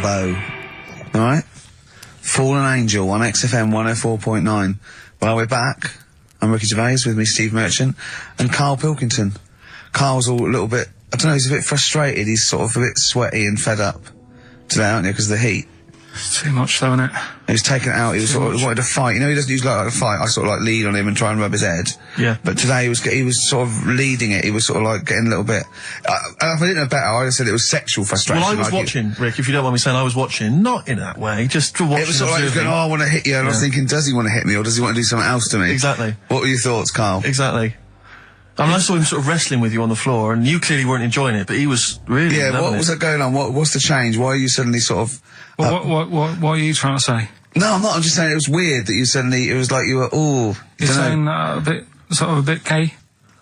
Elbow. Alright? Fallen Angel on XFM 104.9. Well, we're back. I'm Ricky Gervais, with me Steve Merchant and Karl Pilkington. Karl's all a little bit, I don't know, he's a bit frustrated. He's sort of a bit sweaty and fed up today, aren't you, because of the heat? It's too much, though, isn't it? He was taken out, he was sort of wanted to fight. You know, he doesn't usually like to fight. I sort of like lead on him and try and rub his head. Yeah. But today he was sort of leading it. He was sort of like getting a little bit, if I didn't know better, I'd have said it was sexual frustration. Well, I was watching, Rick, if you don't mind me saying, I was watching, not in that way, just to watch. It was sort of like he was going, oh, I want to hit you, and I was thinking, does he want to hit me, or does he want to do something else to me? Exactly. What were your thoughts, Karl? Exactly. I mean, I saw him sort of wrestling with you on the floor, and you clearly weren't enjoying it, but he was really what was that going on? What's the change? Why are you suddenly sort of... Well, what are you trying to say? No, I'm not. I'm just saying it was weird that you suddenly... It was like you were, You're saying a bit gay?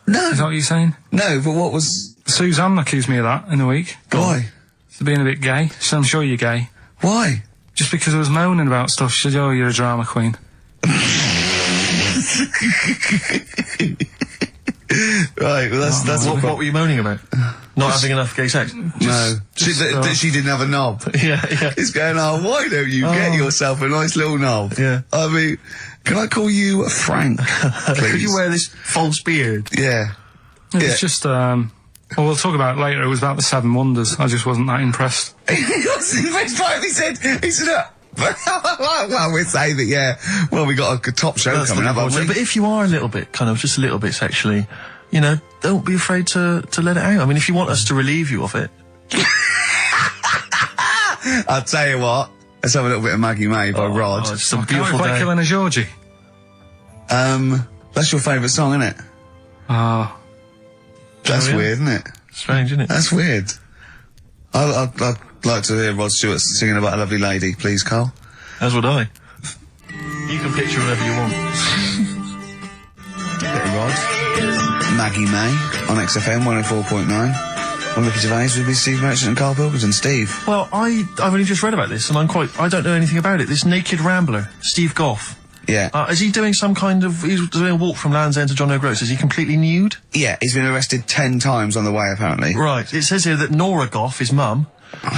No. Is that what you're saying? No, but what was... Suzanne accused me of that in the week. Why? For being a bit gay. So I'm sure you're gay. Why? Just because I was moaning about stuff. She said, oh, you're a drama queen. Right, well that's what were you moaning about? Not having enough gay sex? That she didn't have a knob. Yeah. It's going, oh, why don't you get yourself a nice little knob? Yeah. I mean, can I call you Frank, please? Could you wear this false beard? Yeah. It's just, well, we'll talk about it later. It was about the Seven Wonders. I just wasn't that impressed. He wasn't impressed by it. He said, well, we'd say that, yeah. Well, we got a top show coming up, haven't we? But if you are a little bit, just a little bit sexually, you know, don't be afraid to let it out. I mean, if you want us to relieve you of it. I'll tell you what. Let's have a little bit of Maggie May by Rod. Oh, it's a beautiful day. Killing a Georgie. That's your favourite song, isn't it? Oh. That's weird, isn't it? Strange, isn't it? That's weird. I'd like to hear Rod Stewart singing about a lovely lady, please, Karl. As would I. You can picture whatever you want. Bit of Rod. Maggie May on XFM 104.9. I'm Ricky Gervais, with me Steve Merchant and Karl Pilkington. Steve. Well, I've only just read about this, and I don't know anything about it. This naked Rambler, Steve Goff. Yeah. Is he doing he's doing a walk from Land's End to John O'Groats? Is he completely nude? Yeah, he's been arrested 10 times on the way, apparently. Right. It says here that Nora Goff, his mum,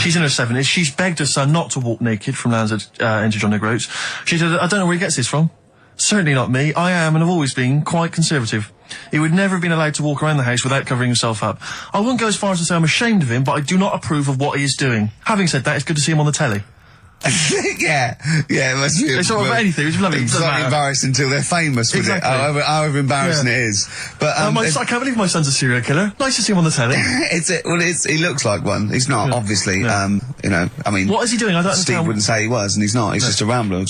she's in her 70s, she's begged her son not to walk naked from Land's End to John O'Groats. She said, I don't know where he gets this from. Certainly not me. I am and have always been quite conservative. He would never have been allowed to walk around the house without covering himself up. I wouldn't go as far as to say I'm ashamed of him, but I do not approve of what he is doing. Having said that, it's good to see him on the telly. yeah, it must be. It's not about anything. It's lovely. It's not embarrassed until they're famous with it. However embarrassing it is. But I can't believe my son's a serial killer. Nice to see him on the telly. He looks like one. He's not, obviously. Yeah. You know, I mean, what is he doing? I don't Steve understand. wouldn't say he was, and he's not. He's just a rambler.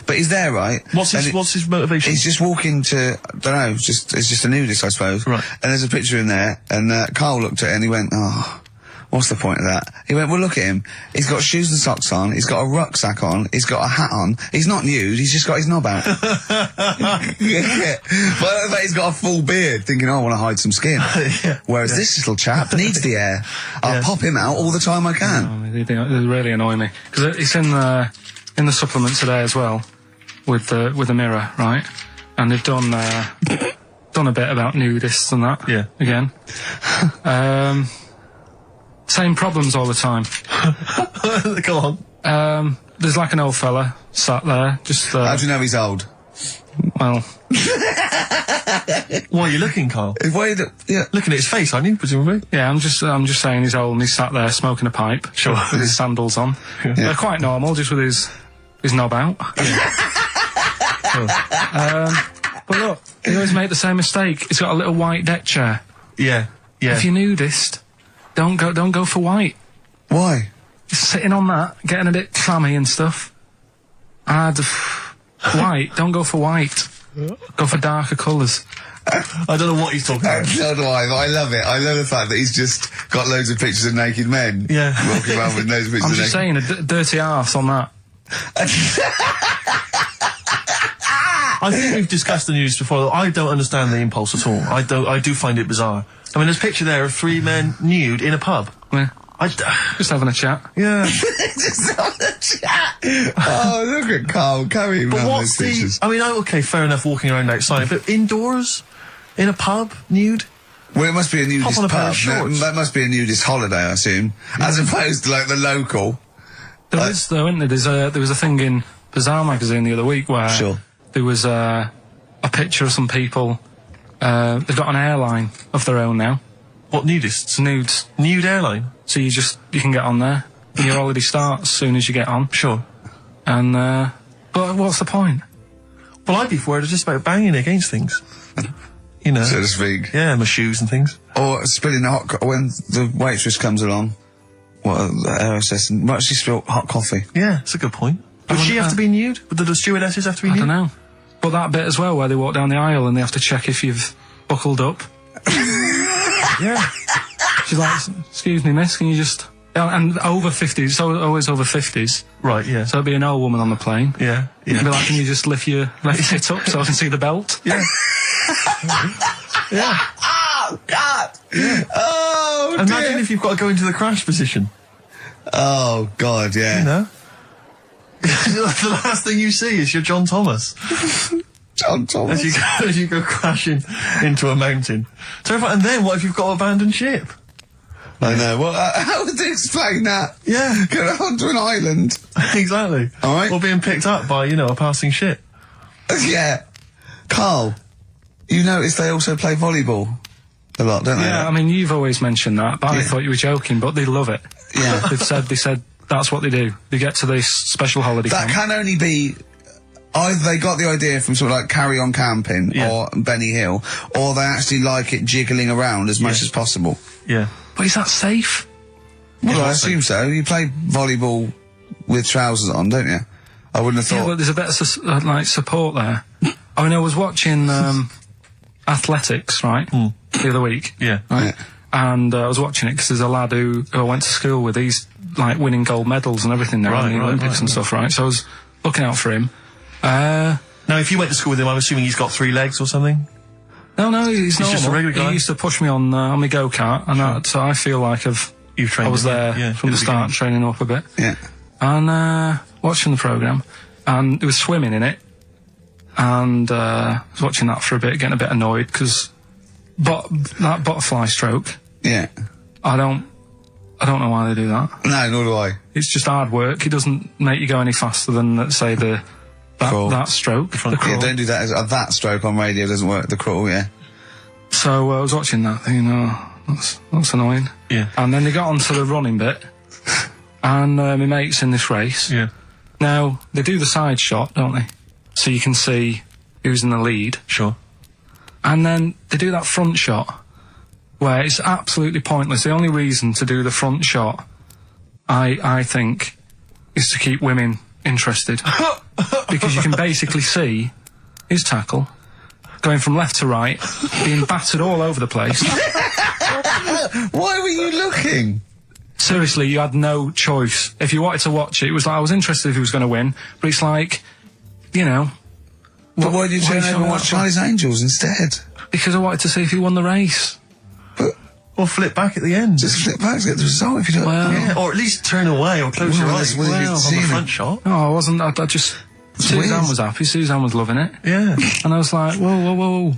But he's there, right? What's his motivation? He's just walking to, I don't know. It's just a nudist, I suppose. Right. And there's a picture in there, and Karl looked at it and he went, oh. What's the point of that? He went, well, look at him. He's got shoes and socks on. He's got a rucksack on. He's got a hat on. He's not nude. He's just got his knob out. Yeah. But he's got a full beard, thinking, oh, I want to hide some skin. Whereas this little chap needs the air. I'll pop him out all the time I can. They really annoy me. Because it's in the supplement today as well, with the Mirror, right? And they've done a bit about nudists and that. Yeah. Again. Same problems all the time. Go on. There's like an old fella sat there, just... How do you know he's old? Well... Why are you looking, Karl? Yeah. Looking at his face, aren't you, presumably? Yeah, I'm just saying he's old and he's sat there smoking a pipe. Sure. With his sandals on. Yeah. They're quite normal, just with his knob out. But look, he always make the same mistake. He's got a little white deck chair. Yeah. If you're nudist... Don't go for white. Why? Sitting on that, getting a bit clammy and stuff. White, don't go for white. Go for darker colours. I don't know what he's talking about. So do I, but I love it. I love the fact that he's just got loads of pictures of naked men. Yeah. Walking around with loads of pictures I'm of just naked saying, a dirty arse on that. I think we've discussed the news before. I don't understand the impulse at all. I do find it bizarre. I mean, there's a picture there of 3 men nude in a pub. Yeah. Just having a chat. Yeah. Just having a chat. Oh, look at Karl. Carry him around those pictures. I mean, okay, fair enough walking around outside, but indoors? In a pub? Nude? Well, it must be a nudist Pop on a pair pub. of shorts. That must be a nudist holiday, I assume. As opposed to, like, the local. There is, though, isn't there? There was a thing in Bazaar magazine the other week where Sure. there was a picture of some people. They've got an airline of their own now. What, nudists? Nudes. Nude airline? So you can get on there. And your holiday starts as soon as you get on. Sure. And, but what's the point? Well, I'd be worried just about banging against things. You know. So to speak. Yeah, my shoes and things. Or spilling the when the waitress comes along. What, the aerostess, and might she spill hot coffee? Yeah, that's a good point. Does she have to be nude? Would the stewardesses have to be nude? I don't know. But that bit as well, where they walk down the aisle and they have to check if you've buckled up. Yeah. She's like, excuse me, miss, can you just... And over 50s, it's always over 50s. Right, yeah. So it'd be an old woman on the plane. Yeah, yeah. It'd be like, can you just lift your left foot up so I can see the belt? Yeah. Yeah. Oh, God! Yeah. Oh, Imagine dear. if you've got to go into the crash position. Oh, God, yeah. You know? The last thing you see is your John Thomas. John Thomas. As you go crashing into a mountain. Terrifying. And then what if you've got to abandon ship? I know. Well, how would they explain that? Yeah. Go onto an island. Exactly. All right. Or being picked up by, a passing ship. Yeah. Carl, you notice they also play volleyball a lot, don't they? Yeah, I mean, you've always mentioned that, but I thought you were joking, but they love it. Yeah. They said that's what they do. They get to this special holiday That camp. can only be... Either they got the idea from sort of like Carry On Camping or Benny Hill, or they actually like it jiggling around as much as possible. Yeah. But is that safe? Well, I assume so. You play volleyball with trousers on, don't you? I wouldn't have Yeah, thought... but there's a bit of support there. I mean, I was watching athletics, right, the other week. Yeah. Right? Yeah. And I was watching it because there's a lad who I went to school with. He's like winning gold medals and everything now in the Olympics and stuff, right? So I was looking out for him. Now, if you went to school with him, I'm assuming he's got 3 legs or something? No, he's normal. just a regular guy? He used to push me on my go-kart, and so I feel like You've trained I was him, there yeah, from at the the start, training up a bit. Yeah. And watching the programme, and there was swimming in it, and I was watching that for a bit, getting a bit annoyed, because that butterfly stroke, Yeah. I don't know why they do that. No, nor do I. It's just hard work. It doesn't make you go any faster than, let's say, Crawl. that stroke, the Yeah, crawl. don't do that. That stroke on radio doesn't work. The crawl, yeah. So I was watching that, thinking, that's annoying. Yeah. And then they got onto the running bit, and my mate's in this race. Yeah. Now, they do the side shot, don't they? So you can see who's in the lead. Sure. And then they do that front shot, where it's absolutely pointless. The only reason to do the front shot, I think, is to keep women interested. Because you can basically see his tackle going from left to right, being battered all over the place. Why were you looking? Seriously, you had no choice. If you wanted to watch it, it was like, I was interested if he was going to win, but it's like, But why did you turn over and watch that? Charlie's Angels instead? Because I wanted to see if he won the race. Or flip back at the end. Just flip back to get the result if you don't... Well, Yeah, or at least turn away or close your Well, eyes that's what you've on seen. the front shot. No, I wasn't. I just... Suzanne weird. was happy. Suzanne was loving it. Yeah. And I was like, whoa.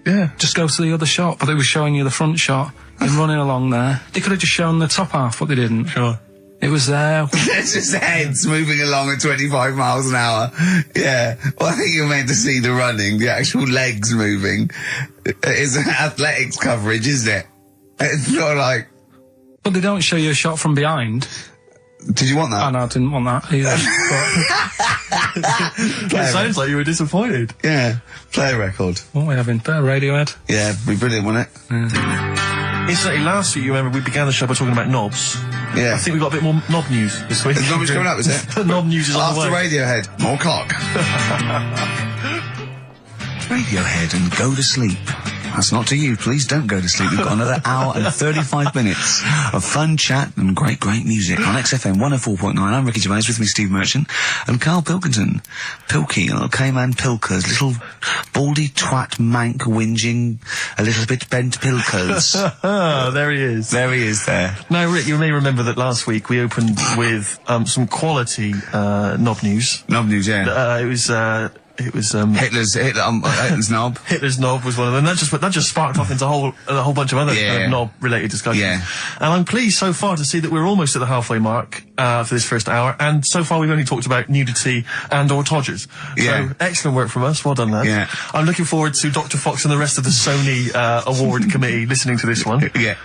Yeah. Just go to the other shot. But they were showing you the front shot and running along there. They could have just shown the top half, but they didn't. Sure. It was there. It's just heads moving along at 25 miles an hour. Yeah. Well, I think you're meant to see the running, the actual legs moving. It's athletics coverage, isn't it? It's not like... But they don't show you a shot from behind. Did you want that? And I didn't want that either. It sounds like you were disappointed. Yeah. Play a record. What are we having? Better Radiohead? Yeah, it'd be brilliant, wouldn't it? Incidentally, last week, you remember, we began the show by talking about knobs. Yeah. I think we've got a bit more knob news this week. There's not much coming up, is it? Knob news is on the After way. Radiohead, more cock. Radiohead and go to sleep. That's not to you. Please don't go to sleep. We've got another hour and 35 minutes of fun chat and great music on XFM 104.9. I'm Ricky Gervais, with me Steve Merchant and Karl Pilkington. Pilky, little K-Man Pilkers, little baldy twat mank whinging, a little bit bent Pilkers. There he is. There he is there. Now, Rick, you may remember that last week we opened with some quality knob news. Knob news, yeah. It was It was Hitler's knob. Hitler's knob was one of them. That just sparked off into a whole bunch of other knob-related discussions. Yeah. And I'm pleased so far to see that we're almost at the halfway mark for this first hour, and so far we've only talked about nudity and/or todgers. Yeah. So excellent work from us. Well done, lads. Yeah. I'm looking forward to Dr. Fox and the rest of the Sony award committee listening to this one. Yeah.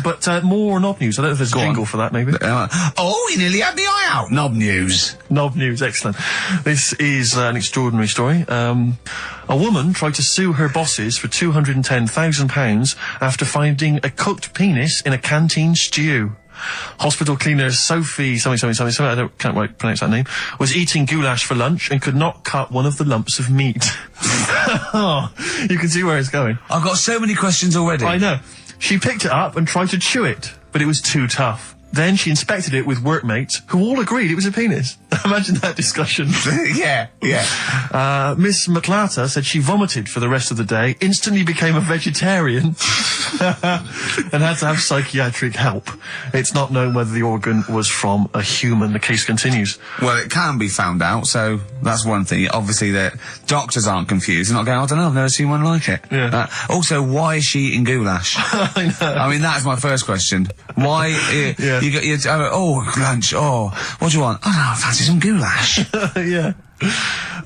But more knob news. I don't know if there's a jingle for that, maybe. You nearly had the eye out. Knob news. Knob news, excellent. This is an extraordinary story. A woman tried to sue her bosses for £210,000 after finding a cooked penis in a canteen stew. Hospital cleaner Sophie something, can't quite pronounce that name, was eating goulash for lunch and could not cut one of the lumps of meat. Oh, you can see where it's going. I've got so many questions already. I know. She picked it up and tried to chew it, but it was too tough. Then she inspected it with workmates, who all agreed it was a penis. Imagine that discussion. Yeah. Miss McClarter said she vomited for the rest of the day, instantly became a vegetarian, and had to have psychiatric help. It's not known whether the organ was from a human. The case continues. Well, it can be found out, so that's one thing. Obviously, that doctors aren't confused. They're not going, I don't know, I've never seen one like it. Yeah. Also, why is she eating goulash? I know. I mean, that's my first question. Why? Yeah. Lunch. What do you want? I fancy some goulash. Yeah.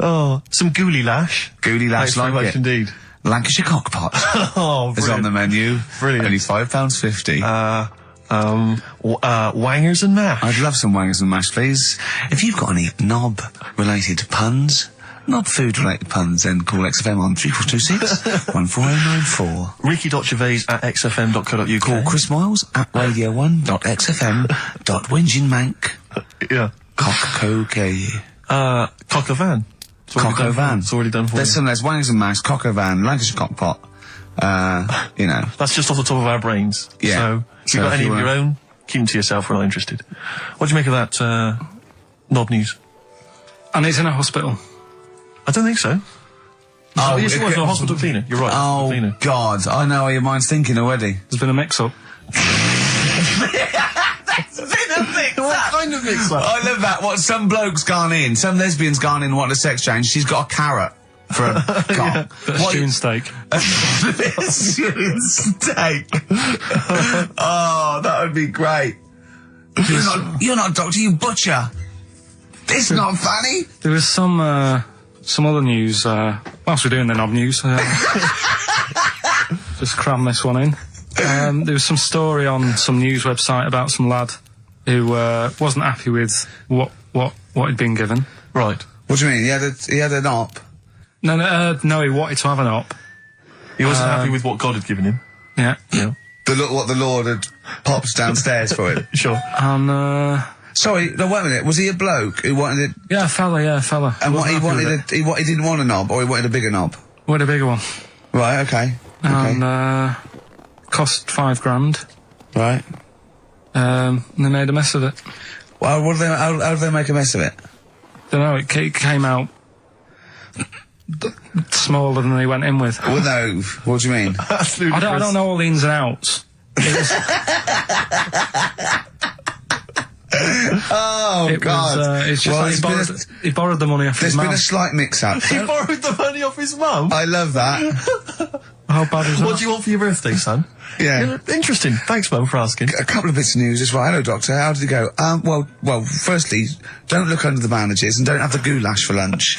Oh, some gooly lash. Gooly lash, Thanks very like much it. indeed. Lancashire cockpot Oh, is on the menu. Brilliant. Only £5.50. Wangers and mash. I'd love some wangers and mash, please. If you've got any knob-related puns, knob-food-related puns, then call XFM on 3426 14094. Ricky.Gervais at xfm.co.uk. Call Chris Miles at radio1.xfm.winginmank. Yeah. Cock-co-gay. Cock a van. Cock-o-van. It's already done for you. There's wangers and mash, cock-o-van, Lancashire cockpot. That's just off the top of our brains. Yeah. So, if you've got any of your own, keep them to yourself. We're not interested. What do you make of that, knob news? And he's in a hospital. I don't think so. Oh, yes, it was a hospital cleaner. You're right. Oh, cleaner. God. I know how your mind's thinking already. There's been a mix-up. What kind of mix-up? I love that. What, some bloke's gone in, some lesbian's gone in, wanting a sex change. She's got a carrot for a cock. Bit of stewing steak. Stewing steak. Oh, that would be great. You're not a doctor, you butcher. This is not funny. There was some other news, whilst we're doing the knob news, just cram this one in. There was some story on some news website about some lad who wasn't happy with what he'd been given. Right. What do you mean? He had an op? No, he wanted to have an op. He wasn't happy with what God had given him. Yeah. What the Lord had popped downstairs for him. Sure. And Sorry, no, wait a minute. Was he a bloke who wanted it? yeah, fella. And what he wanted, he didn't want a knob, or he wanted a bigger knob? Wanted a bigger one. Right. Okay. And cost £5,000. Right. And they made a mess of it. Well, how did they make a mess of it? Don't know. It came out smaller than they went in with. Well, no. What do you mean? I don't know all the ins and outs. Oh, God. It's just like he borrowed the money off his mum. There's been a slight mix-up. He borrowed the money off his mum? I love that. How bad is that? What do you want for your birthday, son? Yeah. Interesting. Thanks, Mum, for asking. A couple of bits of news as well. Hello, Doctor. How did it go? Well, firstly, don't look under the bandages and don't have the goulash for lunch.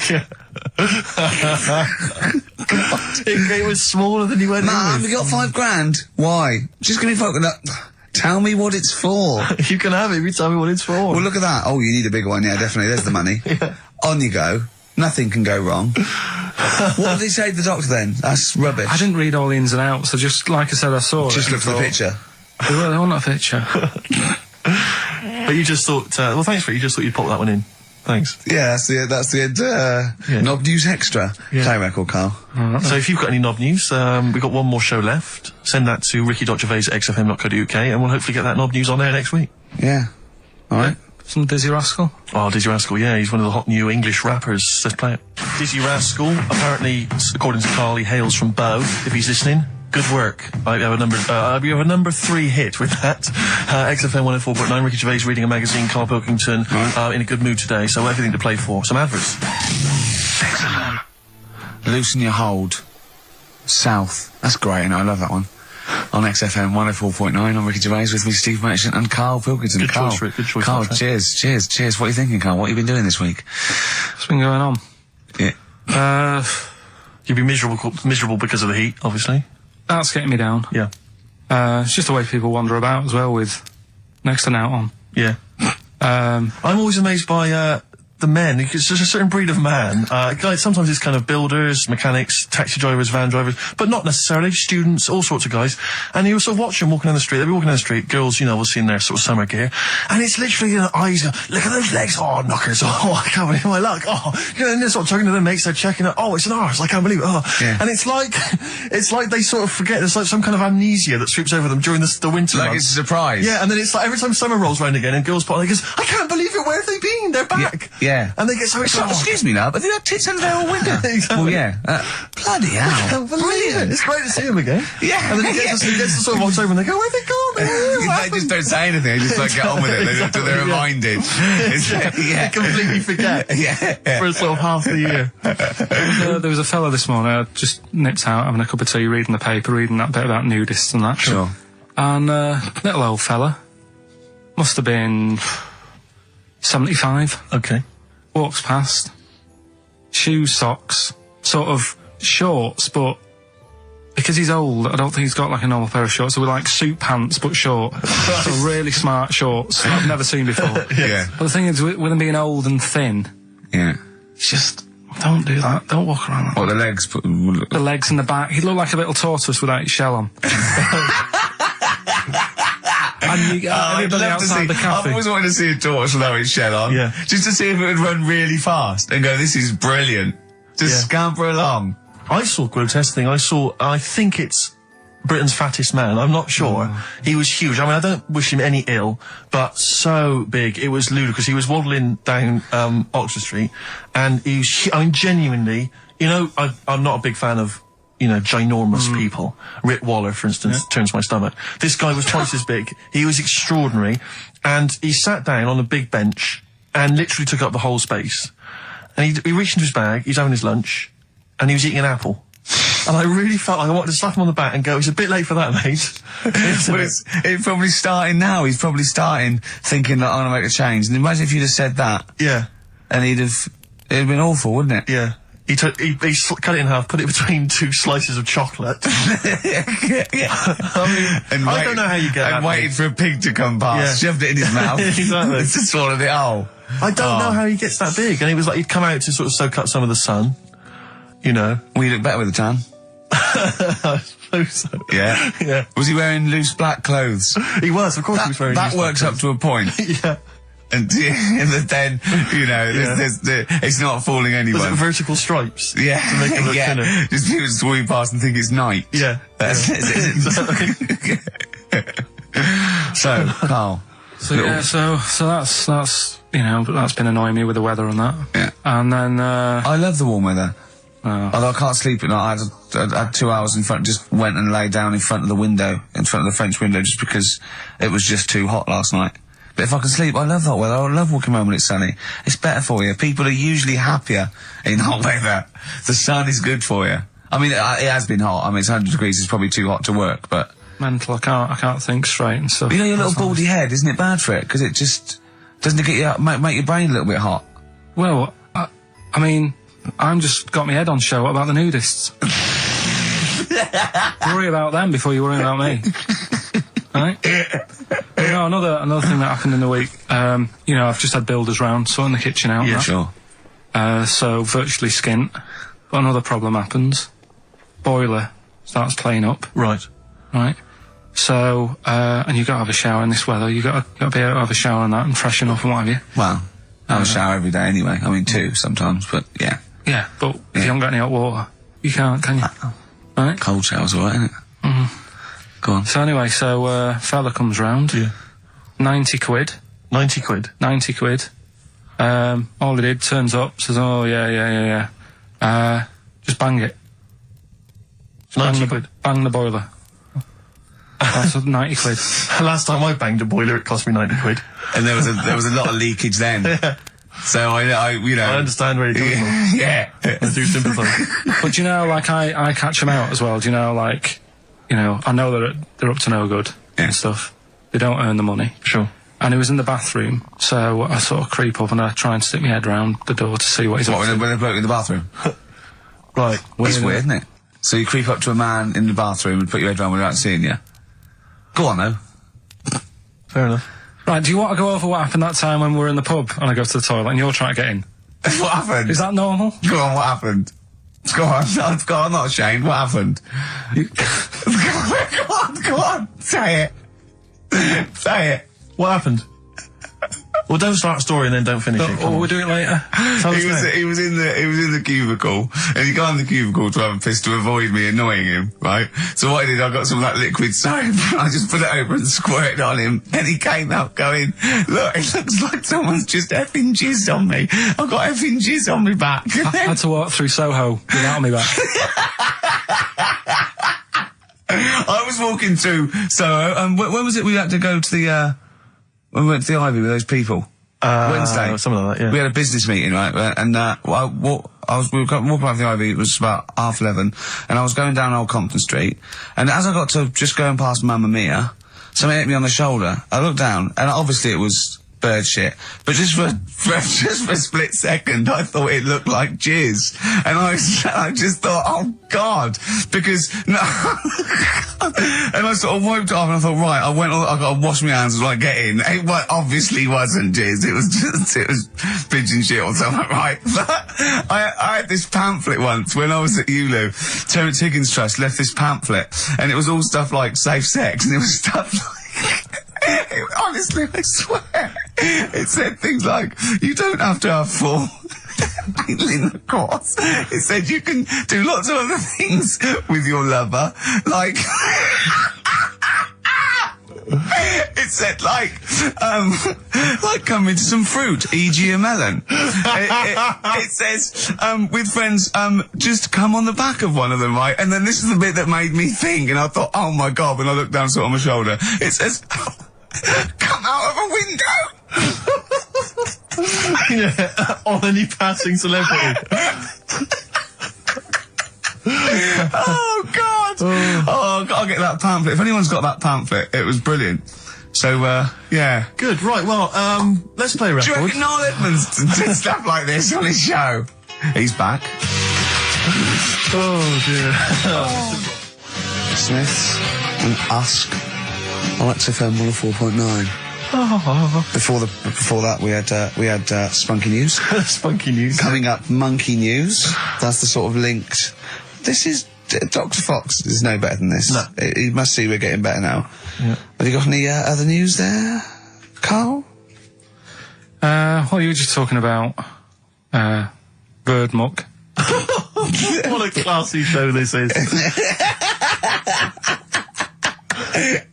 It was smaller than you went in Mum, with. you got £5,000. Why? Just give me tell me what it's for. You can have it if you tell me what it's for. Well, look at that. Oh, you need a bigger one. Yeah, definitely. There's the money. Yeah. On you go. Nothing can go wrong. What did he say to the doctor then? That's rubbish. I didn't read all the ins and outs. I just, like I said, I saw Just it. looked at the picture. They want a picture. But you just thought, well, thanks for it. You just thought you'd pop that one in. Thanks. Yeah, that's the end. Knob News Extra. Yeah. Play record, Carl. So if you've got any knob news, we've got one more show left. Send that to ricky.gervais@xfm.co.uk and we'll hopefully get that knob news on there next week. Yeah. All right. Some Dizzy Rascal. Oh, Dizzy Rascal, yeah, he's one of the hot new English rappers. Let's play it. Dizzy Rascal, apparently, according to Carl, he hails from Bow, if he's listening. Good work. I have a number 3 hit with that. XFM 104.9, Ricky Gervais reading a magazine, Karl Pilkington, in a good mood today, so everything to play for. Some adverts. XFM. Loosen your hold. South. That's great, I love that one. On XFM 104.9, I'm Ricky Gervais with me, Steve Merchant and Karl Pilkington. Good Karl, choice, Rick. Good choice. Karl, cheers. What are you thinking, Karl? What have you been doing this week? What's been going on? Yeah. You'd be miserable because of the heat, obviously. That's getting me down. Yeah. It's just the way people wander about as well with next to an out on. Yeah. I'm always amazed by the men. It's just a certain breed of man. Guys, sometimes it's kind of builders, mechanics, taxi drivers, van drivers, but not necessarily students, all sorts of guys. And you sort of watch them walking down the street. They'll be walking down the street, girls, you know, will see in their sort of summer gear, and it's literally, you know, eyes go, look at those legs, oh, knockers, oh, I can't believe my luck, oh, you know, and they're sort of talking to their mates, they're checking it, oh, it's an arse, I can't believe it, oh. Yeah. And it's like they sort of forget, there's like some kind of amnesia that sweeps over them during the winter Like months. it's a surprise. Yeah, and then it's like every time summer rolls around again and girls pop on, they goes, I can't believe it, where have they been? They're back. Yeah. And they get so excited. Excuse me, love, but they have tits under their window. Exactly. Well, yeah. Bloody hell. Brilliant. It's great to see them again. Yeah. And then he gets to sort of October and they go, where'd they gone? They just don't say anything. They just like get on with it. They're reminded. They completely forget. Yeah. For sort of half the year. There was a fella this morning, I just nipped out having a cup of tea, reading the paper, reading that bit about nudists and that. Sure. And little old fella, must have been 75, Okay. walks past, shoes, socks, sort of shorts, but because he's old, I don't think he's got like a normal pair of shorts. So we're like suit pants, but short. So really smart shorts I've never seen before. Yeah. But the thing is, with him being old and thin, Yeah. it's just, don't do that. Don't walk around like that. What, the legs? The legs and the back. He'd look like a little tortoise without his shell on. And you, everybody outside the cafe. I've always wanted to see a tortoise without its shell on. Yeah. Just to see if it would run really fast and go, this is brilliant. Just Yeah. scamper along. I saw grotesque thing. I think it's Britain's fattest man. I'm not sure. He was huge. I mean, I don't wish him any ill, but so big. It was ludicrous. He was waddling down Oxford Street, and he was, I mean, genuinely, you know, I'm not a big fan of, you know, ginormous people. Rick Waller, for instance, turns my stomach. This guy was twice as big. He was extraordinary. And he sat down on a big bench and literally took up the whole space. And he reached into his bag, he's having his lunch, and he was eating an apple. And I really felt like I wanted to slap him on the back and go, it's a bit late for that, mate. Well, it's probably starting now. He's probably starting thinking that I'm going to make a change. And imagine if you'd have said that. Yeah. And it'd been awful, wouldn't it? Yeah. He cut it in half, put it between two slices of chocolate. Yeah. I I don't know how you get that. And waited for a pig to come past, shoved it in his mouth. Exactly. Just swallowed it whole. I don't know how he gets that big. And he was like, he'd come out to sort of soak up some of the sun, you know. Well, you look better with a tan. I suppose so. Yeah. Yeah. Was he wearing loose black clothes? He was, of course he was very That works up to a point. Yeah. And then, you know, it's not fooling Was it anyone. vertical stripes? Yeah. To make it look thinner. Just people swimming past and think it's night. Yeah. That's So, Karl. So yeah, so that's you know, that's been annoying me with the weather and that. Yeah. And then I love the warm weather. Although I can't sleep at night. I had 2 hours in front, just went and lay down in front of the window, in front of the French window, just because it was just too hot last night. But if I can sleep, I love hot weather. I love walking around when it's sunny. It's better for you. People are usually happier in hot weather. The sun is good for you. I mean, it has been hot. I mean, it's 100 degrees. It's probably too hot to work, but... mental, I can't think straight and stuff. You know, your little baldy head, isn't it bad for it? Because it just... doesn't it get you make your brain a little bit hot? Well, I mean, I'm just got my head on show. What about the nudists? Worry about them before you worry about me. Right? Well, no, another thing that happened in the week, you know, I've just had builders round, sorting the kitchen out. Yeah, sure. So virtually skint. But another problem happens. Boiler starts playing up. Right. Right? So, and you've got to have a shower in this weather. You've got to be able to have a shower and that and freshen up and what have you. Well, I have a shower every day anyway. I mean, 2 sometimes, but yeah. Yeah, but if you haven't got any hot water, you can't, can you? Right? Cold shower's alright, isn't it? Go on. So anyway, fella comes round. Yeah. 90 quid. 90 quid. 90 quid. All he did, turns up, says, oh, yeah. Just bang it. 90 quid. Bang the boiler. That's 90 quid. Last time I banged a boiler, it cost me 90 quid. And there was a lot of leakage then. So I you know. I understand where you're coming from. Yeah. I do sympathise. But do you know, like, I catch them out as well. Do you know, like, you know, I know they're up to no good Yeah. and stuff. They don't earn the money. Sure. And he was in the bathroom, so I sort of creep up and I try and stick my head round the door to see what he's up to. When a bloke in the bathroom? Right. It's weird, isn't it? So you creep up to a man in the bathroom and put your head round without seeing you. Go on, though. Fair enough. Right, do you want to go over what happened that time when we were in the pub and I go to the toilet and you're trying to get in? What happened? Is that normal? Go on, what happened? Go on, go on, I'm not ashamed. What happened? Go on, say it. Say it. What happened? Well, don't start a story and then don't finish it. Or we'll do it later. Tell us now. He was in the cubicle, and he got in the cubicle to have a piss to avoid me annoying him, right? So what I did, I got some of that liquid soap, I just put it over and squirted on him, and he came out going, look, it looks like someone's just effing jizzed on me. I've got effing jizz on me back. I had to walk through Soho without me back. I was walking through Soho, when was it we had to go to the, when we went to the Ivy with those people? Wednesday. Something like that, yeah. We had a business meeting, right? And, we were walking around the Ivy, it was about 11:30, and I was going down Old Compton Street, and as I got to just going past Mamma Mia, something hit me on the shoulder. I looked down, and obviously it was bird shit, but just for a split second, I thought it looked like jizz, and I just thought, oh God, because no, and I sort of wiped it off, and I thought, right, I got to wash my hands when I get in. It obviously wasn't jizz; it was pigeon shit or something, right? But I had this pamphlet once when I was at ULU. Terence Higgins Trust left this pamphlet, and it was all stuff like safe sex, and it was stuff like. Honestly, I swear, it said things like, you don't have to have full intercourse. It said you can do lots of other things with your lover, like... It said like come into some fruit, e.g. a melon. It says, with friends, just come on the back of one of them, right? And then this is the bit that made me think, and I thought, oh my God, when I looked down, sort of on my shoulder, it says, come out of a window. Yeah, on any passing celebrity. Oh God! Oh, I'll get that pamphlet. If anyone's got that pamphlet, it was brilliant. So, yeah. Good, right, well, let's play a record. Do you reckon Noel Edmonds did stuff like this on his show? He's back. Oh dear. Smiths and Usk. Alex FM 104.9. Before that, we had Spunky News. Spunky News. Coming up, Monkey News. That's the sort of linked. This is Dr. Fox is no better than this. No. You must see we're getting better now. Yeah. Have you got any other news there, Carl? Well, you were just talking about bird muck. What a classy show this is.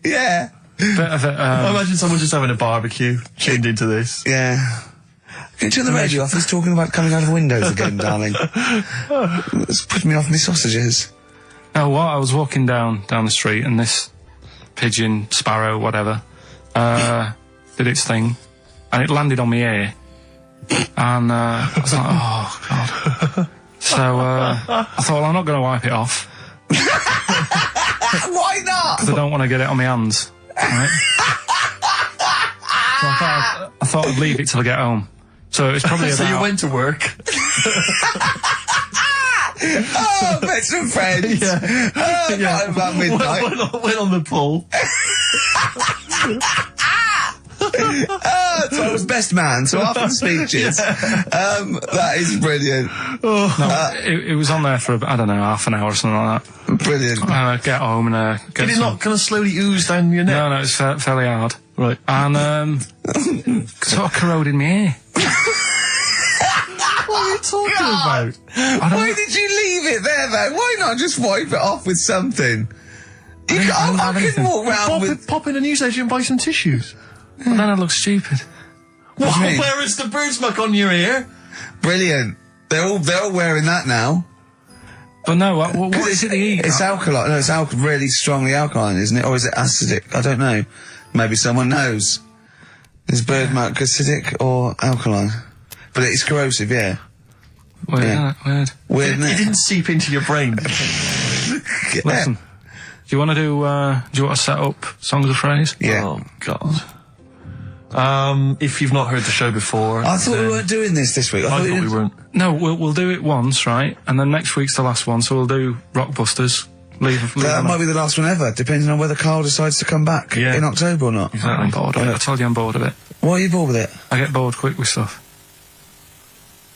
Yeah. I imagine someone just having a barbecue, tuned into this. Yeah. Can you turn the radio off? He's talking about coming out of windows again, darling. It's putting me off my sausages. Oh, what? I was walking down the street and this pigeon, sparrow, whatever, did its thing, and it landed on my ear, and I was like, oh God. So I thought, well, I'm not going to wipe it off. Why not? Because I don't want to get it on my hands. Right? So I thought I'd leave it till I get home. So it's probably about... So you went to work. Oh, met some friends. Yeah. Yeah. About midnight. Went on the pool. So I was best man, so after the speeches, that is brilliant. No, it was on there for, I don't know, half an hour or something like that. Brilliant. Get home and get Did it some... not kind of slowly ooze down your neck? No, it's fairly hard. Right. And sort of corroded my ear. What are you talking about? Why did you leave it there, though? Why not just wipe it off with something? I can walk round Pop in a newsagent and buy some tissues. And then I look stupid. What? do you mean? Where is the bird smuck on your ear? Brilliant. They're all wearing that now. But no, what is it they eat? It's alkaline. No, it's really strongly alkaline, isn't it? Or is it acidic? I don't know. Maybe someone knows. Is bird milk acidic or alkaline? But it's corrosive, yeah. Weird, Yeah. weird. Weird, It isn't it? didn't seep into your brain. Listen, do you want to set up Songs of Phrase? Yeah. Oh, God. If you've not heard the show before... I thought we weren't doing this week. I thought we weren't. No, we'll do it once, right? And then next week's the last one, so we'll do Rockbusters. Leave That might be the last one ever, depending on whether Carl decides to come back Yeah. in October or not. I'm bored of it. I told you I'm bored of it. Why are you bored with it? I get bored quick with stuff.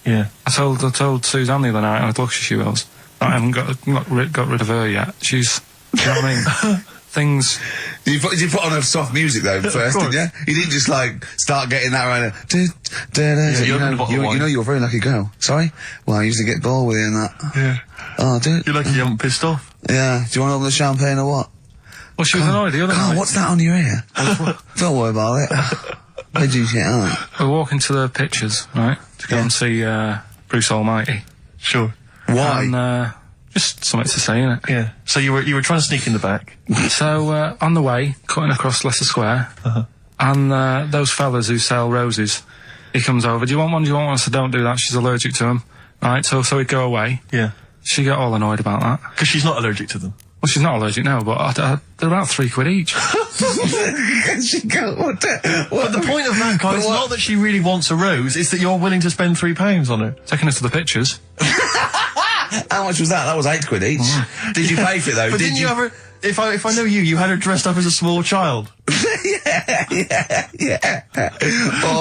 Yeah. I told Suzanne the other night, I was lucky she was. I haven't got rid of her yet. She's, you know what I mean? Things. You put on a soft music though first, didn't you? You didn't just like start getting that right. you opened a bottle of wine. You're a very lucky girl. Sorry? Well, I usually get bored with you and that. Yeah. Oh, dude. You're lucky you haven't pissed off. Yeah. Do you want to open the champagne or what? Well, she was annoyed the other Carl, night. what's that on your ear? Don't worry about it. Where'd you get out? We're walking to the pictures, right? To go and see Bruce Almighty. Sure. Why? And just something to say, innit? Yeah. So you were trying to sneak in the back. So on the way, cutting across Leicester Square, and those fellas who sell roses, he comes over. Do you want one? Do you want one? I said, don't do that. She's allergic to them. Right. So he'd go away. Yeah. She got all annoyed about that. Because she's not allergic to them. Well, she's not allergic now, but they're about £3 each. She go, what the, But the point of that, Carl, is not that she really wants a rose, it's that you're willing to spend £3 on her. Taking her to the pictures. How much was that? That was £8 each. Did you pay for it though? But didn't you ever... If I know you had her dressed up as a small child. yeah.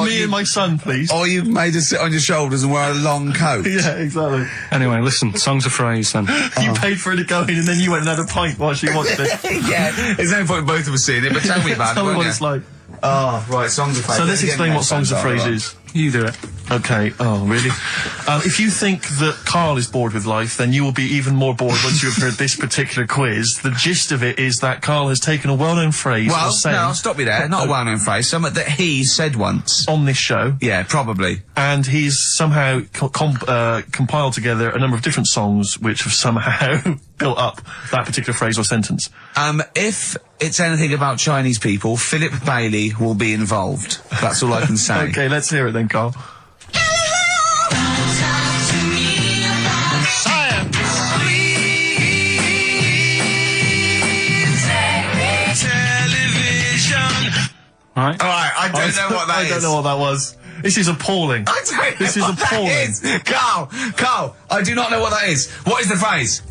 Me and my son, please. Or you made her sit on your shoulders and wear a long coat. Yeah, exactly. Anyway, listen, Songs of Phrase then. You paid for her to go in and then you went and had a pint while she watched it. Yeah, there's no point in both of us seeing it, but tell me about Tell it, me won't what you? it's like. Oh, right, Songs of Phrase. So let's explain what Songs of Phrase is. You do it. Okay. Oh, really? If you think that Carl is bored with life, then you will be even more bored once you have heard this particular quiz. The gist of it is that Carl has taken a well-known phrase Well, or saying no, stop you there. Not a well-known phrase. Something that he said once. on this show, Yeah, probably. and he's somehow compiled together a number of different songs which have somehow built up that particular phrase or sentence. If it's anything about Chinese people, Philip Bailey will be involved. That's all I can say. Okay, let's hear it then, Carl. Right? Alright, I don't know what that is. I don't know what that was. This is appalling. I don't know This is what that appalling. is. Carl, I do not know what that is. What is the phrase?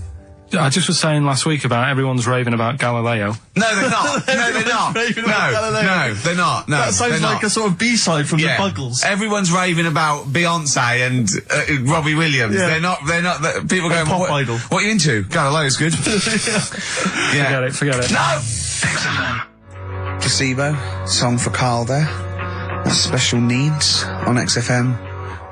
I just was saying last week about everyone's raving about Galileo. No, they're not. No, they're not. Raving about Galileo. No, they're not. No, That sounds they're like not. a sort of B-side from Yeah. the Buggles. Everyone's raving about Beyonce and Robbie Williams. Yeah. They're not. People going. Pop what, idol. What are you into? Galileo's good. Yeah. Forget it. No. Placebo, song for Carl there. That's Special Needs on XFM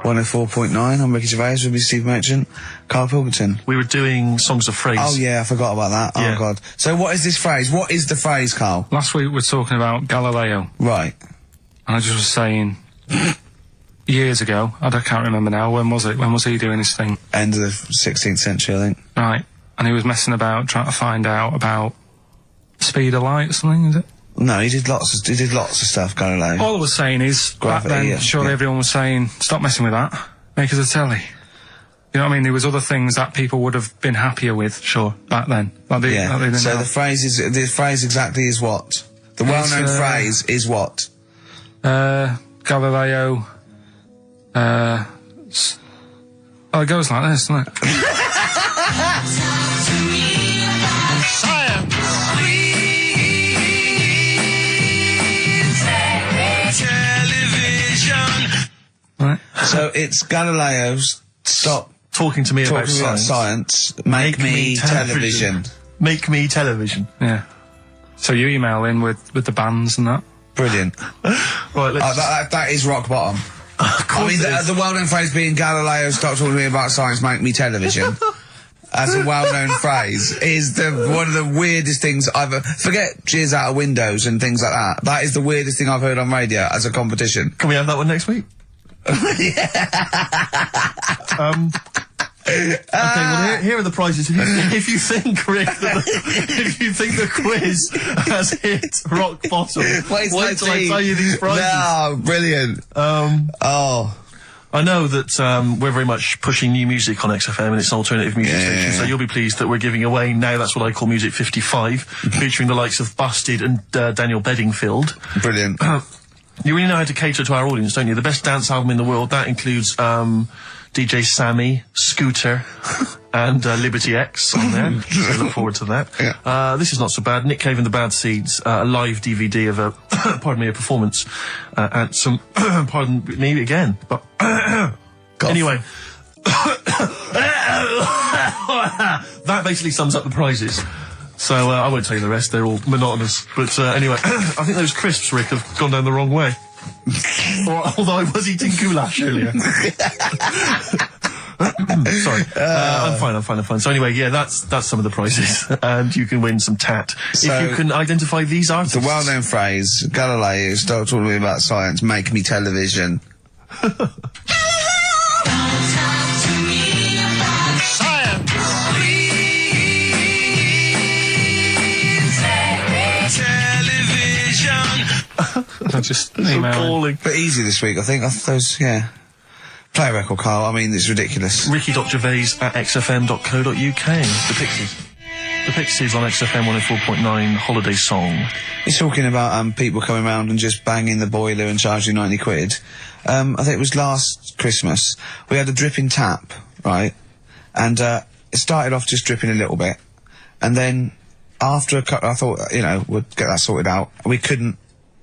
104.9. I'm Ricky Gervais with me, Steve Merchant, Karl Pilkington. We were doing Songs of Phrase. Oh yeah, I forgot about that. Yeah. Oh god. So what is this phrase? What is the phrase, Carl? Last week we were talking about Galileo, Right. and I just was saying, years ago, I can't remember now, when was it? When was he doing his thing? End of the 16th century, I think. Right. And he was messing about, trying to find out about speed of light or something, is it? No, he did lots of stuff, Galileo. All I was saying is, Gravity, back then, yeah, surely yeah. everyone was saying, stop messing with that, make us a telly. You know what I mean? There was other things that people would have been happier with, Sure. back then. Like they Yeah. didn't So have. the phrase exactly is what? The well-known phrase is what? Galileo, oh, it goes like this, doesn't it? Right. So it's Galileo's stop Talking to me about talking about science. science. Make me television. Make me television. Yeah. So you email in with the bands and that. Brilliant. Right, let's... That is rock bottom. I mean, the well-known phrase being Galileo, stop talking to me about science, make me television. As a well-known phrase is one of the weirdest things I've forget cheers out of windows and things like that. That is the weirdest thing I've heard on radio as a competition. Can we have that one next week? Okay, well here are the prizes. If you think, Rick, if you think the quiz has hit rock bottom, wait till I tell you these prizes. No, brilliant. Oh. I know that we're very much pushing new music on XFM, and it's an alternative music station, so you'll be pleased that we're giving away now, that's what I call Music 55, featuring the likes of Busted and Daniel Bedingfield. Brilliant. You really know how to cater to our audience, don't you? The best dance album in the world, that includes DJ Sammy, Scooter, and Liberty X on there. So look forward to that. Yeah. This is not so bad. Nick Cave and the Bad Seeds, a live DVD of a, pardon me, a performance at some, pardon me again, but anyway. That basically sums up the prizes. So I won't tell you the rest, they're all monotonous. But anyway, I think those crisps, Rick, have gone down the wrong way. Although I was eating goulash earlier. Sorry. I'm fine. So anyway, yeah, that's some of the prizes. And you can win some tat. So, if you can identify these artists. The well-known phrase, Galileo, start talking to me about science, make me television. I just email. But easy this week, I think. Those, yeah. Play a record, Carl. I mean, it's ridiculous. Ricky.Gervais at xfm.co.uk. The Pixies on XFM 104.9 Holiday Song. He's talking about people coming round and just banging the boiler and charging 90 quid. I think it was last Christmas. We had a dripping tap, right? And it started off just dripping a little bit. And then after a couple, I thought, you know, we'd get that sorted out. We couldn't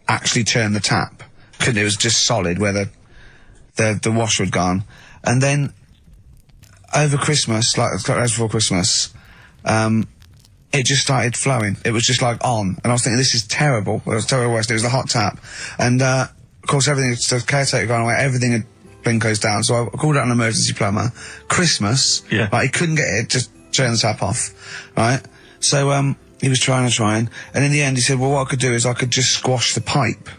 actually turn the tap. It was just solid where the washer had gone. And then over Christmas, like a couple days before Christmas, it just started flowing. It was just like on. And I was thinking, this is terrible. It was terrible waste. It was the hot tap. And of course, the caretaker gone away, everything had been closed down. So I called out an emergency plumber. Christmas, like, he couldn't get it, just turn the tap off, right? So he was trying, and in the end he said, well, what I could do is I could just squash the pipe,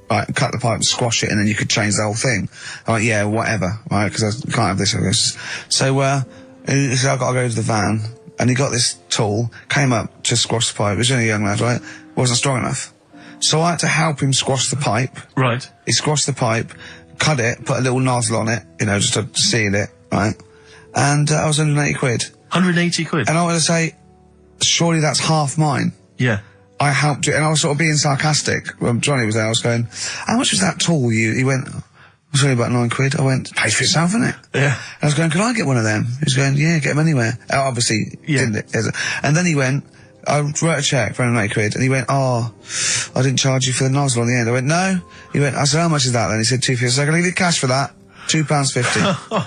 right, cut the pipe and squash it, and then you could change the whole thing. I'm like, yeah, whatever, right, because I can't have this, I guess. So he said, I've got to go to the van, and he got this tool, came up to squash the pipe. He was only a young lad, right? Wasn't strong enough. So I had to help him squash the pipe. Right. He squashed the pipe, cut it, put a little nozzle on it, you know, just to seal it, right? And I was 180 quid. 180 quid? And I want to say, surely that's half mine. Yeah. I helped it, and I was sort of being sarcastic. When Johnny was there, I was going, how much was that tool? He went, it was only about 9 quid. I went, pays for itself, isn't it? Yeah. And I was going, can I get one of them? He was going, yeah, get them anywhere. Obviously, didn't it? And then he went, I wrote a cheque for 180 quid, and he went, oh, I didn't charge you for the nozzle on the end. I went, no. He went, I said, how much is that then? He said, £2.50. So I can leave you cash for that. £2.50.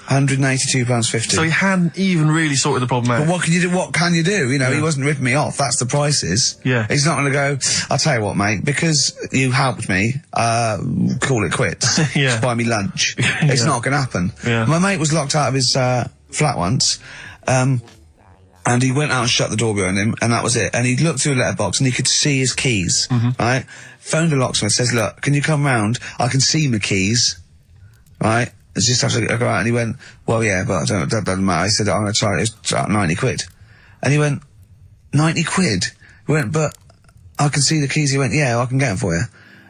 £182.50. So he hadn't even really sorted the problem out. But what can you do? What can you do? You know, he wasn't ripping me off. That's the prices. Yeah. He's not going to go, I'll tell you what, mate, because you helped me, call it quits. Just buy me lunch. It's not going to happen. Yeah. My mate was locked out of his flat once, and he went out and shut the door behind him, and that was it. And he looked through a letterbox, and he could see his keys, right? Phoned the locksmith, says, look, can you come round? I can see my keys, right? It's just have to go out. And he went, well, yeah, but that doesn't matter. I said, I'm going to try it. It's 90 quid. And he went, 90 quid? He went, but I can see the keys. He went, yeah, I can get them for you.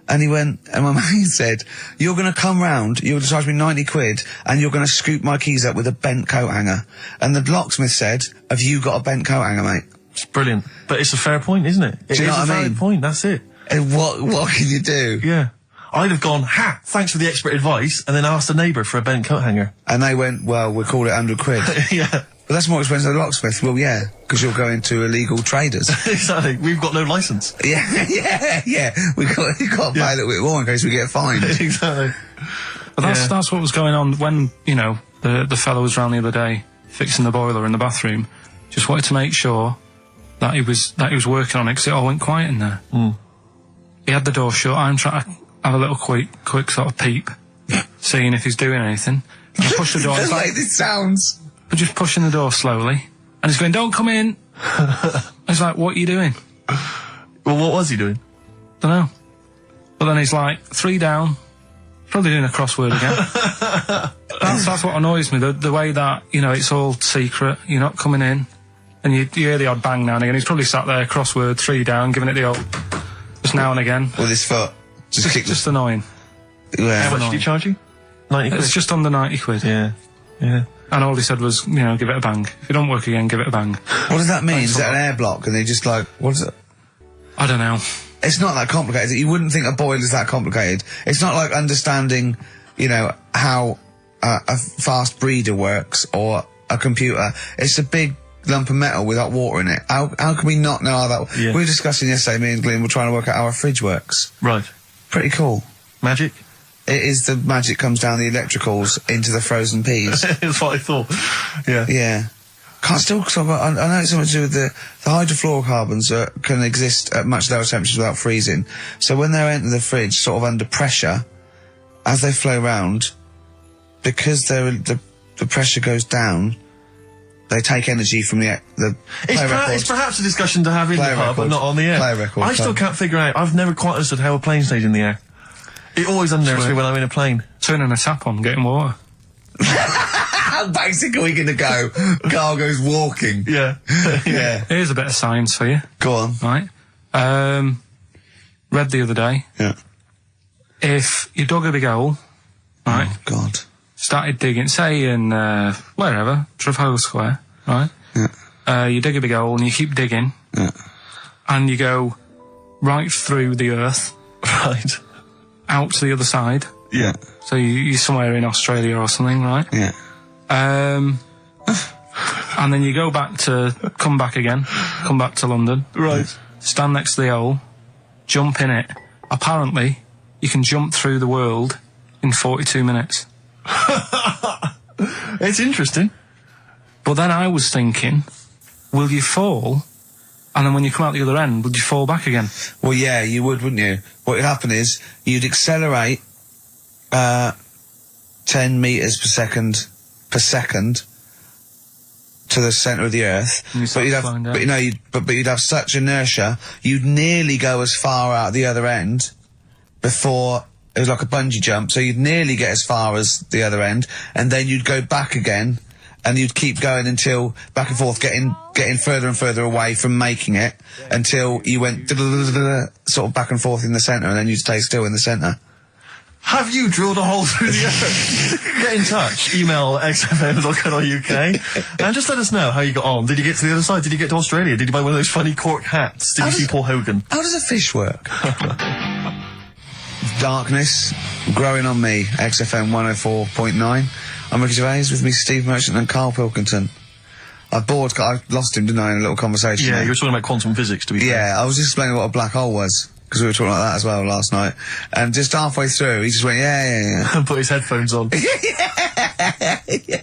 And he went, and my mate said, you're going to come round, you're going to charge me 90 quid, and you're going to scoop my keys up with a bent coat hanger. And the locksmith said, have you got a bent coat hanger, mate? It's brilliant. But it's a fair point, isn't it? Do you know what I mean? It's a valid point, that's it. And what can you do? Yeah. I'd have gone, thanks for the expert advice, and then asked a neighbour for a bent coat hanger. And they went, well, we'll call it 100 quid. Yeah. But that's more expensive than a locksmith. Well, yeah, because you're going to illegal traders. Exactly. We've got no licence. Yeah. You've got to pay a little bit more in case we get fined. Exactly. But that's what was going on when, you know, the fellow was round the other day fixing the boiler in the bathroom. Just wanted to make sure that he was working on it, because it all went quiet in there. He had the door shut. I'm trying to have a little quick sort of peep, seeing if he's doing anything. And I push the door. Just like this sounds. But just pushing the door slowly, and he's going, "Don't come in." I was like, "What are you doing?" Well, what was he doing? Don't know. But then he's like, 3 down, probably doing a crossword again. That's what annoys me. The way that, you know, it's all secret. You're not coming in, and you hear the odd bang now and again. He's probably sat there, crossword, 3 down, giving it the old just now and again. With his foot. Just annoying. Yeah. How much did he charge you? 90 quid. It's just under 90 quid. Yeah. Yeah. And all he said was, you know, give it a bang. If it don't work again, give it a bang. What does that mean? Is that an air block? And they just like, what is it? I don't know. It's not that complicated. You wouldn't think a boiler's that complicated. It's not like understanding, you know, how a fast breeder works or a computer. It's a big lump of metal without water in it. How can we not know how that... Yeah. We were discussing yesterday, me and Glenn were trying to work out how a fridge works. Right. Pretty cool. Magic? It is the magic comes down the electricals into the frozen peas. That's what I thought. Yeah. Yeah. Can't still talk about... I know it's something to do with the hydrofluorocarbons can exist at much lower temperatures without freezing. So when they enter the fridge, sort of under pressure, as they flow round, because the pressure goes down, they take energy from the It's perhaps a discussion to have in the pub, but not on the air. I still can't figure out... I've never quite understood how a plane stays in the air. It always unnerves me when I'm in a plane. Turning a tap on, getting water. How basic are we going to go? Carl goes walking. Yeah. Yeah. Here's a bit of science for you. Go on. Right. Read the other day. Yeah. If you dug a big hole, right, Oh, God. started digging, say in, wherever, Trafalgar Square, right? Yeah. You dig a big hole and you keep digging. Yeah. And you go right through the earth, Right. out to the other side. Yeah. So you're somewhere in Australia or something, right? Yeah. And then you come back to London. Right. Stand next to the hole, jump in it. Apparently, you can jump through the world in 42 minutes. It's interesting. But then I was thinking, will you fall? And then when you come out the other end, would you fall back again? Well, yeah, you would, wouldn't you? What would happen is you'd accelerate 10 metres per second to the centre of the Earth. But you'd have such inertia, you'd nearly go as far out the other end before it was like a bungee jump. So you'd nearly get as far as the other end, and then you'd go back again, and you'd keep going until back and forth, getting further and further away from making it until you went sort of back and forth in the centre, and then you'd stay still in the centre. Have you drilled a hole through the earth? Get in touch. Email xfm.co.uk and just let us know how you got on. Did you get to the other side? Did you get to Australia? Did you buy one of those funny cork hats? Did you see Paul Hogan? How does a fish work? Darkness, growing on me, XFM 104.9. I'm Ricky Gervais, with me Steve Merchant and Karl Pilkington. I lost him, didn't I, in a little conversation? Yeah, you were talking about quantum physics, to be fair. Yeah, I was just explaining what a black hole was, because we were talking like that as well last night. And just halfway through, he just went, yeah. And put his headphones on. Yeah.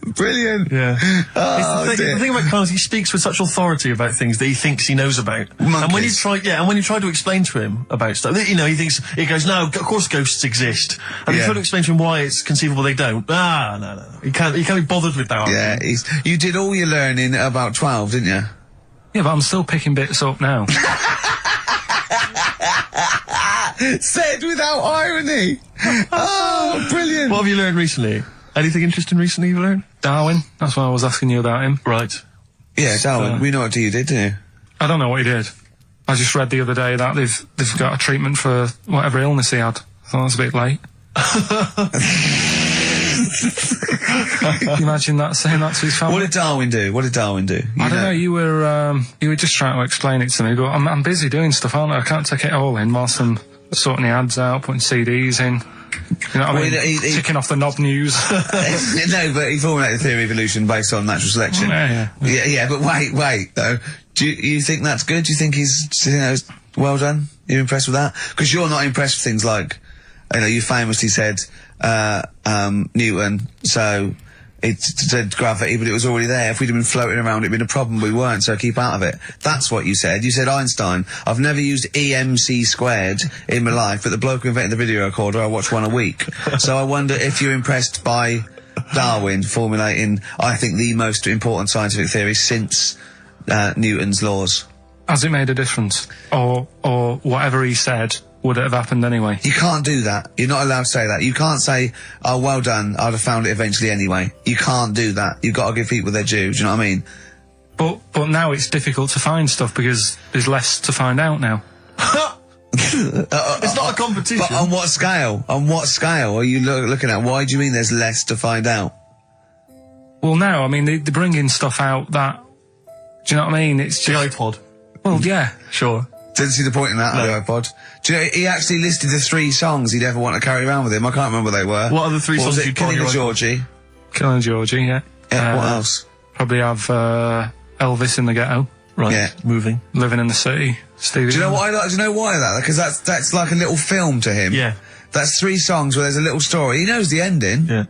Brilliant. Yeah. Oh, the thing about Carl is he speaks with such authority about things that he thinks he knows about. Monkeys. And when you try to explain to him about stuff, you know, he goes, no, of course ghosts exist. And you try to explain to him why it's conceivable they don't. No. He can't be bothered with that. Yeah, you did all your learning at about 12, didn't you? Yeah, but I'm still picking bits up now. Said without irony. Oh, brilliant. What have you learned recently? Anything interesting recently you've learned? Darwin, that's why I was asking you about him. Right. Yeah, Darwin, we know what you did, didn't you? I don't know what he did. I just read the other day that they've got a treatment for whatever illness he had. I thought it was a bit late. Can you imagine that, saying that to his family? What did Darwin do? I don't know, you were just trying to explain it to me, but I'm busy doing stuff, aren't I? I can't take it all in whilst I'm sorting the ads out, putting CDs in. You know what I mean? Ticking off the knob news. No, but he formulated the theory of evolution based on natural selection. Yeah, but wait, though. Do you think that's good? Do you think he's well done? You're impressed with that? Because you're not impressed with things like, you know, you famously said, Newton, so it said gravity, but it was already there. If we'd have been floating around, it'd been a problem. We weren't, so keep out of it. That's what you said. You said Einstein. I've never used EMC squared in my life, but the bloke who invented the video recorder, I watch one a week. So I wonder if you're impressed by Darwin formulating, I think, the most important scientific theory since Newton's laws. Has it made a difference? Or whatever he said, would it have happened anyway? You can't do that. You're not allowed to say that. You can't say, oh, well done, I'd have found it eventually anyway. You can't do that. You've got to give people their due, do you know what I mean? But now it's difficult to find stuff because there's less to find out now. It's not a competition. But on what scale? On what scale are you looking at? Why do you mean there's less to find out? Well, no, I mean, they're bringing stuff out that... Do you know what I mean? It's The just... iPod. Well, yeah. Sure. Didn't see the point in that, No. the iPod. Do you know, he actually listed the 3 songs he'd ever want to carry around with him. I can't remember what they were. What are the 3 What songs was it? you'd put on Killing your a iPod? Georgie. Killing Georgie, yeah. Yeah, what else? Probably have Elvis in the Ghetto. Right. Yeah. Moving. Living in the City. Stevie. Do you know what I like? Do you know why that? Because that's like a little film to him. Yeah. That's 3 songs where there's a little story. He knows the ending. Yeah.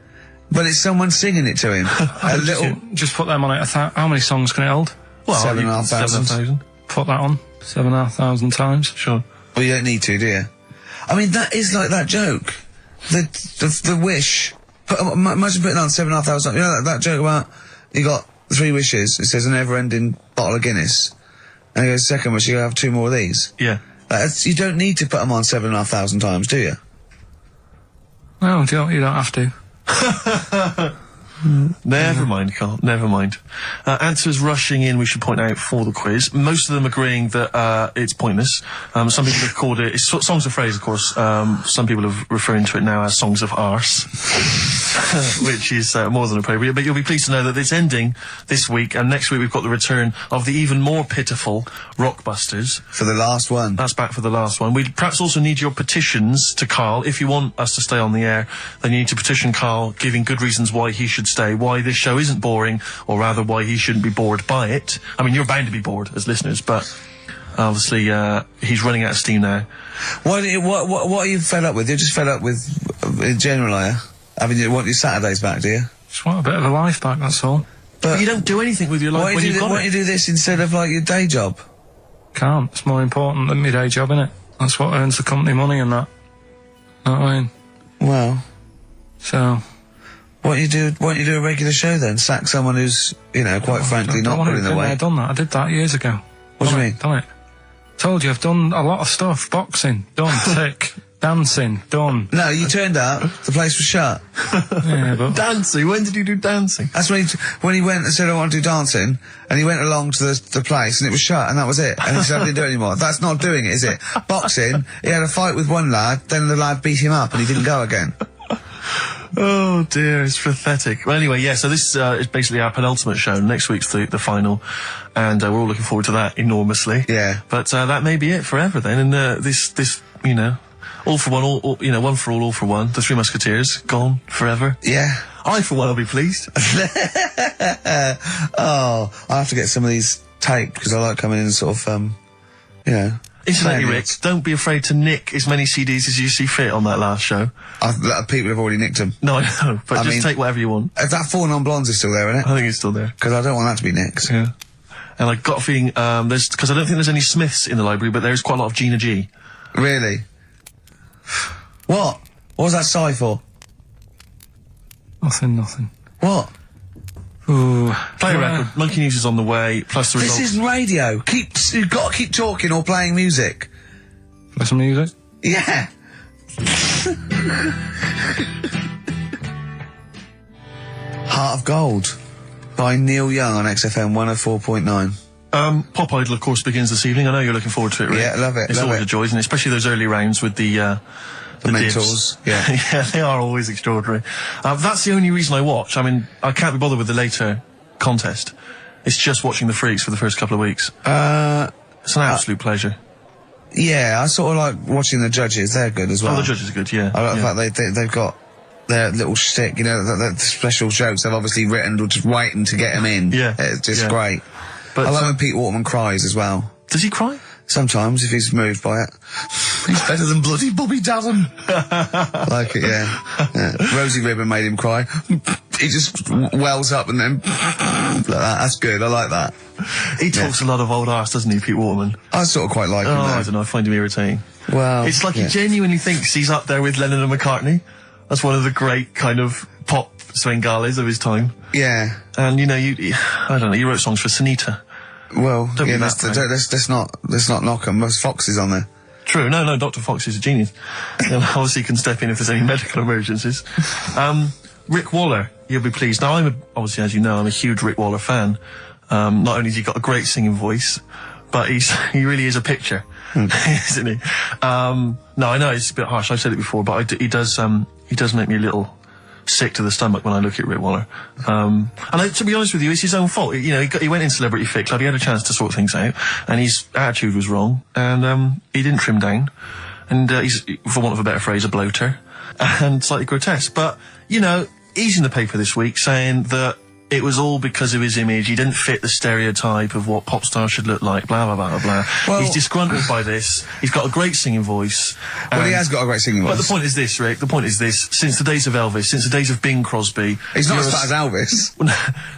But it's someone singing it to him. A little... Just put them on it. How many songs can it hold? Well, 7,500. 7,500. Put that on 7,500 times. Sure. Well, you don't need to, do you? I mean, that is like that joke. The wish. Imagine putting on 7,500. You know that joke about you got 3 wishes. It says a never-ending bottle of Guinness. And he goes, second wish, you have 2 more of these. Yeah. You don't need to put them on 7,500 times, do you? No, you don't have to. Never mind, Carl. Never mind. Answers rushing in, we should point out, for the quiz. Most of them agreeing that it's pointless. Some people have called it... It's songs of phrase, of course. Some people are referring to it now as songs of arse. Which is more than appropriate. But you'll be pleased to know that it's ending this week, and next week we've got the return of the even more pitiful Rockbusters. For the last one. That's back for the last one. We perhaps also need your petitions to Carl. If you want us to stay on the air, then you need to petition Carl, giving good reasons why he should stay, why this show isn't boring, or rather why he shouldn't be bored by it. I mean, you're bound to be bored as listeners, but obviously he's running out of steam now. What are you fed up with? You're just fed up with, in general, are you? I mean, you want your Saturdays back, do you? Just want a bit of a life back, that's all. But you don't do anything with your life when you've got why it. don't you do this instead of, like, your day job? Can't. It's more important than my day job, innit? That's what earns the company money and that. Know what I mean? Well... So... Why don't you do a regular show then? Sack someone who's, you know, quite frankly not putting in the weight. I've done that. I did that years ago. What do you mean? Done it. Told you, I've done a lot of stuff. Boxing, done. Tick. Dancing, done. No, you turned up, the place was shut. Yeah, but... Dancing? When did you do dancing? That's when he went and said, I want to do dancing, and he went along to the place, and it was shut, and that was it. And he said, I didn't do it anymore. That's not doing it, is it? Boxing, he had a fight with one lad, then the lad beat him up, and he didn't go again. Oh dear, it's pathetic. Well, anyway, yeah, so this is basically our penultimate show. Next week's the final, and we're all looking forward to that enormously. Yeah. But that may be it forever then, and this, you know, all for one, all, you know, one for all for one. The Three Musketeers, gone forever. Yeah. I, for one, will be pleased. Oh, I have to get some of these taped, because I like coming in and sort of, you know... Incidentally, playing Rick, it. don't be afraid to nick as many CDs as you see fit on that last show. People have already nicked them. No, I know, but just take whatever you want. If that Four Non-Blondes is still there, isn't it? I think it's still there. Because I don't want that to be nicked. Yeah. And I got a feeling, because I don't think there's any Smiths in the library, but there's quite a lot of Gina G. Really? What? What was that sigh for? Nothing. What? Ooh. Play a record. Monkey News is on the way, plus the This results. is radio. You've got to keep talking or playing music. Play some music? Yeah. Heart of Gold by Neil Young on XFM 104.9. Pop Idol, of course, begins this evening. I know you're looking forward to it, Rick. Yeah, love it, It's love always it. a joy, isn't it? Especially those early rounds with the mentors, divs. yeah. Yeah, they are always extraordinary. That's the only reason I watch. I mean, I can't be bothered with the later contest. It's just watching the freaks for the first couple of weeks. It's an absolute pleasure. Yeah, I sort of like watching the judges. They're good as well. Oh, the judges are good, yeah. I like yeah. the fact they've got their little shtick, you know, the special jokes they've obviously written or just waiting to get them in. Yeah. It's just Yeah. great. But I like when Pete Waterman cries as well. Does he cry? Sometimes, if he's moved by it. He's better than bloody Bobby Daddon. Like it, yeah. Rosie Ribbon made him cry. He just wells up and then... like that. That's good, I like that. He talks a lot of old arse, doesn't he, Pete Waterman? I sort of quite like him, Oh, though. I don't know, I find him irritating. Well... It's like yeah. he genuinely thinks he's up there with Lennon and McCartney. That's one of the great kind of pop swingales of his time. Yeah. And, you know, I don't know, you wrote songs for Sunita. Well, Don't yeah, be that let's not knock him. There's Foxes on there. True, no, Dr. Fox is a genius. And obviously can step in if there's any medical emergencies. Rick Waller, you'll be pleased. Now, obviously, as you know, I'm a huge Rick Waller fan. Not only has he got a great singing voice, but he really is a picture, isn't he? No, I know it's a bit harsh. I've said it before, but he does make me a little sick to the stomach when I look at Rick Waller. To be honest with you, it's his own fault. You know, he went in Celebrity Fit Club, he had a chance to sort things out, and his attitude was wrong, and he didn't trim down, and he's, for want of a better phrase, a bloater, and slightly grotesque. But, you know, he's in the paper this week saying that it was all because of his image. He didn't fit the stereotype of what pop stars should look like, blah, blah, blah, blah. Well, he's disgruntled by this. He's got a great singing voice. Well, he has got a great singing voice. But the point is this, Rick, the point is this. Since the days of Elvis, since the days of Bing Crosby... He's not as fat as Elvis.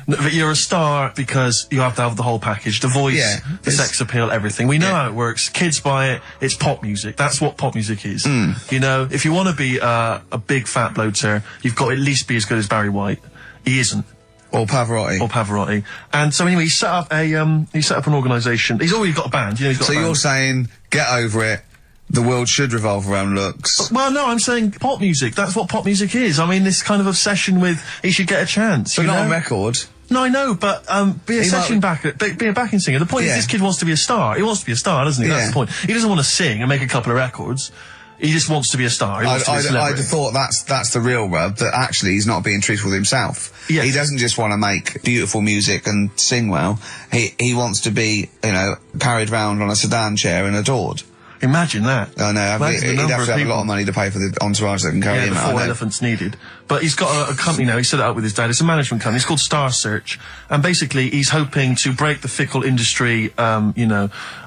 But you're a star because you have to have the whole package. The voice, the sex appeal, everything. We know how it works. Kids buy it. It's pop music. That's what pop music is. You know, if you want to be a big fat bloater, you've got to at least be as good as Barry White. He isn't. Or Pavarotti. And so anyway, he set up an organisation. He's already got a band. You know, he's got a band. You're saying, get over it. The world should revolve around looks. Well, no, I'm saying pop music. That's what pop music is. I mean, this kind of obsession with he should get a chance. But you not know? on record. No, I know, but be a backing singer. The point is, this kid wants to be a star. He wants to be a star, doesn't he? That's the point. He doesn't want to sing and make a couple of records. He just wants to be a star. He wants to be a celebrity. I'd have thought that's the real rub, that actually he's not being truthful with himself. Yes. He doesn't just want to make beautiful music and sing well. He wants to be, you know, carried round on a sedan chair and adored. Imagine that. I know. He'd have to have a lot of money to pay for the entourage that can carry him out. 4 elephants needed. But he's got a company now. He set it up with his dad. It's a management company. It's called Star Search. And basically, he's hoping to break the fickle industry,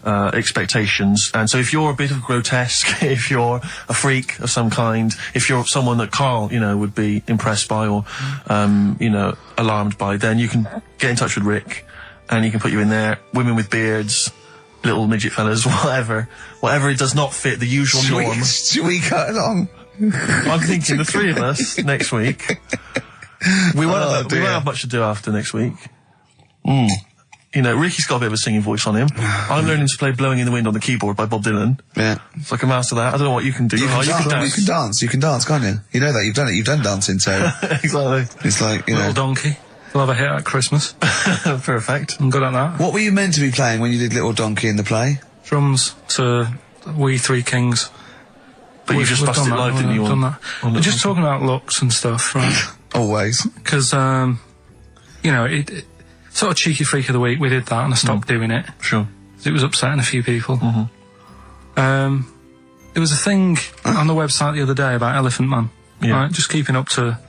expectations. And so if you're a bit of grotesque, if you're a freak of some kind, if you're someone that Karl, you know, would be impressed by or, alarmed by, then you can get in touch with Rick and he can put you in there. Women with beards, little midget fellas, whatever it does not fit the usual norm. Should we cut along? I'm thinking the three of us next week. We won't have much to do after next week. You know, Ricky's got a bit of a singing voice on him. I'm learning to play Blowing in the Wind on the keyboard by Bob Dylan. Yeah. So I can master that. I don't know what you can do. You can dance. You can dance, can't you? You know that. You've done it. You've done dancing, so... Exactly. It's like, you know... Little Donkey. We'll have a hit at Christmas. Perfect. I'm good at that. What were you meant to be playing when you did Little Donkey in the play? Drums to We Three Kings. But you just busted it live, didn't you? Done that. We're just talking about looks and stuff, right? Always. Because, you know, it sort of cheeky freak of the week, we did that and I stopped doing it. Sure. It was upsetting a few people. There was a thing on the website the other day about Elephant Man. Yeah. Right? Just keeping up to,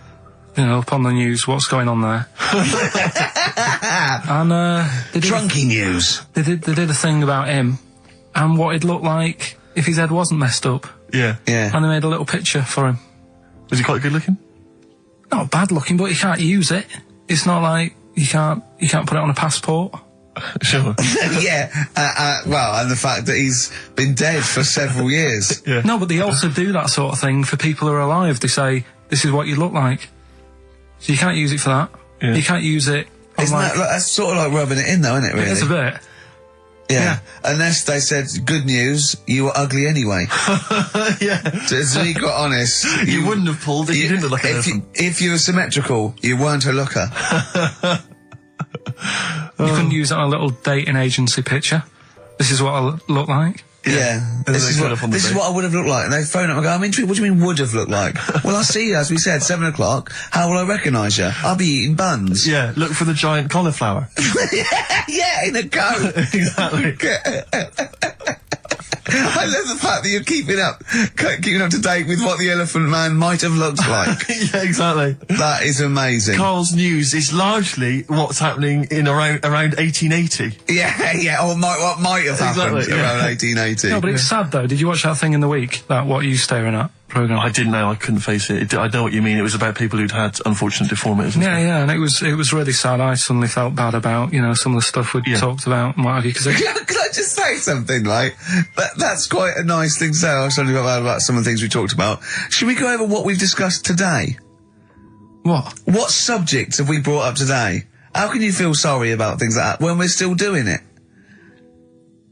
you know, up on the news, what's going on there. And they did Drunky news. They did a thing about him and what he'd look like if his head wasn't messed up. Yeah. Yeah. And they made a little picture for him. Was he quite good looking? Not bad looking, but you can't use it. It's not like you can't put it on a passport. Sure. Yeah. Well, and the fact that he's been dead for several years. Yeah. No, but they also do that sort of thing for people who are alive. They say, this is what you look like. So you can't use it for that. Yeah. You can't use it on Isn't that's sort of like rubbing it in though, isn't it, really? It is a bit. Yeah. Unless they said, good news, you were ugly anyway. Yeah. To be quite honest. You wouldn't have pulled it, you didn't look like an elephant. If you were symmetrical, you weren't a looker. You couldn't use it on a little dating agency picture. This is what I look like. Yeah. This is what I would have looked like. And they phone up and go, I'm intrigued. What do you mean would have looked like? Well, I'll see you, as we said, 7 o'clock. How will I recognise you? I'll be eating buns. Yeah, look for the giant cauliflower. Yeah, in a coat. Exactly. I love the fact that you're keeping up to date with what the Elephant Man might have looked like. Yeah, exactly. That is amazing. Karl's news is largely what's happening in around 1880. Yeah, or what might have happened around 1880. No, but it's sad though. Did you watch that thing in the week? That What Are You Staring At programme? I didn't know. I couldn't face it. I know what you mean. It was about people who'd had unfortunate deformities. Yeah, and it was really sad. I suddenly felt bad about, you know, some of the stuff we'd talked about and what have you. Cause Can I just say something, like, that's quite a nice thing to say. I was talking about some of the things we talked about. Should we go over what we've discussed today? What? What subjects have we brought up today? How can you feel sorry about things like that when we're still doing it?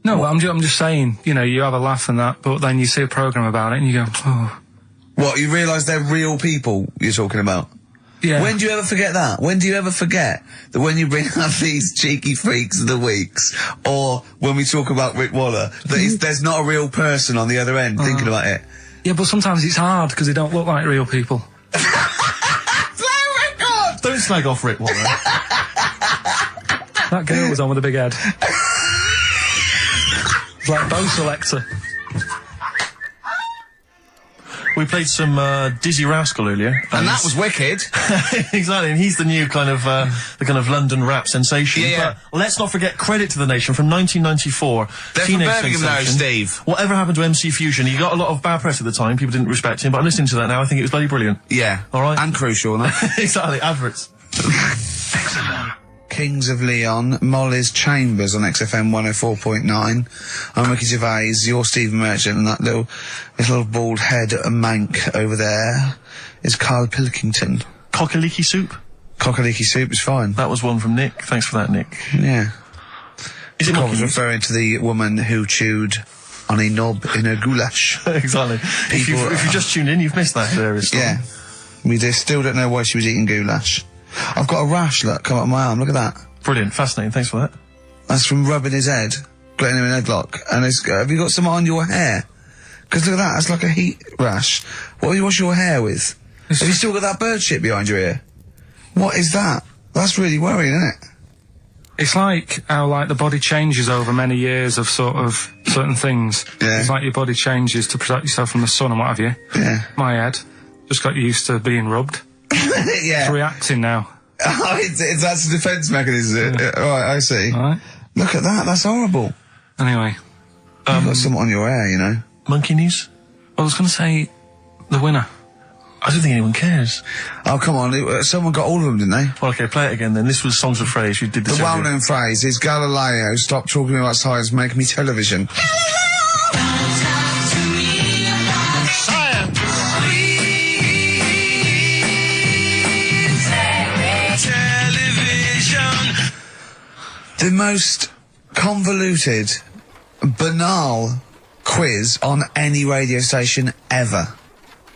No, I'm just saying, you know, you have a laugh and that, but then you see a programme about it and you go, oh. What, you realise they're real people you're talking about? Yeah. When do you ever forget that? When do you ever forget that when you bring up these cheeky freaks of the weeks, or when we talk about Rick Waller, that there's not a real person on the other end thinking about it? Yeah, but sometimes it's hard because they don't look like real people. Don't slag off Rick Waller. That girl was on with a big head. It's like Bo Selector. We played some Dizzy Rascal earlier, And that was wicked. exactly. And he's the new kind of the kind of London rap sensation. Yeah. But let's not forget Credit to the Nation from 1994. They're from Teenage Birmingham now, sensation. Steve. Whatever happened to MC Fusion? He got a lot of bad press at the time. People didn't respect him. But I'm listening to that now. I think it was bloody brilliant. Yeah. All right. And crucial, no? exactly. Adverts. Kings of Leon, Molly's Chambers on XFM 104.9. I'm Ricky Gervais, you're Stephen Merchant, and that little bald head mank over there is Karl Pilkington. Cockaliki soup. Cockaliki soup is fine. That was one from Nick. Thanks for that, Nick. Yeah. Is it I monkey was news? referring to the woman who chewed on a knob in a goulash. exactly. If you just tuned in, you've missed that hilarious story. Yeah. We still don't know why she was eating goulash. I've got a rash, look, come up my arm, look at that. Brilliant. Fascinating. Thanks for that. That's from rubbing his head, getting him in a headlock. And have you got some on your hair? Because look at that, that's like a heat rash. What do you wash your hair with? Have you still got that bird shit behind your ear? What is that? That's really worrying, isn't it? It's like how like the body changes over many years of sort of certain things. Yeah. It's like your body changes to protect yourself from the sun and what have you. Yeah. My head just got used to being rubbed. It's Yeah. reacting now. Oh, that's a defence mechanism. Yeah. Right, I see. Alright. Look at that, that's horrible. Anyway, You've got something on your hair, you know. Monkey news? I was going to say the winner. I don't think anyone cares. Oh, come on, someone got all of them, didn't they? Well, okay, play it again then. This was Songs of Phrase. You did this The earlier. well-known phrase is Galileo, stop talking about science, make me television. The most convoluted, banal quiz on any radio station ever.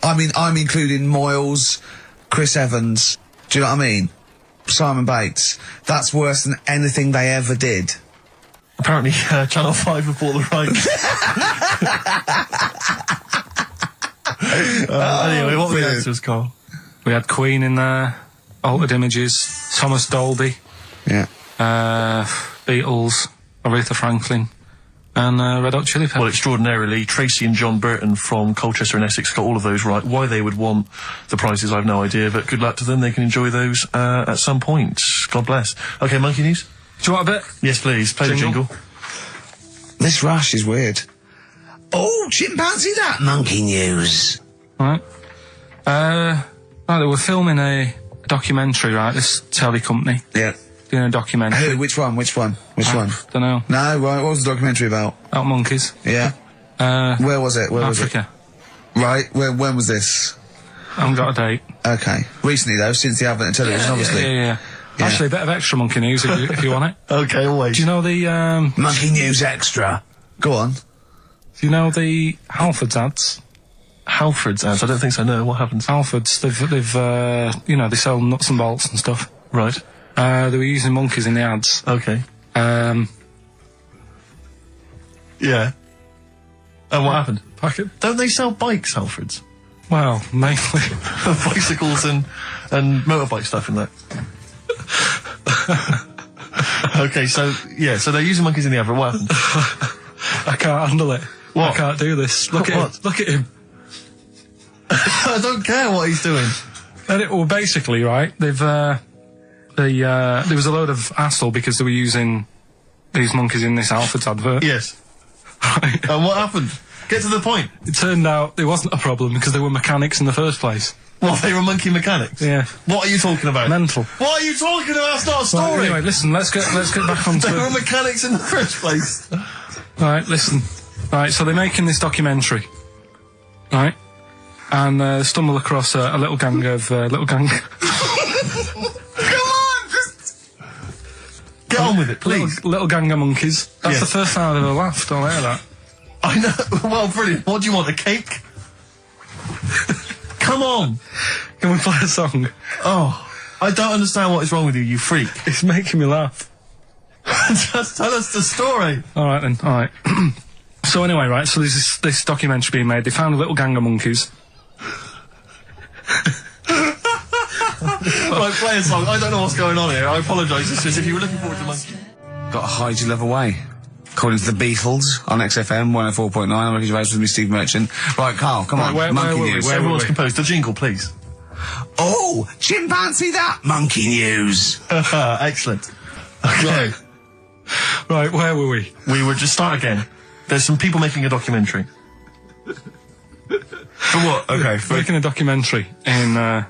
I mean, I'm including Moyles, Chris Evans, do you know what I mean? Simon Bates. That's worse than anything they ever did. Apparently, Channel 5 have bought the rights. Anyway, what were the brilliant. answers, Carl? We had Queen in there, Altered Images, Thomas Dolby, Yeah. Beatles, Aretha Franklin, and Red Hot Chili Well, Peppers. extraordinarily, Tracy and John Burton from Colchester and Essex got all of those right. Why they would want the prizes, I've no idea, but good luck to them. They can enjoy those at some point. God bless. Okay, Monkey News? Do you want a bit? Yes, please. Play the Jingle? jingle. This rash is weird. Oh, chimpanzee that monkey news. Right. Right, they were filming a documentary, right? This telly company Yeah. doing a documentary. Who? Which one? Which one? Don't know. No, right, what was the documentary about? About monkeys. Yeah. Where was it? Where was it? Africa. Right, when was this? I haven't got a date. Okay. Recently, though, since the advent of television, obviously. Yeah. Yeah. Actually, a bit of extra monkey news if you want it. Okay, always. Do you know the Monkey News Extra. Go on. Do you know the Halfords ads? Halford's ads? I don't think so, no. What happens? Halfords, they've you know, they sell nuts and bolts and stuff. Right. They were using monkeys in the ads. Okay. Um, Yeah. And what happened? packet. Don't they sell bikes, Halford's? Well, mainly. Bicycles and motorbike stuff in that. Okay, so they're using monkeys in the advert. What happened? I can't handle it. What? I can't do this. Look at What? him. Look at him. I don't care what he's doing. And well, basically, right, they've, there was a load of hassle because they were using these monkeys in this Halfords advert. Yes. Right. And what happened? Get to the point. It turned out it wasn't a problem because they were mechanics in the first place. Well, they were monkey mechanics. Yeah. What are you talking about? Mental. What are you talking about? It's not a story. Right, anyway, listen, let's get back onto They were it. mechanics in the first place. Right, listen. Right, so they're making this documentary. Right? And stumble across a little gang of, Come on, just get on with it, please. little gang of monkeys. That's Yes. the first time I've ever laughed, I'll hear that. I know. Well, brilliant. What do you want? A cake? Come on. Can we play a song? Oh, I don't understand what is wrong with you, you freak. It's making me laugh. Just tell us the story. All right then. All right. So anyway, right. So there's this documentary being made. They found a little gang of monkeys. Right, play a song. I don't know what's going on here. I apologise. It's just if you were looking forward to Monkey. Got to hide your love away. According to the Beatles on XFM 104.9, I'm Ricky Gervais with me, Steve Merchant. Right, Carl, come on. Monkey news. Everyone's composed. The jingle, please. Oh, chimpanzee that monkey news. Excellent. Okay. Right, where were we? We would just start again. There's some people making a documentary. For what? Okay. Making a documentary in the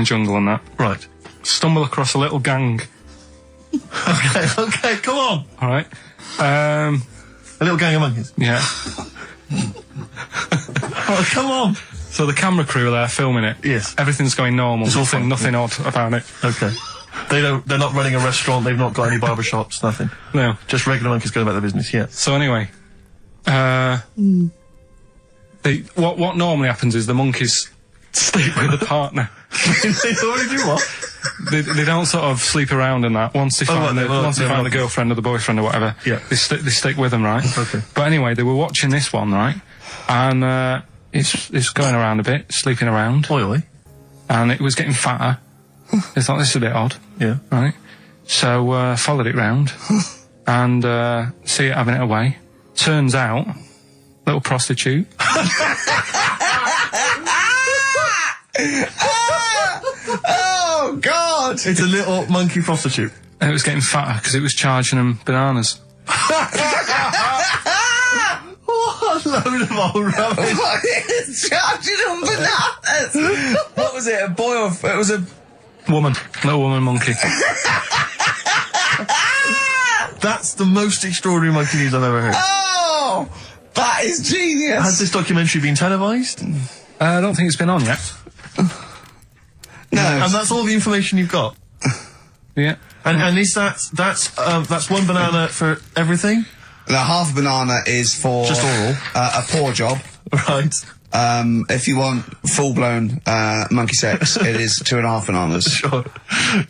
jungle and that. Right. Stumble across a little gang. Okay, come on. All right. A little gang of monkeys. Yeah. Oh, come on. So the camera crew are there filming it. Yes. Everything's going normal. It's all fine. Nothing odd about it. Okay. They're not running a restaurant, they've not got any barber shops, nothing. No. Just regular monkeys going about their business, yeah. So anyway, what normally happens is the monkeys sleep with a partner. They already do what? They don't sort of sleep around and that. Once they find the the girlfriend or the boyfriend or whatever, yeah. they stick with them, right? Okay. But anyway, they were watching this one, right? And it's going around a bit, sleeping around. Oily. And it was getting fatter. They thought, this is a bit odd. Yeah. Right? So, followed it round. And, see it having it away. Turns out, little prostitute. Oh, God! It's a little monkey prostitute. And it was getting fatter because it was charging them bananas. What a load of old rubbish. It's charging them bananas! What was it, a boy or... It was a... Woman. Little woman monkey. That's the most extraordinary monkey news I've ever heard. Oh! That is genius! Has this documentary been televised? I don't think it's been on yet. No. And that's all the information you've got? Yeah. And is that's one banana for everything? The half banana is for... Just oral? A paw job. Right. If you want full-blown monkey sex, it is 2.5 bananas. Sure.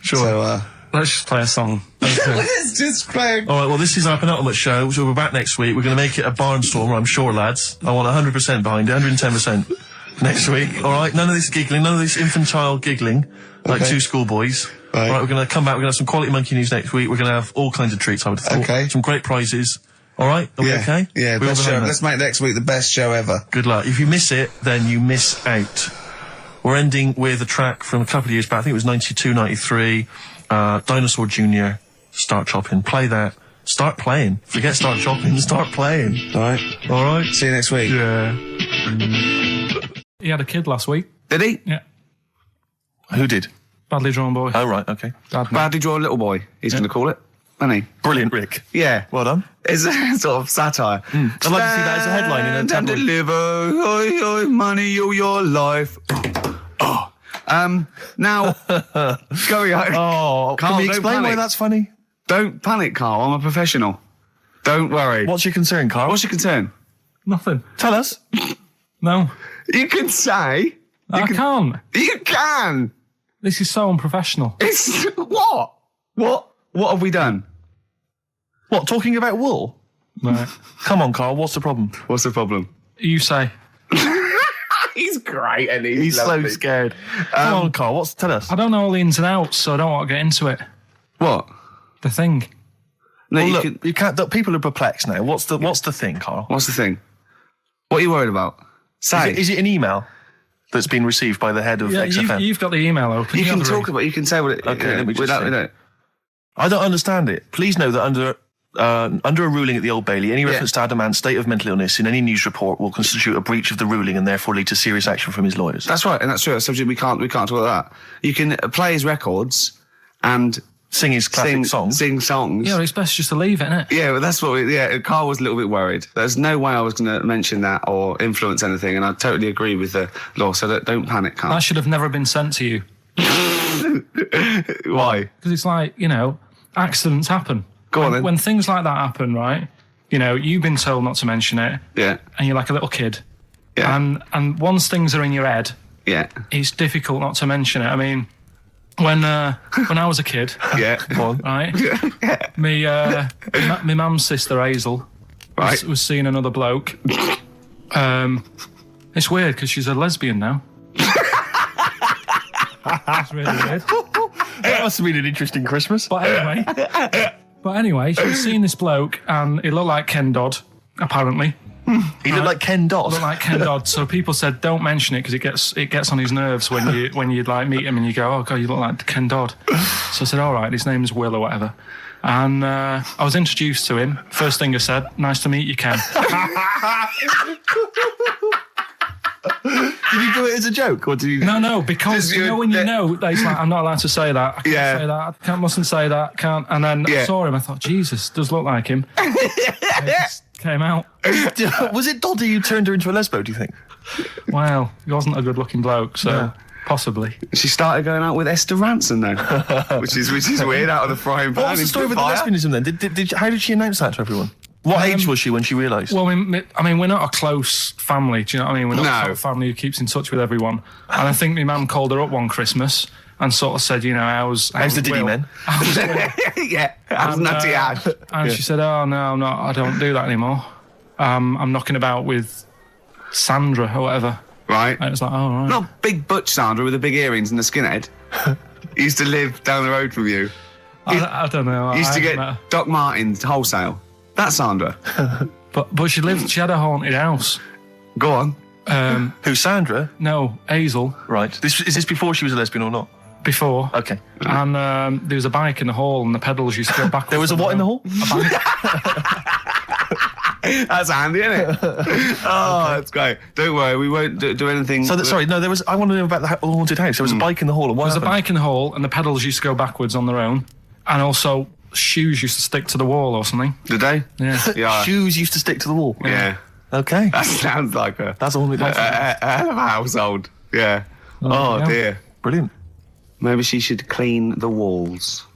So, Let's just play a song. let's just play... All right, well, this is our penultimate show, so we're back next week. We're going to make it a barnstormer, I'm sure, lads. I want 100% behind it, 110% next week. All right, none of this giggling, none of this infantile giggling, like two schoolboys. Right. All right, we're going to come back, we're going to have some quality monkey news next week. We're going to have all kinds of treats, I would have thought. Okay. Some great prizes. All right, are we okay? Yeah, We're all best show. behind that? Let's make next week the best show ever. Good luck. If you miss it, then you miss out. We're ending with a track from a couple of years back. I think it was 92, 93. Dinosaur Jr. Start Chopping. Play that. Start playing. Forget start chopping. Start playing. All right. All right. See you next week. Yeah. He had a kid last week. Did he? Yeah. Who did? Badly drawn boy. Oh, right. Okay. Badly drawn little boy, he's going to call it. Isn't he? Brilliant, Rick. Yeah. Well done. It's a sort of satire. I'd like to see that as a headline in a Stand and tabloid. deliver, oi, oi, money, all your life. Oh. Now, going on. Oh, Carl, can we don't explain why panic. that's funny? Don't panic, Carl. I'm a professional. Don't worry. What's your concern, Carl? What's your concern? Nothing. Tell us. No. You can say. I can't. You can. This is so unprofessional. It's what? What have we done? What, talking about wool? Right. Come on, Carl, what's the problem? What's the problem? You say. He's great, and He's so scared. Come on, Carl, tell us. I don't know all the ins and outs, so I don't want to get into it. What? The thing. No, Well, you look, can- you can't. People are perplexed now. What's the thing, Carl? What's the thing? What are you worried about? Say. Is it an email that's been received by the head of Yeah, XFM? you've got the email open. you can have the talk ring. about. You can say what it. Okay, let me just without, see. without- I don't understand it. Please know that under a ruling at the Old Bailey, any reference to Adam Ant's state of mental illness in any news report will constitute a breach of the ruling and therefore lead to serious action from his lawyers. That's right, and that's true. That's subject we can't talk about that. You can play his records and Sing his classic songs. Sing songs. Yeah, it's best just to leave it, innit? Yeah, but that's what Carl was a little bit worried. There's no way I was going to mention that or influence anything, and I totally agree with the law, so don't panic, Carl. That should have never been sent to you. Why? Because it's like, accidents happen. Go on then. When things like that happen, right, you've been told not to mention it, Yeah. and you're like a little kid. Yeah. And once things are in your head, Yeah. it's difficult not to mention it. I mean, when I was a kid, Yeah. right? My mum's sister Hazel was seeing another bloke. It's weird because she's a lesbian now. That's really weird. That must have been an interesting Christmas. But anyway, she was seeing this bloke, and he looked like Ken Dodd, apparently. He looked like Ken Dodd. Looked like Ken Dodd. So people said, don't mention it because it gets on his nerves when you like meet him and you go, oh god, you look like Ken Dodd. So I said, all right, his name's Will or whatever. And I was introduced to him. First thing I said, nice to meet you, Ken. Did you do it as a joke, or did you? No, because when you know, it's like, I'm not allowed to say that. I can't say that. I mustn't say that. Can't. And then I saw him. I thought, Jesus, does look like him. It just came out. Was it Dodd who turned her into a lesbo, do you think? Well, he wasn't a good-looking bloke, so possibly. She started going out with Esther Ranson then, which is weird, out of the frying pan. What was the story with the lesbianism then? How did she announce that to everyone? What age was she when she realised? Well, I mean, we're not a close family, do you know what I mean? We're not the sort of family who keeps in touch with everyone. And I think my mum called her up one Christmas and sort of said, how's the Diddy men? Yeah, how's Nutty Ash? And she said, oh, no, I don't do that anymore. I'm knocking about with Sandra or whatever. Right. And it was like, oh, right. Not big butch Sandra with the big earrings and the skinhead. He used to live down the road from you. I don't know. He used to get Doc Martens wholesale. That's Sandra. But she had a haunted house. Go on. Who, Sandra? No, Hazel. Right. Is this before she was a lesbian or not? Before. Okay. And there was a bike in the hall and the pedals used to go backwards. There was a what in the hall? A bike. That's handy, isn't it? That's great. Don't worry, we won't do anything. So, sorry, no, there was. I want to know about the haunted house. There was a bike in the hall. And there was a bike in the hall and the pedals used to go backwards on their own. And also, shoes used to stick to the wall or something. Did they? Yeah. Shoes used to stick to the wall. Yeah. Okay. That sounds like that's a haunted house. A hell of a household. Yeah. Oh dear. Brilliant. Maybe she should clean the walls.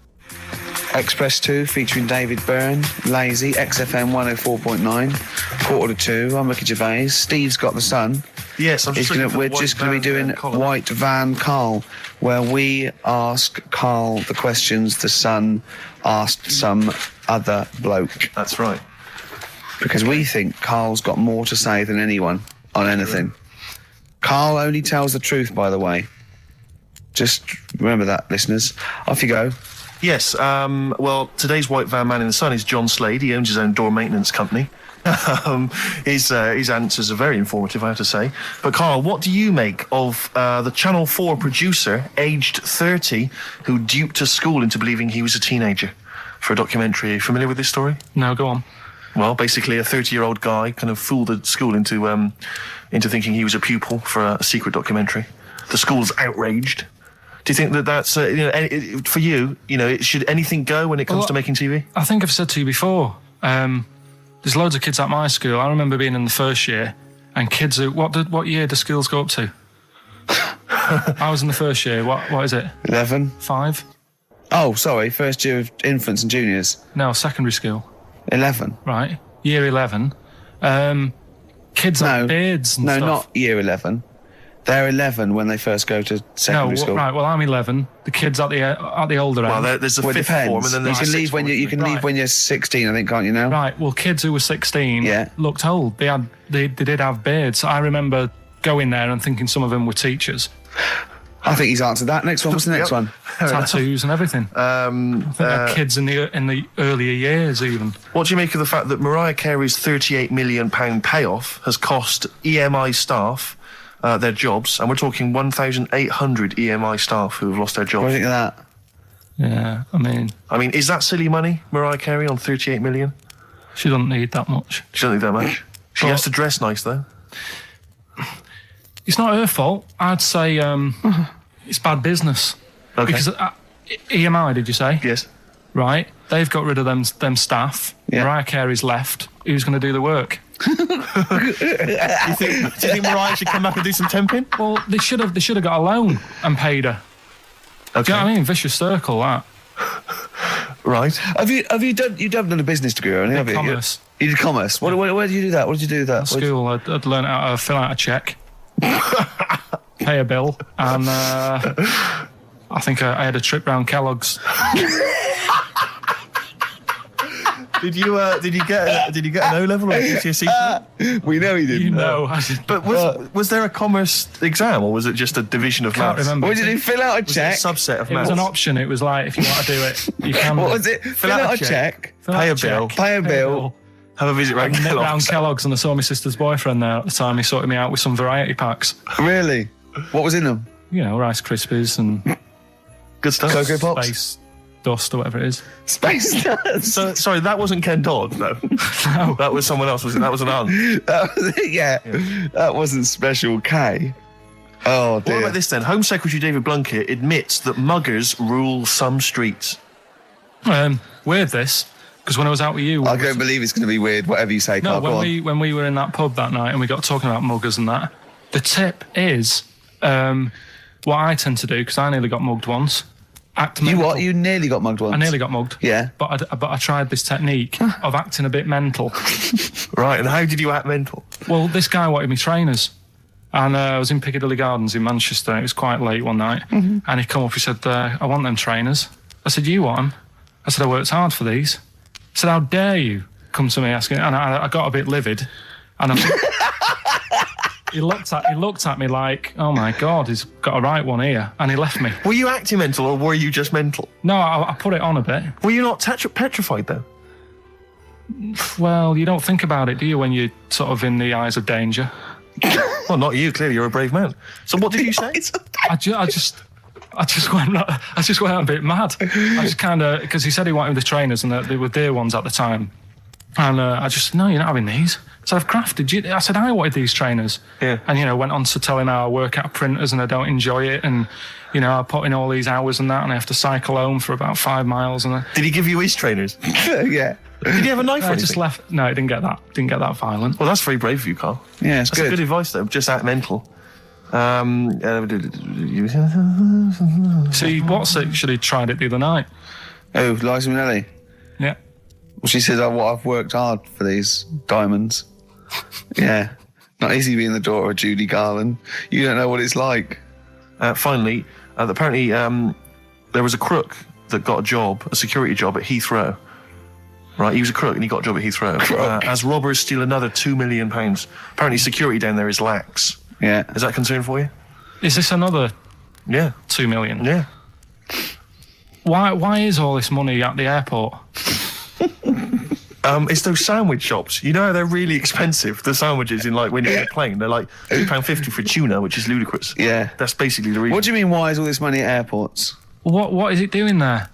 Express 2 featuring David Byrne, Lazy, XFM 104.9, Quarter to 2, I'm Ricky Gervais, Steve's got the sun. Yes, we're just going to be doing White Van Carl, where we ask Carl the questions the Sun asked some other bloke. That's right. Because we think Carl's got more to say than anyone on anything. Carl only tells the truth, by the way. Just remember that, listeners. Off you go. Yes, well, today's White Van Man in the Sun is John Slade. He owns his own door maintenance company. His answers are very informative, I have to say. But, Carl, what do you make of the Channel 4 producer, aged 30, who duped a school into believing he was a teenager for a documentary? Are you familiar with this story? No, go on. Well, basically, a 30-year-old guy kind of fooled the school into thinking he was a pupil for a secret documentary. The school's outraged. Do you think that that's, for you, should anything go when it comes to making TV? I think I've said to you before, there's loads of kids at my school. I remember being in the first year, and kids who, what year do schools go up to? I was in the first year. What is it? 11. 5? Oh, sorry, first year of infants and juniors. No, secondary school. 11. Right, year 11. Kids have beards and stuff. No, not year 11. They're 11 when they first go to secondary school. Right. Well, I'm 11. The kids at the older end. Well, there's a fifth form, and then there's leave when you can leave when you're 16, I think, can't you now? Right. Well, kids who were 16 looked old. They did have beards. I remember going there and thinking some of them were teachers. I think he's answered that. Next one. What's the next one? Tattoos and everything. I think they're kids in the earlier years even. What do you make of the fact that Mariah Carey's £38 million payoff has cost EMI staff their jobs, and we're talking 1,800 EMI staff who have lost their jobs? What do you think of that? Yeah, I mean, is that silly money, Mariah Carey, on 38 million? She doesn't need that much. She doesn't need that much. She has to dress nice, though. It's not her fault. I'd say it's bad business. Okay. Because EMI, did you say? Yes. Right. They've got rid of them staff. Yeah. Mariah Carey's left. Who's going to do the work? Do you think Mariah should come back and do some temping? Well, they should have got a loan and paid her. Okay. Do you know what I mean? Vicious circle, that. Right. Have you done a business degree or anything? Commerce. You did commerce. Where did you do that? What did you do with that? At school, I'd learned how to fill out a cheque. pay a bill, and I think I had a trip round Kellogg's. Did you get an O level or a GCSE? We know he didn't. You know, I did. But was there a commerce exam, or was it just a division of Can't maths? remember. What did he fill out a Was it a check? subset of It was maths? an option. It was like, if you want to do it, you can. What was it? Fill out a check. Fill out Pay a check, bill. Pay a bill. Have a visit round Nip round Kellogg's. Kellogg's, and I saw my sister's boyfriend there at the time. He sorted me out with some variety packs. Really? What was in them? You know, Rice Krispies and Good stuff. Cocoa Pops? Space Dust or whatever it is. Space Nuts. So, sorry, that wasn't Ken Dodd, no. No. That was someone else, was it? That was an aunt. That was it, yeah. That wasn't Special K. Oh, dear. What about this then? Home Secretary David Blunkett admits that muggers rule some streets. Weird this, because when I was out with you, I don't believe it's going to be weird, whatever you say, no, Carl. Go on. when we were in that pub that night and we got talking about muggers and that, the tip is what I tend to do, because I nearly got mugged once. Act You mental. what? You nearly got mugged once? I nearly got mugged. Yeah. But I tried this technique of acting a bit mental. Right, and how did you act mental? Well, this guy wanted me trainers. And I was in Piccadilly Gardens in Manchester. It was quite late one night. And he come up, he said, I want them trainers. I said, you want them? I said, I worked hard for these. He said, how dare you come to me asking? And I got a bit livid. And he looked at me like, oh my God, he's got a right one here. And he left me. Were you acting mental, or were you just mental? No, I put it on a bit. Were you not petrified, though? Well, you don't think about it, do you, when you're sort of in the eyes of danger? Well, not you, clearly, you're a brave man. So what did you say? I just went a bit mad. I just kind of, because he said he wanted the trainers and they were dear ones at the time. And I just, no, you're not having these. So I've crafted you. I said, I wanted these trainers. Yeah. And, you know, went on to telling how I work at printers and I don't enjoy it. And, you know, I put in all these hours and that and I have to cycle home for about 5 miles. And Did he give you his trainers? Yeah. Did he have a knife or I anything? just left. No, it didn't get that violent. Well, that's very brave of you, Carl. Yeah, it's That's good advice, though. Just act mental. See, Watts actually tried it the other night. Oh, Liza Minnelli. Yeah. Well, she says, I've worked hard for these diamonds. Yeah. Not easy being the daughter of Judy Garland. You don't know what it's like. Finally, apparently there was a crook that got a security job at Heathrow. Right, he was a crook and he got a job at Heathrow. As robbers steal another £2 million. Apparently security down there is lax. Yeah. Is that a concern for you? Is this another Yeah. 2 million? Yeah. Why is all this money at the airport? It's those sandwich shops. You know how they're really expensive, the sandwiches in, like, when you're in a plane. They're like £2.50 for tuna, which is ludicrous. Yeah. That's basically the reason. What do you mean, why is all this money at airports? What is it doing there?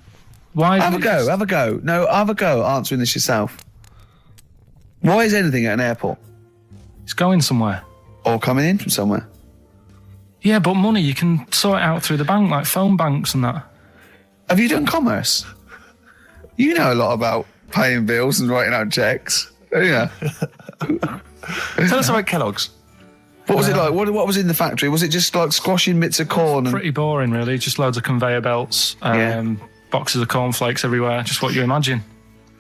Why? Have a go. No, have a go answering this yourself. Why is anything at an airport? It's going somewhere. Or coming in from somewhere? Yeah, but money, you can sort it out through the bank, like phone banks and that. Have you done commerce? You know a lot about paying bills and writing out checks. Yeah. Tell us about Kellogg's. What was it like? What was in the factory? Was it just like squashing bits of corn? And... Pretty boring, really. Just loads of conveyor belts, boxes of cornflakes everywhere. Just what you imagine.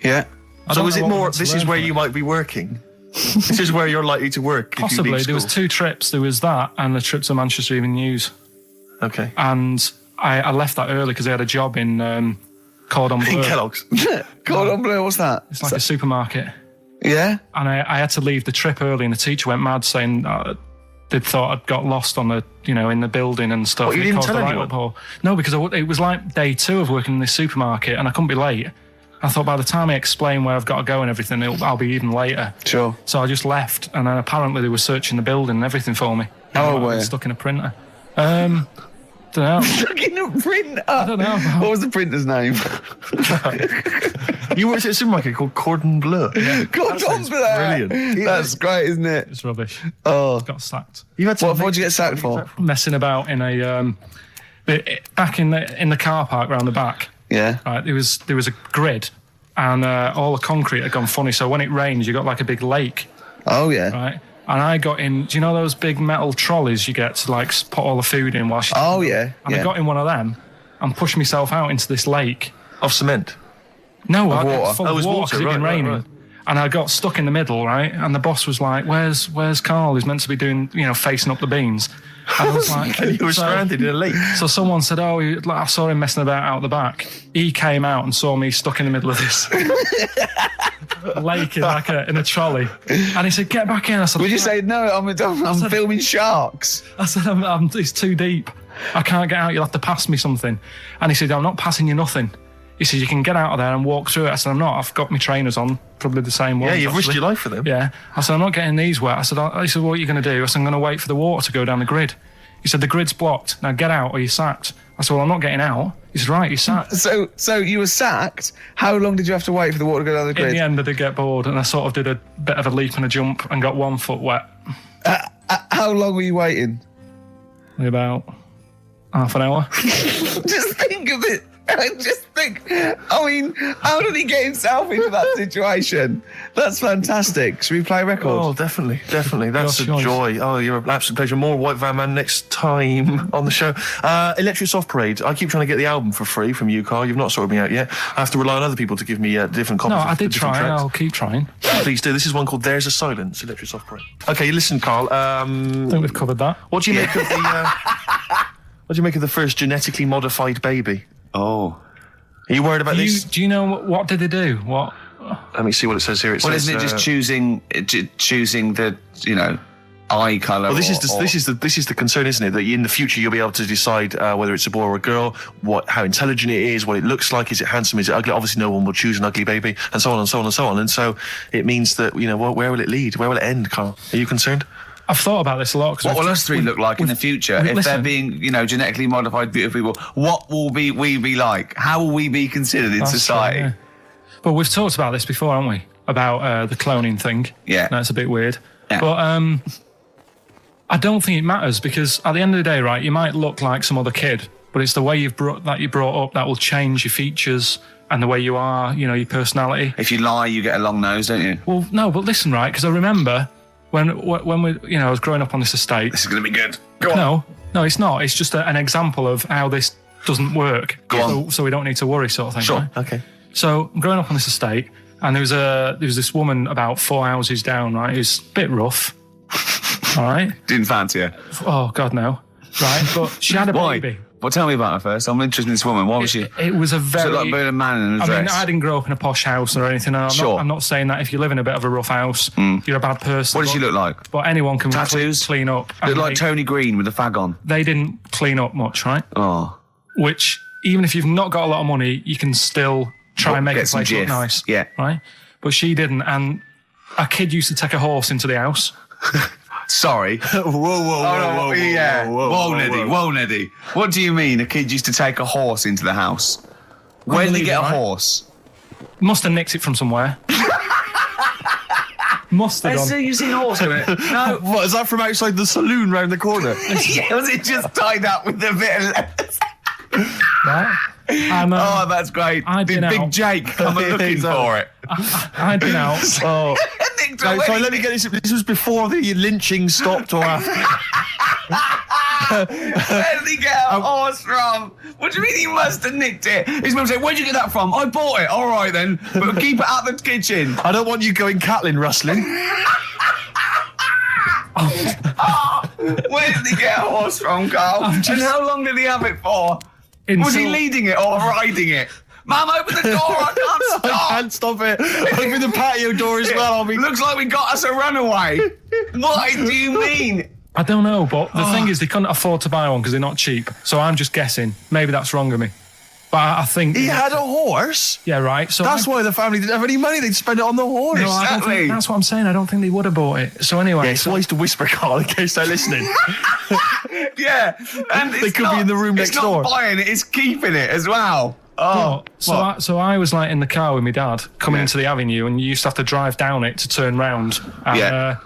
Yeah. So is it more, this this is where you might be working? This is where you're likely to work if you Possibly. leave There was school. 2 trips. There was that and the trip to Manchester Evening News. Okay. And I left that early because I had a job in Cordon Bleu. In Kellogg's. Cordon Bleu, what's that? It's like a supermarket. Yeah? And I had to leave the trip early, and the teacher went mad saying they'd thought I'd got lost on in the building and stuff. What, you and it didn't caused tell a right anyone? uproar. No, because it was like day 2 of working in this supermarket, and I couldn't be late. I thought by the time I explain where I've got to go and everything, I'll be even later. Sure. So I just left, and then apparently they were searching the building and everything for me. Oh, I'd were been you? stuck in a printer. Don't know. Stuck in a printer? I don't know. What was the printer's name? You worked at a supermarket called Cordon Bleu. Cordon Bleu. brilliant. That's great, isn't it? It's rubbish. Oh. Got sacked. You had to What'd you get sacked for? Messing about in a back in the car park round the back. Yeah. Right, there was a grid, and all the concrete had gone funny. So when it rains, you got like a big lake, Oh, yeah. right? And I got in. Do you know those big metal trolleys you get to like put all the food in whilst? Oh, yeah. And I got in one of them and pushed myself out into this lake. Of cement. No, Of I water. got full Oh, it of was water water, 'cause it'd been right, raining. right. And I got stuck in the middle, right? And the boss was like, "Where's Carl? He's meant to be doing, facing up the beans." And I was like, And you were stranded in a lake. So someone said, "Oh, I saw him messing about out the back." He came out and saw me stuck in the middle of this lake in a trolley, and he said, "Get back in." I said, Would you say no? I'm filming sharks. I said, "It's too deep. I can't get out. You'll have to pass me something." And he said, "I'm not passing you nothing." He said, "You can get out of there and walk through it." I said, "I'm not. I've got my trainers on, probably the same ones." Yeah, you've risked actually. your life for them. Yeah. I said, "I'm not getting these wet." I said, "He said, what are you going to do?" I said, "I'm going to wait for the water to go down the grid." He said, "The grid's blocked. Now get out or you're sacked." I said, "Well, I'm not getting out." He said, "Right, you're sacked." So you were sacked. How long did you have to wait for the water to go down the grid? In the end, I did get bored, and I sort of did a bit of a leap and a jump and got 1 foot wet. How long were you waiting? About half an hour. Just think of it. I mean, how did he get himself into that situation? That's fantastic. Should we play a record? Oh, definitely. That's Your a choice. joy. Oh, you're an absolute pleasure. More White Van Man next time on the show. Electric Soft Parade. I keep trying to get the album for free from you, Carl. You've not sorted me out yet. I have to rely on other people to give me different copies. No, of I the did different try. tracks. I'll keep trying. Please do. This is one called There's a Silence, Electric Soft Parade. Okay, listen, Carl. I think we've covered that. What do you make of the... what do you make of the first genetically modified baby? Oh. Are you worried about this? Do you know what did they do? What? Let me see what it says here. It Well, says, isn't it just choosing the eye colour? Well, this is the concern, isn't it? That in the future you'll be able to decide whether it's a boy or a girl, how intelligent it is, what it looks like, is it handsome, is it ugly? Obviously, no one will choose an ugly baby, and so on and so on and so on. And so it means that where will it lead? Where will it end, Carl? Are you concerned? I've thought about this a lot. What will us three look like in the future if listen. they're being, genetically modified beautiful people? What will we be like? How will we be considered in society? True, yeah. But we've talked about this before, haven't we? About the cloning thing. Yeah. That's a bit weird. Yeah. But I don't think it matters, because at the end of the day, right, you might look like some other kid, but it's the way you brought up that will change your features and the way you are, your personality. If you lie, you get a long nose, don't you? Well, no, but listen, right, because I remember when we, I was growing up on this estate. This is going to be good. Go on. No, it's not. It's just an example of how this doesn't work. Go on. So we don't need to worry, sort of thing. Sure. Right? Okay. So I'm growing up on this estate, and there was this woman about 4 houses down, right, who's a bit rough. All right. Didn't fancy her. Oh God, no. Right, but she had a Why? baby. Well, tell me about her first. I'm interested in this woman. Why was she? It was a very. So like being a man in a dress. I mean, I didn't grow up in a posh house or anything. And Sure. I'm not saying that if you live in a bit of a rough house, you're a bad person. What does she look like? But anyone can Tattoos? clean up. Look And like Tony Green with a fag on. they didn't clean up much, right? Oh. Which, even if you've not got a lot of money, you can still try and make Get the some place look jiff. nice. Yeah. Right? But she didn't. And a kid used to take a horse into the house. Sorry. Whoa, Yeah. Whoa, Neddy. What do you mean a kid used to take a horse into the house? Where did they get a Unbelievable, right? horse? Must have nicked it from somewhere. Must have done. you've seen a horse in it. No. What, is that from outside the saloon round the corner? Yeah, was it just tied up with a bit of leather? Right? And, Oh, that's great. I'd Did been Big out. Jake come looking for it? I'd been out. Oh. Nicked No, away. sorry, let me get this. This was before the lynching stopped or after? Where did he get a horse from? What do you mean he must have nicked it? His mum said, where'd you get that from? I bought it. All right then, but keep it out the kitchen. I don't want you going Catlin rustling. Where did he get a horse from, Carl? And how long did he have it for? Was he Until- leading it or riding it? Mum, open the door, I can't I stop. can't stop it. Open the patio door as well. Looks like we got us a runaway. What do you mean? I don't know, but the thing is, they couldn't afford to buy one because they're not cheap. So I'm just guessing. Maybe that's wrong of me. But I think... He had a horse? Yeah, right. So That's why the family didn't have any money. They'd spend it on the horse. No, I don't Exactly. think, that's what I'm saying. I don't think they would have bought it. So anyway... Yeah, it's wise to whisper, Carl, in case they're listening. Yeah. And They could be in the room next door. It's not buying it, it's keeping it as well. Oh, So I was like in the car with my dad coming Yeah. into the avenue, and you used to have to drive down it to turn round and, Yeah.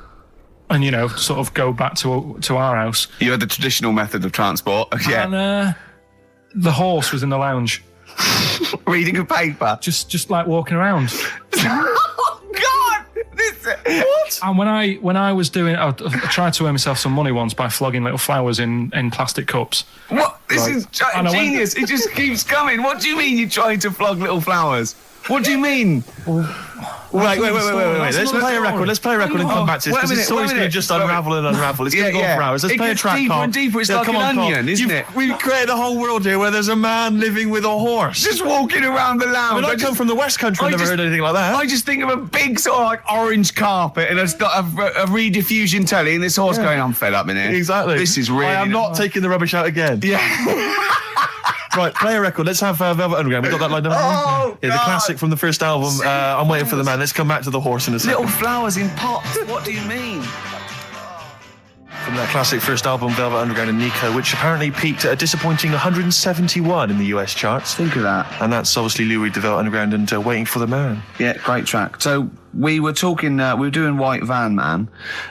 and sort of go back to our house. You had the traditional method of transport. Yeah. And the horse was in the lounge, Reading a paper. just like walking around. Oh, God! What? And when I was doing, I tried to earn myself some money once by flogging little flowers in plastic cups. What? This Right. is And I went- genius. It just keeps coming. What do you mean you're trying to flog little flowers? What do you mean? Wait. Let's play a record. Let's play a record and come back to this, because this story's going to just unravel and unravel. It's going to go on for hours. Let's play a track, deeper Carl. and deeper. It's like an onion, isn't it? We've created a whole world here where there's a man living with a horse. Just walking around the lounge. I come from the West Country. I've never heard anything like that. I just think of a big sort of like orange carpet, and it's got a rediffusion telly, and this horse going, I'm fed up in here. Exactly. This is really... I am not taking the rubbish out again. Yeah. Right, play a record. Let's have Velvet Underground. We got that lined up. Oh, yeah, the God. classic from the first album. I'm waiting for the man. Let's come back to the horse in a second. Little flowers in pots. What do you mean? From that classic first album, Velvet Underground and Nico, which apparently peaked at a disappointing 171 in the US charts. Think of that. And that's obviously Louis de Velvet Underground and Waiting for the Man. Yeah, great track. So we were talking, we were doing White Van Man,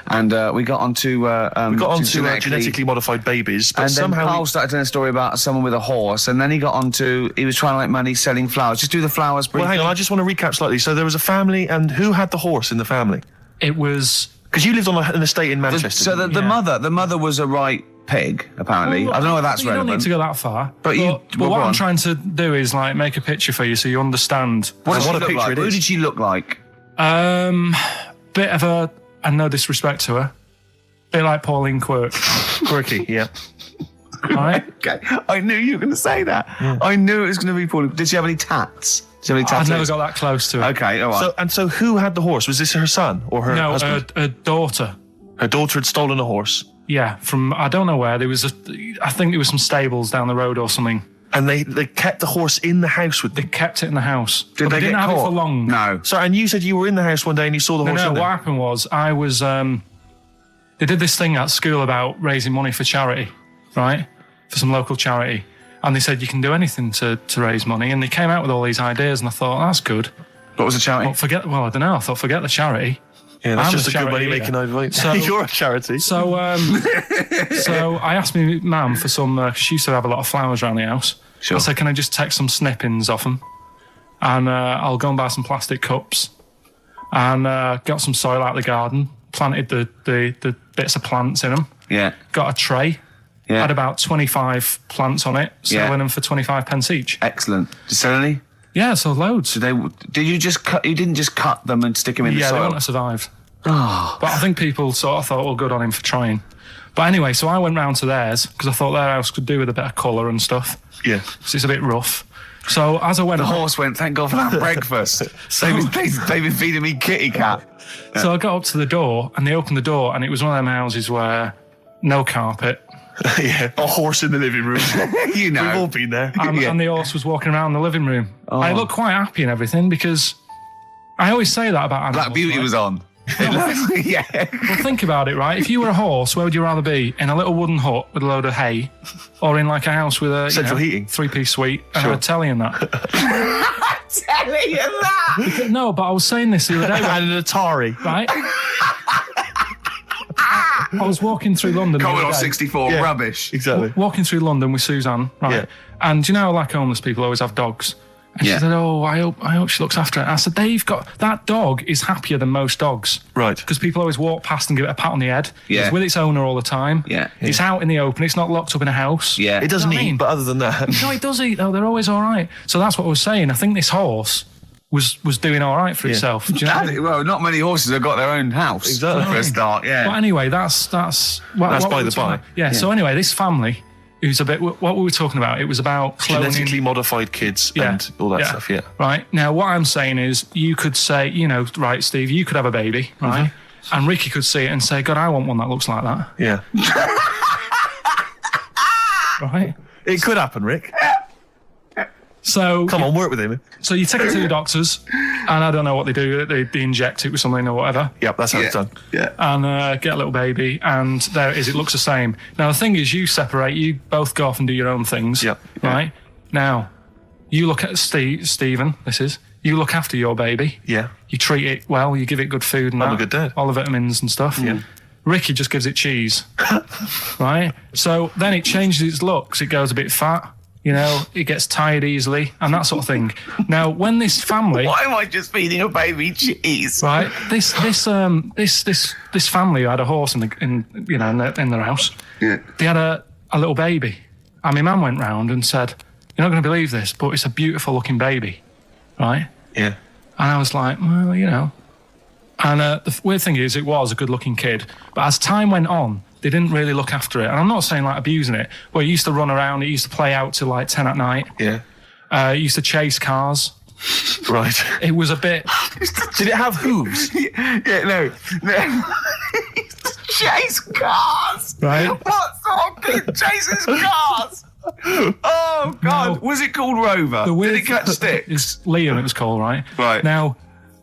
and we got onto genetically modified babies, but and then somehow Carl started telling a story about someone with a horse, and then he got onto, he was trying to make money selling flowers. Just do the flowers briefly. Well, hang on, I just want to recap slightly. So there was a family, and who had the horse in the family? It was... Because you lived on an estate in Manchester. So the mother was a right pig, apparently. Well, I don't know whether that's you relevant. don't need to go that far. But what I'm trying to do is like make a picture for you so you understand. What a a picture like? it Who is. did she look like? Bit of a, and no disrespect to her, bit like Pauline Quirk. Quirky, yeah. Right? Okay, I knew you were going to say that. Yeah. I knew it was going to be Pauline. Did she have any tats? Did she have any tattoos? I've never got that close to it. Okay, all right. So who had the horse? Was this her son or her No, husband? her daughter. Her daughter had stolen a horse. Yeah, from, I don't know where, I think there was some stables down the road or something. And they kept the horse in the house with them. They kept it in the house. Did but they didn't get have caught? it for long. No. So, and you said you were in the house one day and you saw the horse No, in there. what happened was, I was, they did this thing at school about raising money for charity, right? For some local charity. And they said, you can do anything to raise money. And they came out with all these ideas, and I thought, that's good. What was the charity? Well, I don't know. I thought, forget the charity. Yeah, that's I'm just a good charity money-making idea. So, you're a charity. So I asked my mum for some, she used to have a lot of flowers around the house. Sure. I said, can I just take some snippings off them? And I'll go and buy some plastic cups. And got some soil out of the garden, planted the bits of plants in them. Yeah. Got a tray. Yeah. Had about 25 plants on it, selling them for 25 pence each. Excellent. Did you sell any? Yeah, so loads. Did you just cut? You didn't just cut them and stick them in the soil? Yeah, they wouldn't have survived. Oh. But I think people sort of thought, well, good on him for trying. But anyway, so I went round to theirs because I thought their house could do with a bit of colour and stuff. Yeah. So it's a bit rough. So as I went... The horse went, thank God for that breakfast. They've been feeding me kitty cat. So I got up to the door and they opened the door and it was one of them houses where no carpet. Yeah, a horse in the living room. You know. We've all been there. And the horse was walking around the living room. Oh. I looked quite happy and everything because I always say that about animals. Black Beauty right? was on. Yeah. Well, think about it, right? If you were a horse, where would you rather be? In a little wooden hut with a load of hay, or in like a house with a central heating, 3-piece suite, and sure. a telly and that? Telly and that. No, but I was saying this the other day, and an Atari, right? I was walking through London. Commodore 64, yeah, rubbish. Exactly. Walking through London with Suzanne, right? Yeah. And you know, how, like homeless people always have dogs. And Yeah. she said, "Oh, I hope she looks after it." I said, "They've got that dog is happier than most dogs, Right? Because people always walk past and give it a pat on the head. Yeah. It's with its owner all the time. Yeah. It's out in the open. It's not locked up in a house. Yeah. It doesn't You know what I eat, mean? but other than that, No, it does eat though. They're always all right. So that's what I was saying. I think this horse was doing all right for itself. Do you know what I mean? Well, not many horses have got their own house. Exactly. For a start, yeah. But anyway, that's That's what by we the were talking by. about. Yeah. So anyway, this family, who's a bit. What were we talking about? It was about cloning. genetically modified kids and all that stuff. Yeah. Right. Now, what I'm saying is, you could say, you know, right, Steve, you could have a baby, right? Mm-hmm. And Ricky could see it and say, God, I want one that looks like that. Yeah. Right. It could happen, Rick. So Come on, work with him. So you take it to the doctors, and I don't know what they do. They inject it with something or whatever. Yep, that's how it's done. Yeah. And get a little baby, and there it is. It looks the same. Now the thing is, you separate. You both go off and do your own things. Yep. Right. Now, you look at Stephen. You look after your baby. Yeah. You treat it well. You give it good food and I'm that, a good dad. all the vitamins and stuff. Yeah. Ricky just gives it cheese. Right. So then it changes its looks. It goes a bit fat. You know, it gets tired easily and that sort of thing. Now, when this family, Why am I just feeding a baby cheese? right? This family who had a horse in their house. Yeah. They had a little baby, and my mum went round and said, "You're not going to believe this, but it's a beautiful looking baby, right?" Yeah. And I was like, well, you know. And the weird thing is, it was a good-looking kid. But as time went on, they didn't really look after it. And I'm not saying, like, abusing it. But it used to run around. It used to play out till, like, 10 at night. Yeah. It used to chase cars. Right. It was a bit... Did it have hooves? No. Chase cars. Right. What sort of kid chases cars? Oh God! No. Was it called Rover? Did it catch sticks? It's Liam, it was called, right? Right. Now,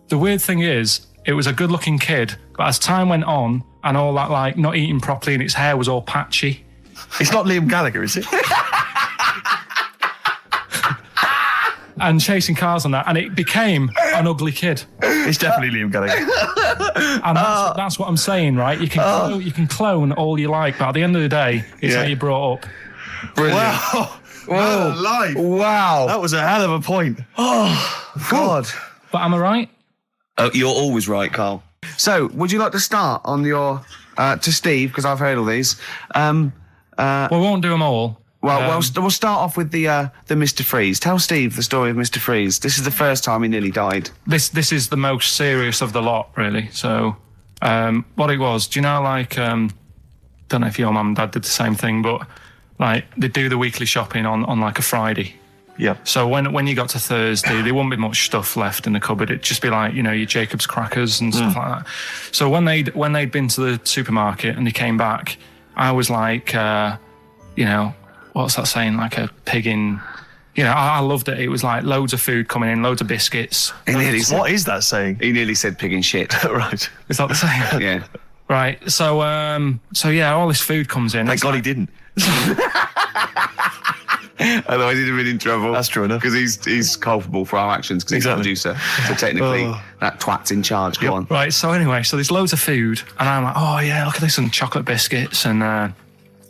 the weird thing is, it was a good-looking kid, but as time went on, and all that, like, not eating properly, and its hair was all patchy. It's not Liam Gallagher, is it? And chasing cars and that, and it became an ugly kid. It's definitely Liam Gallagher. And that's what I'm saying, right? You can clone all you like, but at the end of the day, it's how you brought up. Brilliant. Wow. Whoa. Live. Wow! That was a hell of a point. Oh God! But am I right? Oh, you're always right, Carl. So, would you like to start on your to Steve, because I've heard all these. We won't do them all. Well, we'll start off with the Mr. Freeze. Tell Steve the story of Mr. Freeze. This is the first time he nearly died. This is the most serious of the lot, really. So, what it was, do you know, like, don't know if your mum and dad did the same thing, but like they do the weekly shopping on like a Friday. Yeah. So when you got to Thursday, there wouldn't be much stuff left in the cupboard. It'd just be like, you know, your Jacob's crackers and stuff like that. So when they'd been to the supermarket and they came back, I was like, you know, what's that saying? Like a pig in... You know, I loved it. It was like loads of food coming in, loads of biscuits. What is that saying? He nearly said pig in shit. Right. Is that the saying? Yeah. Right. So yeah, all this food comes in. Thank God he didn't. Otherwise he'd have been in trouble. That's true enough. Because he's culpable for our actions because Exactly. he's the producer. So technically, that twat's in charge. Go on. Right. So anyway, so there's loads of food, and I'm like, oh yeah, look at this, and chocolate biscuits, and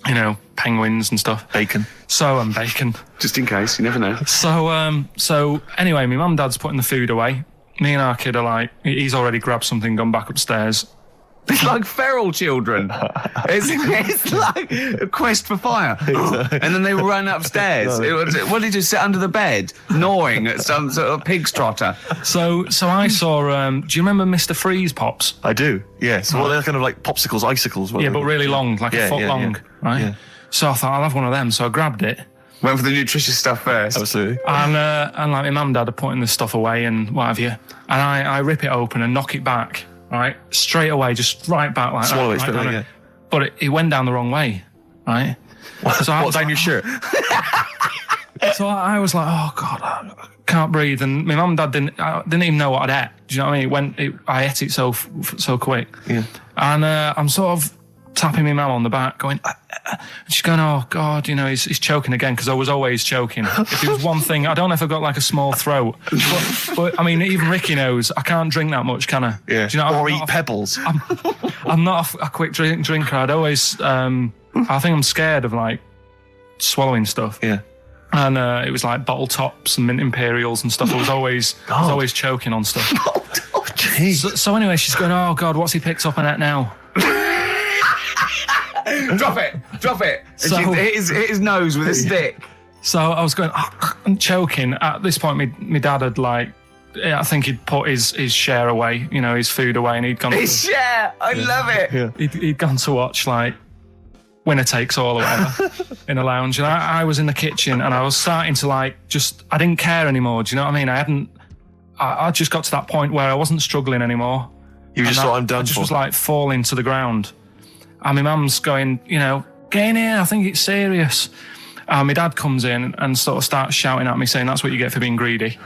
you know, penguins and stuff. Bacon. And bacon. Just in case, you never know. So anyway, my mum and dad's putting the food away. Me and our kid are like, he's already grabbed something, gone back upstairs. It's like feral children. It's like a quest for fire. And then they run upstairs. What did he do? Sit under the bed, gnawing at some sort of pig's trotter. So I saw. Do you remember Mr. Freeze Pops? I do, yeah. So they're kind of like popsicles, icicles. Yeah, but really long, like a foot long, right? Yeah. So I thought I'll have one of them. So I grabbed it. Went for the nutritious stuff first. Absolutely. And like my mum and dad are putting this stuff away and what have you. And I rip it open and knock it back, right? Straight away, just right back like Swallow that. it straight away, yeah. But it went down the wrong way, right? So What, down your shirt? So I was like, oh God, I can't breathe. And my mum and dad didn't even know what I'd ate. Do you know what I mean? I ate it so quick. Yeah. And I'm sort of tapping my mum on the back, going, and she's going, oh God, you know, he's choking again, because I was always choking. If it was one thing, I don't know if I've got like a small throat, but I mean, even Ricky knows I can't drink that much, can I? Yeah. Do you know, or eat pebbles. I'm not a quick drinker. I'd always, I think I'm scared of like swallowing stuff. Yeah. And it was like bottle tops and mint imperials and stuff. I was always choking on stuff. Oh, jeez. So anyway, she's going, oh God, what's he picked up on it now? Drop it. So- And she hit his nose with a stick. So I was going, I'm choking. At this point, my dad had like, I think he'd put his share away, you know, his food away, and he'd gone. His share. I love it. Yeah. He'd gone to watch like Winner Takes All or whatever in a lounge, and I was in the kitchen, and I was starting to like I didn't care anymore. Do you know what I mean? I just got to that point where I wasn't struggling anymore. You just thought, I'm done I just for. was like falling to the ground. And my mum's going, you know, get in here, I think it's serious. And my dad comes in and sort of starts shouting at me, saying that's what you get for being greedy.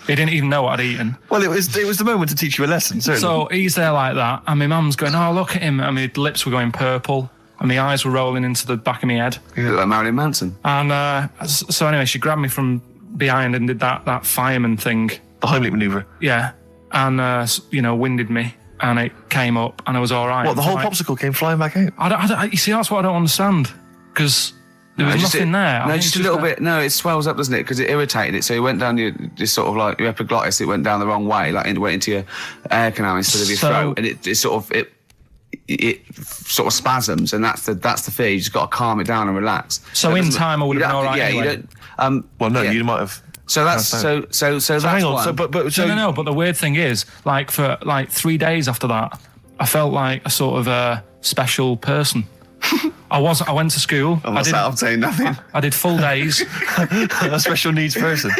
He didn't even know what I'd eaten. Well, it was the moment to teach you a lesson, certainly. So he's there like that, and my mum's going, oh, look at him. And my lips were going purple, and my eyes were rolling into the back of my head. You look like Marilyn Manson. And so anyway, she grabbed me from behind and did that fireman thing. The Heimlich manoeuvre. Yeah. And, you know, winded me. And it came up, and I was all right. What, the whole like, popsicle came flying back out? you see, that's what I don't understand. Because there was nothing there. No, just a little bit. No, it swells up, doesn't it? Because it irritated it. So it went down this sort of like your epiglottis. It went down the wrong way, like it went into your air canal instead of your throat, and it sort of spasms, and that's the fear. You just got to calm it down and relax. So in time, I would have been all right. Yeah, anyway. you don't. Well, no, you might have So that's so that's hang on. one. So but No. But the weird thing is, like for like 3 days after that, I felt like a sort of a special person. I went to school. I'm saying nothing. I did full days. a special needs person.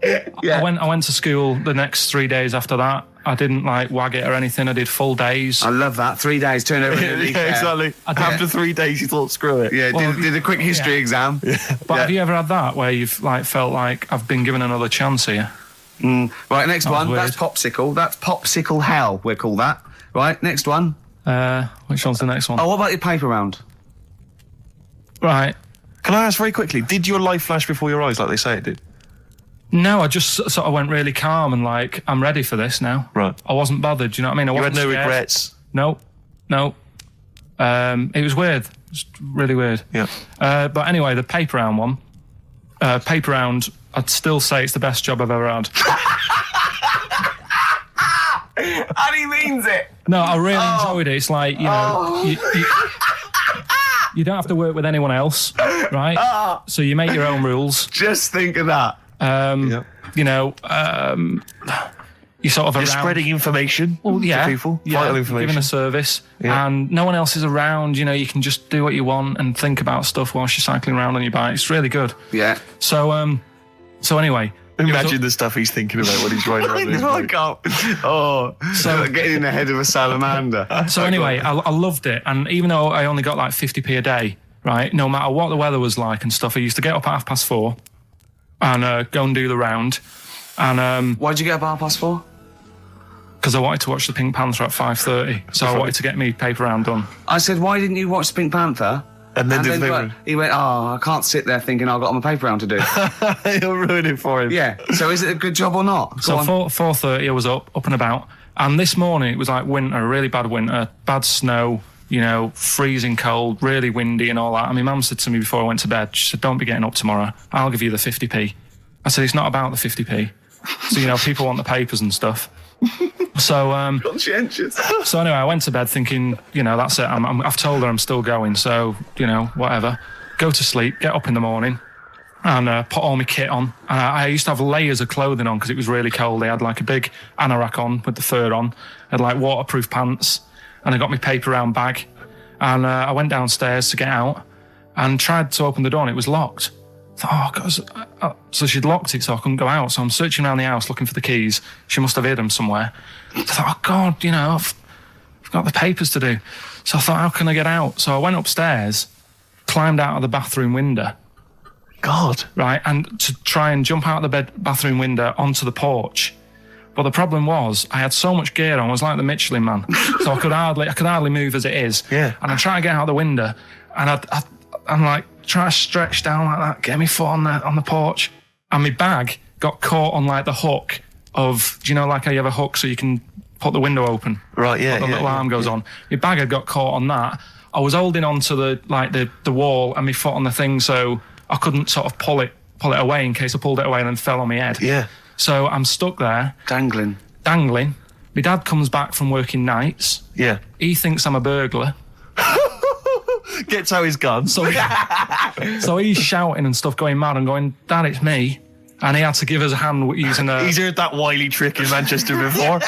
Yeah. I went to school the next 3 days after that. I didn't like wag it or anything. I did full days. I love that. 3 days, turned over. Exactly. After 3 days, you thought, screw it. Yeah, Well, did a quick history exam. But have you ever had that where you've like felt like I've been given another chance here? Right, next That was one. weird. That's popsicle. That's popsicle hell, we'll call that. Right, next one. Which one's the next one? Oh, what about your paper round? Right. Can I ask very quickly, did your life flash before your eyes like they say it did? No, I just sort of went really calm and like, I'm ready for this now. Right. I wasn't bothered, do you know what I mean? I You had wasn't no scared. regrets? No. It was weird. It was really weird. Yeah. But anyway, the paper round one. Paper round, I'd still say it's the best job I've ever had. And he means it. No, I really enjoyed it. It's like, you know, you don't have to work with anyone else, right? So you make your own rules. Just think of that. You know, you sort of You're around. spreading information Well, yeah, to people, yeah, vital information. giving a service, and no one else is around. You know, you can just do what you want and think about stuff whilst you're cycling around on your bike. It's really good. Yeah. So anyway, Imagine the stuff he's thinking about when he's riding around his I bike. can't. Oh, so getting in the head of a salamander. So anyway, I loved it, and even though I only got like 50p a day, right? No matter what the weather was like and stuff, I used to get up at 4:30 and go and do the round, and Why'd you get a 4:30? because I wanted to watch the Pink Panther at 5:30, so I wanted to get me paper round done. I said, why didn't you watch Pink Panther? And then did the paper. He went, I can't sit there thinking I've got my paper round to do. He'll ruin it for him. Yeah. So is it a good job or not? So Go on. 4:30, I was up and about, and this morning it was like winter, really bad winter, bad snow, you know, freezing cold, really windy and all that. And my mum said to me before I went to bed, she said, don't be getting up tomorrow, I'll give you the 50p. I said, it's not about the 50p. So, you know, people want the papers and stuff. So, Conscientious. so anyway, I went to bed thinking, you know, that's it. I've told her I'm still going, so, you know, whatever. Go to sleep, get up in the morning, and put all my kit on. And I used to have layers of clothing on because it was really cold. I had like a big anorak on with the fur on. I had like waterproof pants, and I got my paper round bag. And I went downstairs to get out and tried to open the door, and it was locked. I thought, oh, God. So she'd locked it, so I couldn't go out. So I'm searching around the house looking for the keys. She must have hid them somewhere. I thought, oh, God, you know, I've got the papers to do. So I thought, how can I get out? So I went upstairs, climbed out of the bathroom window. God. Right, and to try and jump out of the bathroom window onto the porch. But the problem was, I had so much gear on, I was like the Michelin Man. So I could hardly move as it is. Yeah. And I try to get out the window, and I'm like, try to stretch down like that, get my foot on the porch. And my bag got caught on like the hook of, do you know, like how you have a hook so you can put the window open? Right, yeah, The little arm goes on. My bag had got caught on that. I was holding onto the wall and my foot on the thing, so I couldn't sort of pull it away in case I pulled it away and then fell on my head. Yeah. So I'm stuck there, Dangling. My dad comes back from working nights. Yeah. He thinks I'm a burglar. Gets out his gun. So he's shouting and stuff, going mad and going, Dad, it's me. And he had to give us a hand using a... He's heard that wily trick in Manchester before.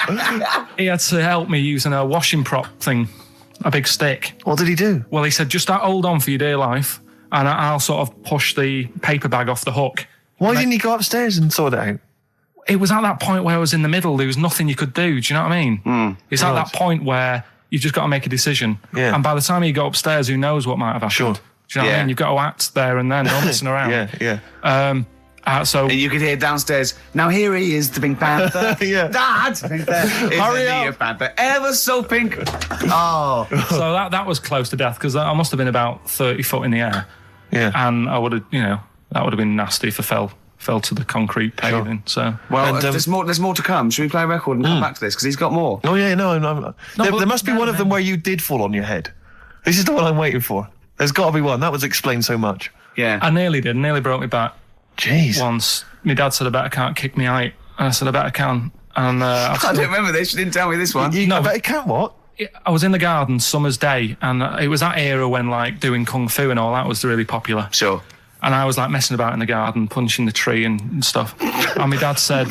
He had to help me using a washing prop thing, a big stick. What did he do? Well, he said, just hold on for your dear life, and I'll sort of push the paper bag off the hook. Why didn't he go upstairs and sort it out? It was at that point where I was in the middle. There was nothing you could do. Do you know what I mean? It's at Right. that point where you've just got to make a decision. Yeah. And by the time you go upstairs, who knows what might have happened? Sure. Do you know what I Yeah. mean? You've got to act there and then, not messing around. Yeah. So And you could hear downstairs, now here he is, the Pink Panther. Yeah. Dad! Hurry up. Panther. Ever so pink. Oh. so that was close to death because I must have been about 30 foot in the air. Yeah. And I would have, you know, that would have been nasty if I fell to the concrete paving. So Well, And, there's more to come. Should we play a record and come back to this? Because he's got more. Oh, yeah, no. There but- must be one of them where you did fall on your head. This is the one I'm waiting for. There's got to be one. That was explained so much. Yeah. I nearly broke my back Jeez. once. My dad said, I bet I can't kick me out. And I said, I bet I can. And I don't remember this. You didn't tell me this one. You, No, I but- bet it can't what? I was in the garden summer's day, and it was that era when like doing kung fu and all that was really popular. Sure. And I was like messing about in the garden, punching the tree and stuff. And my dad said,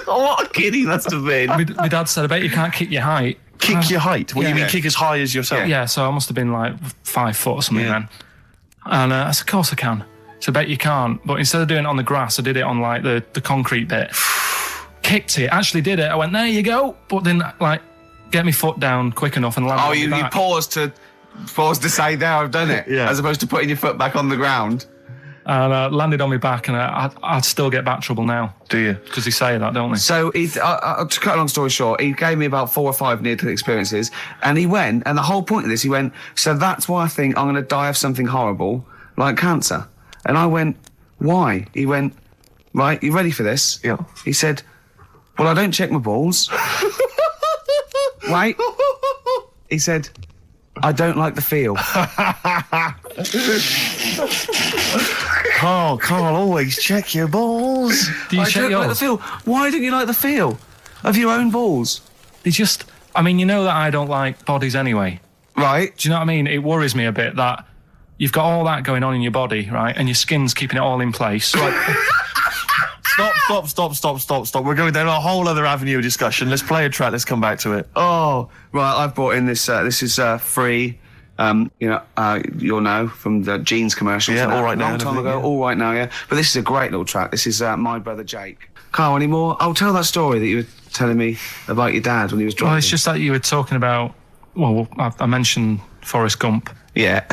What a kid he must have been. my dad said, I bet you can't kick your height. Kick your height? What, you mean Yeah. kick as high as yourself? Yeah, so I must have been like 5 foot or something then. And I said, of course I can. So I bet you can't. But instead of doing it on the grass, I did it on like the concrete bit. Kicked it, actually did it. I went, there you go. But then like, get my foot down quick enough and land Oh, on my you back. paused to say, there, I've done it. Yeah. As opposed to putting your foot back on the ground. And landed on my back, and I'd still get back trouble now. Do you? Because they say that, don't they? So, to cut a long story short, he gave me about 4 or 5 near-death experiences, and he went, and the whole point of this, he went, so that's why I think I'm going to die of something horrible, like cancer. And I went, why? He went, right, you ready for this? Yeah. He said, well, I don't check my balls. Wait. He said, I don't like the feel. Carl, always check your balls. Do you I check don't like the yours? feel. Why don't you like the feel of your own balls? They just, I mean, you know that I don't like bodies anyway. Right. Do you know what I mean? It worries me a bit that you've got all that going on in your body, right? And your skin's keeping it all in place. Stop. We're going down a whole other avenue of discussion. Let's play a track. Let's come back to it. Oh, right. I've brought in this. This is free. You'll know from the jeans commercials. Yeah, and that. All Right Now Long and time everything, ago. yeah. All Right Now, yeah. But this is a great little track. This is My Brother Jake. Carl, any more? I'll tell that story that you were telling me about your dad when he was driving. Well, it's just that you were talking about, well, I mentioned Forrest Gump Yeah.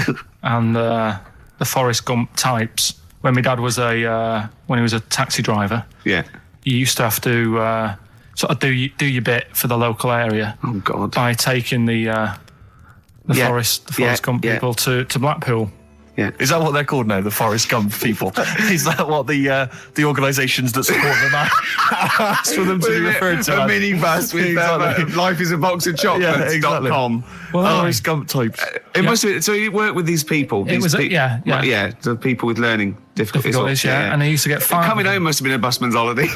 and the Forrest Gump types. When my dad was when he was a taxi driver, Yeah. you used to have to sort of do your bit for the local area Oh, God. by taking the Yeah. Forrest Yeah, Gump yeah. people to Blackpool. Yeah. Is that what they're called now, the Forrest Gump people? Is that what the organisations that support them ask for them to be referred to? A as? minibus with Exactly. life is a box of chocolates. exactly. .com. Well, Forrest Gump types. It must be. So you work with these people. It was yeah. The people with learning difficulties. difficulties, yeah. And they used to get 5. Coming home must have been a busman's holiday.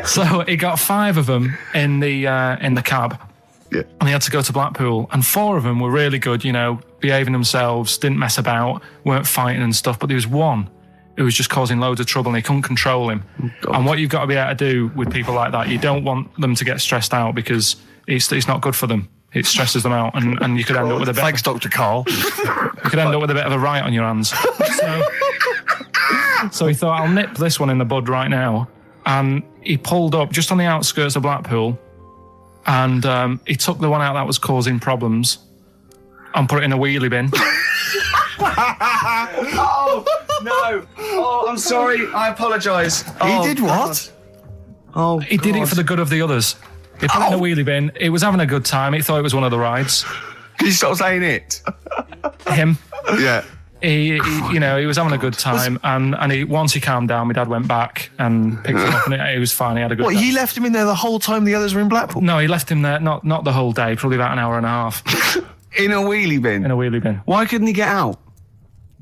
So he got 5 of them in the cab. Yeah. And he had to go to Blackpool, and 4 of them were really good, you know, behaving themselves, didn't mess about, weren't fighting and stuff. But there was one who was just causing loads of trouble, and he couldn't control him. God. And what you've got to be able to do with people like that, you don't want them to get stressed out because it's not good for them. It stresses them out, and you could end up with a bit. Thanks, Dr. Carl. You could end up with a bit of a riot on your hands. So he thought, I'll nip this one in the bud right now. And he pulled up just on the outskirts of Blackpool, and he took the one out that was causing problems and put it in a wheelie bin. Oh no! Oh, I'm sorry. I apologise. He did what? Oh, He did it for the good of the others. He put it in a wheelie bin. He was having a good time. He thought it was one of the rides. Can you stop saying it? Him. Yeah. He was having a good time, and once he calmed down, my dad went back and picked him up, and he was fine. He had a good What, time. he left him in there the whole time the others were in Blackpool? No, he left him there, not the whole day, probably about an hour and a half In a wheelie bin. in a wheelie bin. Why couldn't he get out?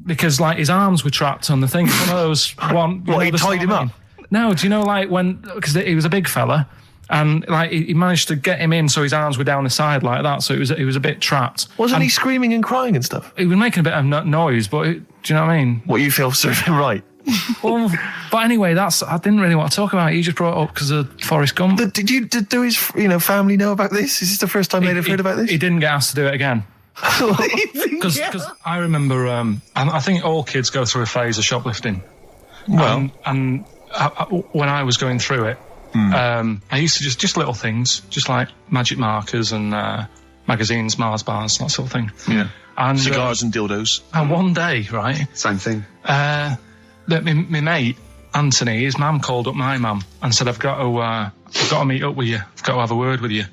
Because, like, his arms were trapped on the thing. One of those... What, he tied him up? No, do you know, like, because he was a big fella, and, like, he managed to get him in so his arms were down the side like that, so he was a bit trapped. Wasn't And he screaming and crying and stuff? He was making a bit of noise, but do you know what I mean? What, you feel served him right? Well, but anyway, I didn't really want to talk about it. You just brought it up because of Forrest Gump. Did his family know about this? Is this the first time they'd have heard about this? He didn't get asked to do it again. Because I remember, I think all kids go through a phase of shoplifting. Well, And when I was going through it, I used to just little things, just like magic markers and magazines, Mars bars, that sort of thing. yeah. And Cigars and dildos. and one day, right, Same thing. that my mate Anthony, his mum called up my mum and said, I've got to meet up with you. I've got to have a word with you.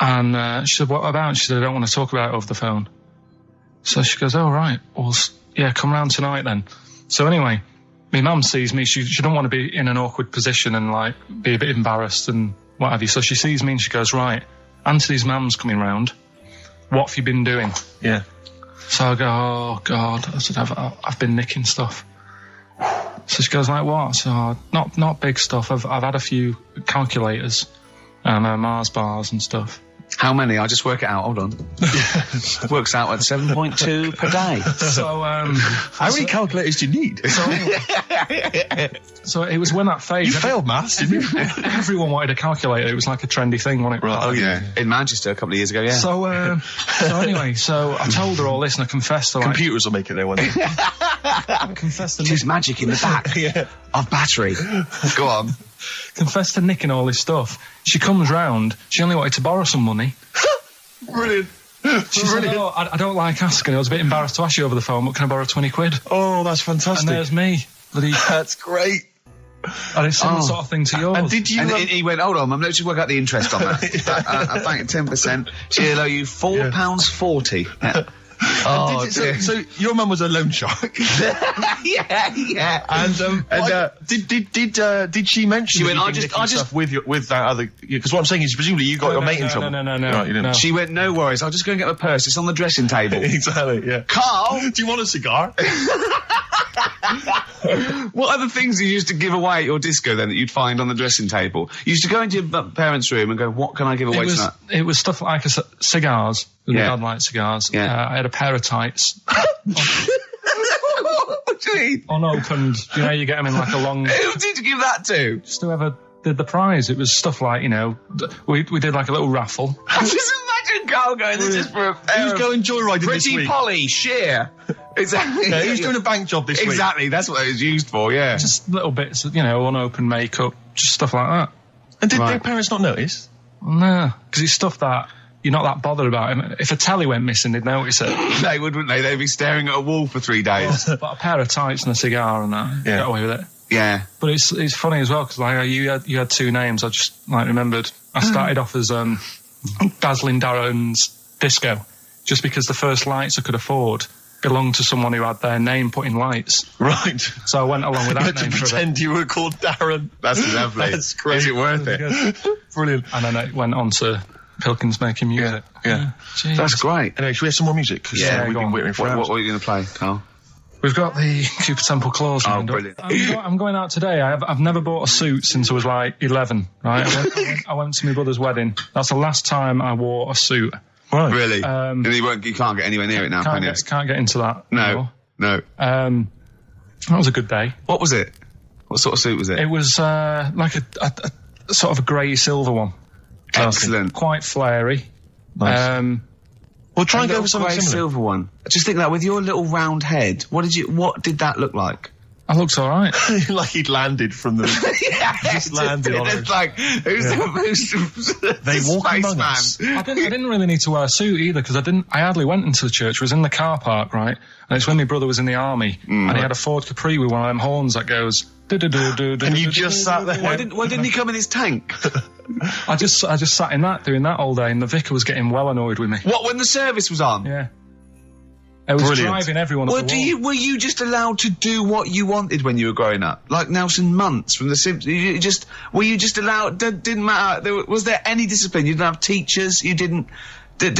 And she said, what about? She said, I don't want to talk about it over the phone. So she goes, oh, right. Well, yeah, come round tonight then. So anyway, my mum sees me. She don't want to be in an awkward position and, like, be a bit embarrassed and what have you. So she sees me and she goes, right, Anthony's mum's coming round. What have you been doing? Yeah. So I go, oh, God. I said, I've been nicking stuff. So she goes, like, what? So, not big stuff. I've had a few calculators and Mars bars and stuff. How many? I'll just work it out. Hold on. Works out at 7.2 per day. So, How many calculators do you need? so it was when that phase. You failed maths, didn't you? Everyone wanted a calculator. It was like a trendy thing, wasn't it? Right. Oh, yeah. In Manchester a couple of years ago, yeah. So anyway, so I told her all this and I confessed to Computers will make it there one day. I confessed to There's magic in the back of battery. Go on. confessed to nicking all this stuff. She comes round. She only wanted to borrow some money. Brilliant. She said, "Oh, I don't like asking. I was a bit embarrassed to ask you over the phone, but can I borrow 20 quid?" Oh, that's fantastic. And there's me. That's great. And it's similar sort of thing to yours. And did you... And he went, hold on, Mum, let's just work out the interest on that. I think 10%. She'll owe you £4.40. Oh, dear. So your mum was a loan shark. yeah. And did she mention? She went, I just with that other, because what I'm saying is presumably you got your mate in trouble. No. Right, you didn't. No. She went, no worries, I'll just go and get my purse. It's on the dressing table. Exactly. Yeah. Carl, Do you want a cigar? what other things you used to give away at your disco then that you'd find on the dressing table? You used to go into your parents' room and go, what can I give away tonight? It was stuff like cigars. My Yeah. dad liked cigars. Yeah. I had a pair of tights. What do you mean? Unopened. You know, you get them in like a long... Who did you give that to? Just whoever did the prize. It was stuff like, you know, we did like a little raffle. Just imagine Carl going, this is for a pair Who's of going joyriding this Pretty week? Polly, sheer. Exactly. Yeah, who's doing a bank job this week? Exactly, that's what it was used for, yeah. Just little bits, you know, unopened makeup, just stuff like that. And did Right. their parents not notice? No, because it's stuff that you're not that bothered about. If a telly went missing, they'd notice it. They would, wouldn't they? They'd be staring at a wall for 3 days. But a pair of tights and a cigar and that, Yeah. get away with it. Yeah. But it's funny as well because like you had 2 names. I just like remembered. I started off as Dazzling Darren's Disco, just because the first lights I could afford belonged to someone who had their name put in lights. Right. So I went along with You that had name to for a bit. pretend you were called Darren. That's lovely. That's great. Is it worth it? Brilliant. And then it went on to Pilkins making music. Yeah. Jeez. That's great. Anyway, should we have some more music? 'Cause, Yeah, we've go been on. waiting for hours. What are you going to play, Carl? We've got the Cooper Temple Claws. lined up. Brilliant. I'm going out today. I've never bought a suit since I was like 11. Right? I went to my brother's wedding. That's the last time I wore a suit. Right. Really? And you can't get anywhere near it now, can you? Can't get into that. No. No. That was a good day. What was it? What sort of suit was it? It was like a sort of a grey silver one. Excellent. Quite flary. Nice. We'll try and go Little for something grey similar. silver one. Just think that with your little round head, what did that look like? I looked all right. Like he'd landed from the... Just landed on it's it. like, who's the They walk among spaceman? us. I didn't really need to wear a suit either because I hardly went into the church. I was in the car park, right? And it's when my brother was in the army and he had a Ford Capri with one of them horns that goes. And you just sat there. Why didn't he come in his tank? I just sat in that doing that all day, and the vicar was getting well annoyed with me. What, when the service was on? Yeah. I was Brilliant. driving everyone up the wall. Were you just allowed to do what you wanted when you were growing up? Like Nelson Muntz from The Simpsons? Were you just allowed, didn't matter, was there any discipline? You didn't have teachers, you didn't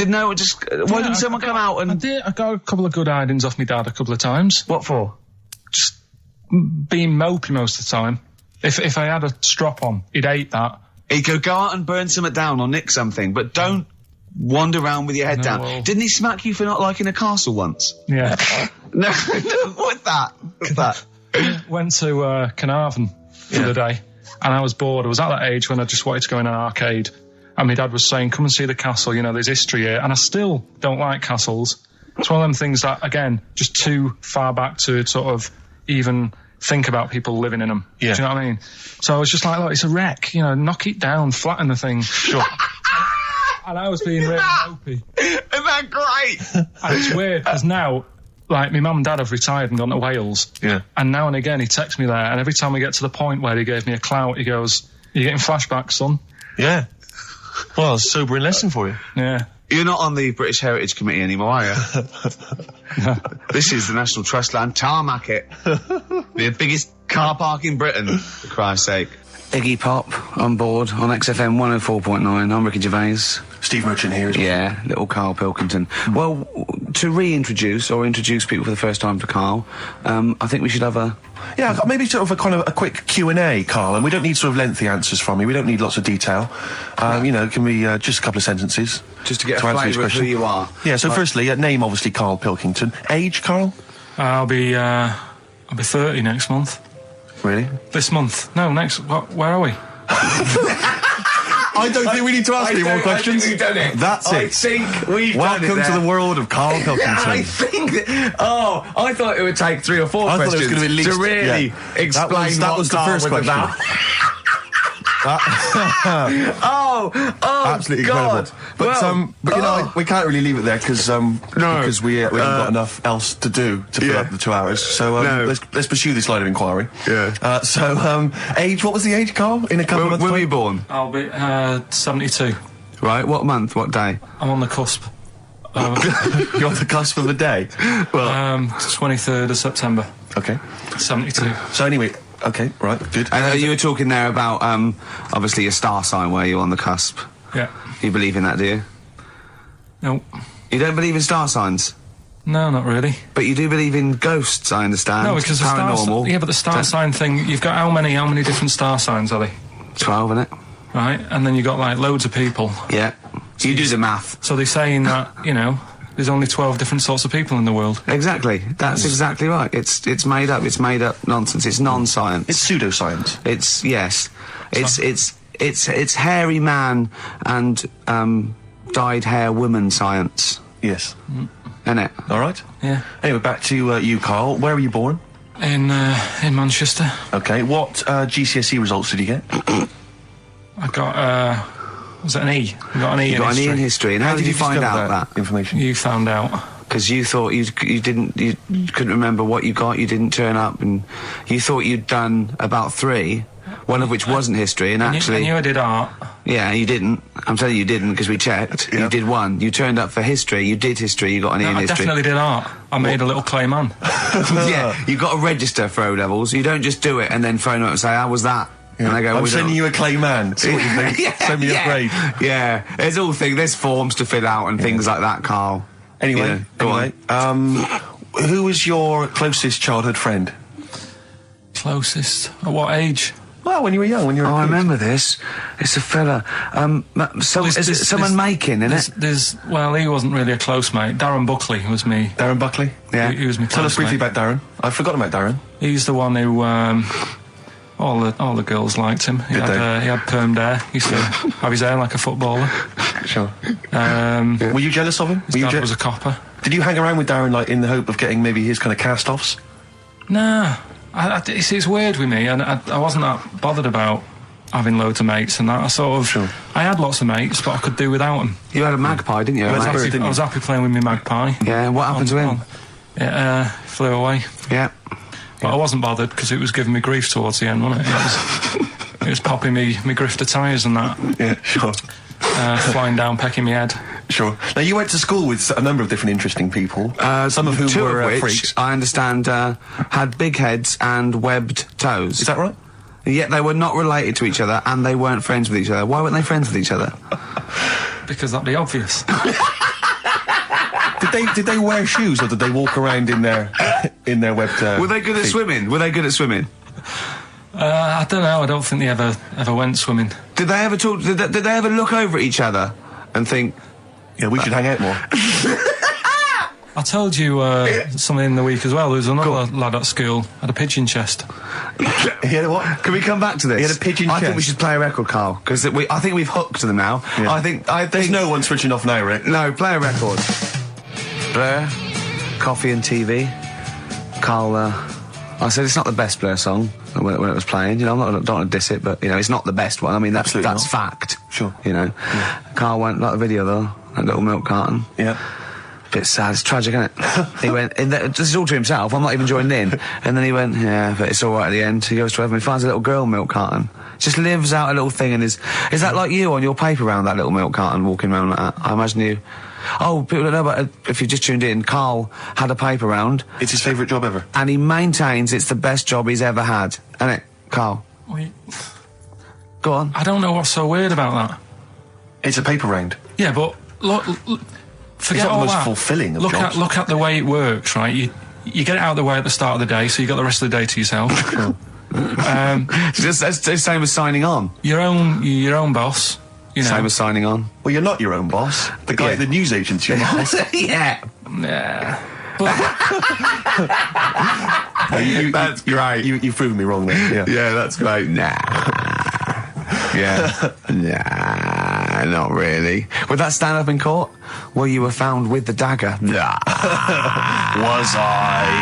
know, why didn't someone come out and... I got a couple of good hidings off my dad a couple of times. What for? Just being mopey most of the time. If I had a strop on, he'd hate that. He could go out and burn something down or nick something, but don't wander around with your head down. well- Didn't he smack you for not liking a castle once? Yeah. No, what's that? What's that? Went to Carnarvon the other day, and I was bored. I was at that age when I just wanted to go in an arcade, and my dad was saying, come and see the castle, you know, there's history here, and I still don't like castles. It's one of them things that, again, just too far back to sort of even think about people living in them. Yeah. Do you know what I mean? So I was just like, look, it's a wreck, you know, knock it down, flatten the thing. Sure. And I was being really mopey. Isn't that great? And it's weird, because now, like, my mum and dad have retired and gone to Wales. Yeah. And now and again, he texts me there, and every time we get to the point where he gave me a clout, he goes, "Are you getting flashbacks, son?" Yeah. Well, it's a sobering lesson for you. Yeah. You're not on the British Heritage Committee anymore, are you? This is the National Trust land. Tarmac it. The biggest car park in Britain, for Christ's sake. Iggy Pop on board on XFM 104.9. I'm Ricky Gervais. Steve Merchant here as well. Yeah, little Karl Pilkington. Well, to reintroduce or introduce people for the first time to Karl, I think we should have a... Yeah, maybe sort of a quick Q&A, Karl, and we don't need sort of lengthy answers from you. We don't need lots of detail. You know, it can be just a couple of sentences. Just to get a flavour of who you are. Yeah, so firstly, name obviously Karl Pilkington. Age, Karl? I'll be 30 next month. Really? This month? No, next. Where are we? I don't think we need to ask any more questions. I think we've done it. That's it. I think we've Welcome done it to the world of Karl Pilkington. I think that, I thought it would take 3 or 4 I thought it was questions gonna be at least- to really yeah. explain That what was the Karl first was question. about. Oh, Absolutely God. incredible. But you know, we can't really leave it there because we haven't got enough else to do to fill up the 2 hours. So let's pursue this line of inquiry. Yeah. Age. What was the age, Karl? In a couple of months. When were you born? I'll be 72. Right. What month? What day? I'm on the cusp. You're on the cusp of a day. Well, 23rd of September. okay. 72. So anyway, okay, right, good. I know you were talking there about obviously your star sign where you're on the cusp. Yeah. You believe in that, do you? No. You don't believe in star signs? No, not really. But you do believe in ghosts, I understand. No, because the paranormal. yeah, but the star sign thing, you've got how many different star signs are they? 12, innit? Right? And then you've got like loads of people. Yeah. So you do the math. So they're saying that, you know, there's only 12 different sorts of people in the world. Exactly. That's exactly right. It's made up. It's made up nonsense. It's non-science. It's pseudoscience. It's yes. It's hairy man and dyed hair woman science. Yes. Isn't it? All right. Yeah. Anyway, back to you, Karl. Where were you born? In Manchester. Okay. What GCSE results did you get? I got, was it an E? I got an E You in got an history. E in history. And how did you find discover out that? information? You found out. Because you thought you couldn't remember what you got. You didn't turn up, and you thought you'd done about 3, one of which wasn't history, and actually. I knew I did art. Yeah, you didn't. I'm telling you didn't because we checked. Yeah. You did 1. You turned up for history. You did history. You got an E in I history. definitely did art. I made a little clay man. Yeah, you got to register for O levels. You don't just do it and then phone up and say, "How was that?" Yeah. And they go, I'm "We don't-" sending you a clay man. See what you think. Send me a grade. Yeah, there's forms to fill out and things like that, Karl. Anyway, Yeah, go on. Who was your closest childhood friend? Closest. At what age? Well, when you were young, when you were a I kid. remember this. It's a fella. Is it someone making, isn't it? Well, he wasn't really a close mate. Darren Buckley was me. Darren Buckley? Yeah. He was me. Tell us close briefly mate. about Darren. I've forgotten about Darren. He's the one who, all the girls liked him. He Did had permed hair. He used to have his hair like a footballer. Sure. His Were you jealous of him? Were you dad was a copper. Did you hang around with Darren, like, in the hope of getting maybe his kind of cast-offs? Nah. It's weird with me, and I wasn't that bothered about having loads of mates and that. I sort of... Sure. I had lots of mates, but I could do without them. You had a magpie, didn't you? Yeah, mate? that's bird, didn't I you? was happy playing with my magpie. Yeah, what happened to him? It flew away. Yeah. But I wasn't bothered because it was giving me grief towards the end, wasn't it? It was popping me grifter tyres and that. Yeah, sure. Flying down, pecking me head. Sure. Now, you went to school with a number of different interesting people, some of whom 2 were of which, freaks. I understand, had big heads and webbed toes. Is that right? Yet they were not related to each other, and they weren't friends with each other. Why weren't they friends with each other? Because that'd be obvious. Did they wear shoes, or did they walk around in their webbed? Were they good at feet? swimming? Were they good at swimming? I don't know. I don't think they ever went swimming. Did they ever talk? Did they ever look over at each other and think, Yeah, we should hang out more. I told you something in the week as well. There was another lad at school had a pigeon chest. He had a what? Can we come back to this? He had a pigeon I think chest. we should play a record, Carl, because I think we've hooked them now. Yeah. I think There's no one switching off now, Rick. No, play a record. Blur, Coffee and TV. Carl, I said it's not the best Blur song when it was playing. You know, I don't want to diss it, but you know, it's not the best one. I mean, that's Absolutely not. fact. Sure. You know, Carl went like the video though, that little milk carton. Yeah. Bit sad, it's tragic, isn't it? He went, this is all to himself, I'm not even joined in. And then he went, yeah, but it's alright at the end. He goes to heaven, he finds a little girl milk carton. Just lives out a little thing and is that like you on your paper round, that little milk carton, walking around like that? I imagine you... Oh, people don't know about it. If you just tuned in, Carl had a paper round. It's his favourite job ever. And he maintains it's the best job he's ever had. Isn't it, Carl? Wait, Go on. I don't know what's so weird about that. It's a paper round. Yeah, but look, Forget not the all most that. fulfilling of jobs. Look at the way it works, right? You get it out of the way at the start of the day, so you got the rest of the day to yourself. It's the same as signing on. Your own boss. You know. Same as signing on. Well, you're not your own boss. The guy at the news agent's your boss. Yeah. Yeah. That's great. You've proven me wrong there. Yeah. Yeah, that's great. Nah. Yeah. Nah, not really. Would that stand up in court? Well, you were found with the dagger. Nah. Was I?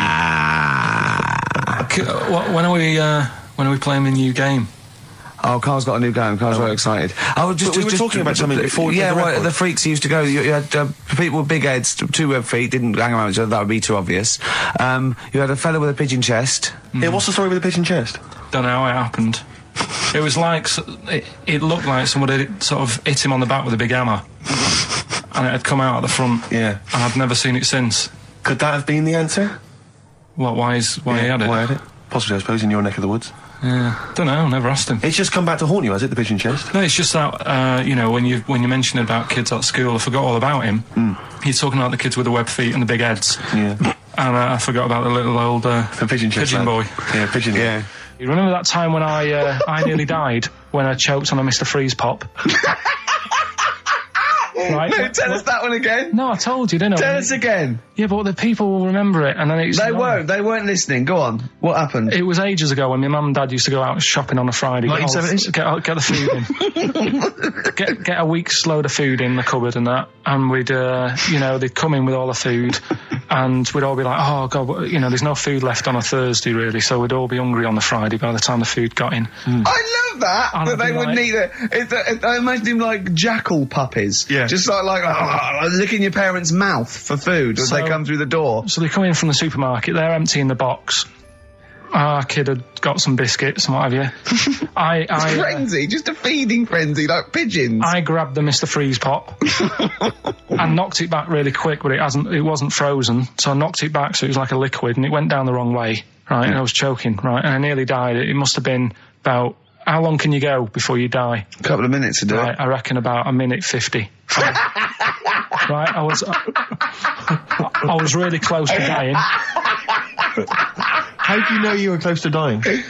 When are we playing the new game? Oh, Carl's got a new game. Carl's very excited. Oh, we were talking about something before. Yeah, well, the freaks used to go. You had people with big heads, 2 web feet, didn't hang around each other. That would be too obvious. You had a fella with a pigeon chest. Yeah, what's the story with the pigeon chest? Don't know how it happened. It was like it looked like somebody had sort of hit him on the back with a big hammer, and it had come out at the front. Yeah, and I've never seen it since. Could that have been the answer? What? Why he had it? Why had it? Possibly, I suppose, in your neck of the woods. Yeah, don't know. Never asked him. It's just come back to haunt you, has it? The pigeon chest? No, it's just that when you mentioned about kids at school, I forgot all about him. He's talking about the kids with the web feet and the big heads. Yeah, and I forgot about the little old the pigeon boy. Yeah, pigeon. Yeah. You remember that time when I nearly died when I choked on a Mr. Freeze pop? Right? No, tell us that one again. No, I told you, didn't I? Tell us again. Yeah, but the people will remember it, and then it's... They weren't listening. Go on. What happened? It was ages ago when my mum and dad used to go out shopping on a Friday. 1970s? Get the food in. get a week's load of food in the cupboard and that, and we'd, they'd come in with all the food, and we'd all be like, oh, God, there's no food left on a Thursday, really, so we'd all be hungry on the Friday by the time the food got in. I love that, and that they wouldn't eat it. I imagine him like jackal puppies. Yeah. Just like licking your parents' mouth for food as they come through the door. So they come in from the supermarket, they're emptying the box. Our kid had got some biscuits and what have you. Frenzy, just a feeding frenzy, like pigeons. I grabbed the Mr. Freeze pop and knocked it back really quick, but it wasn't frozen, so I knocked it back so it was like a liquid, and it went down the wrong way, right, and I was choking, right, and I nearly died. It must have been about... How long can you go before you die? A couple of minutes to do it. I reckon about 1:50. Right, I was really close to dying. How do you know you were close to dying? Did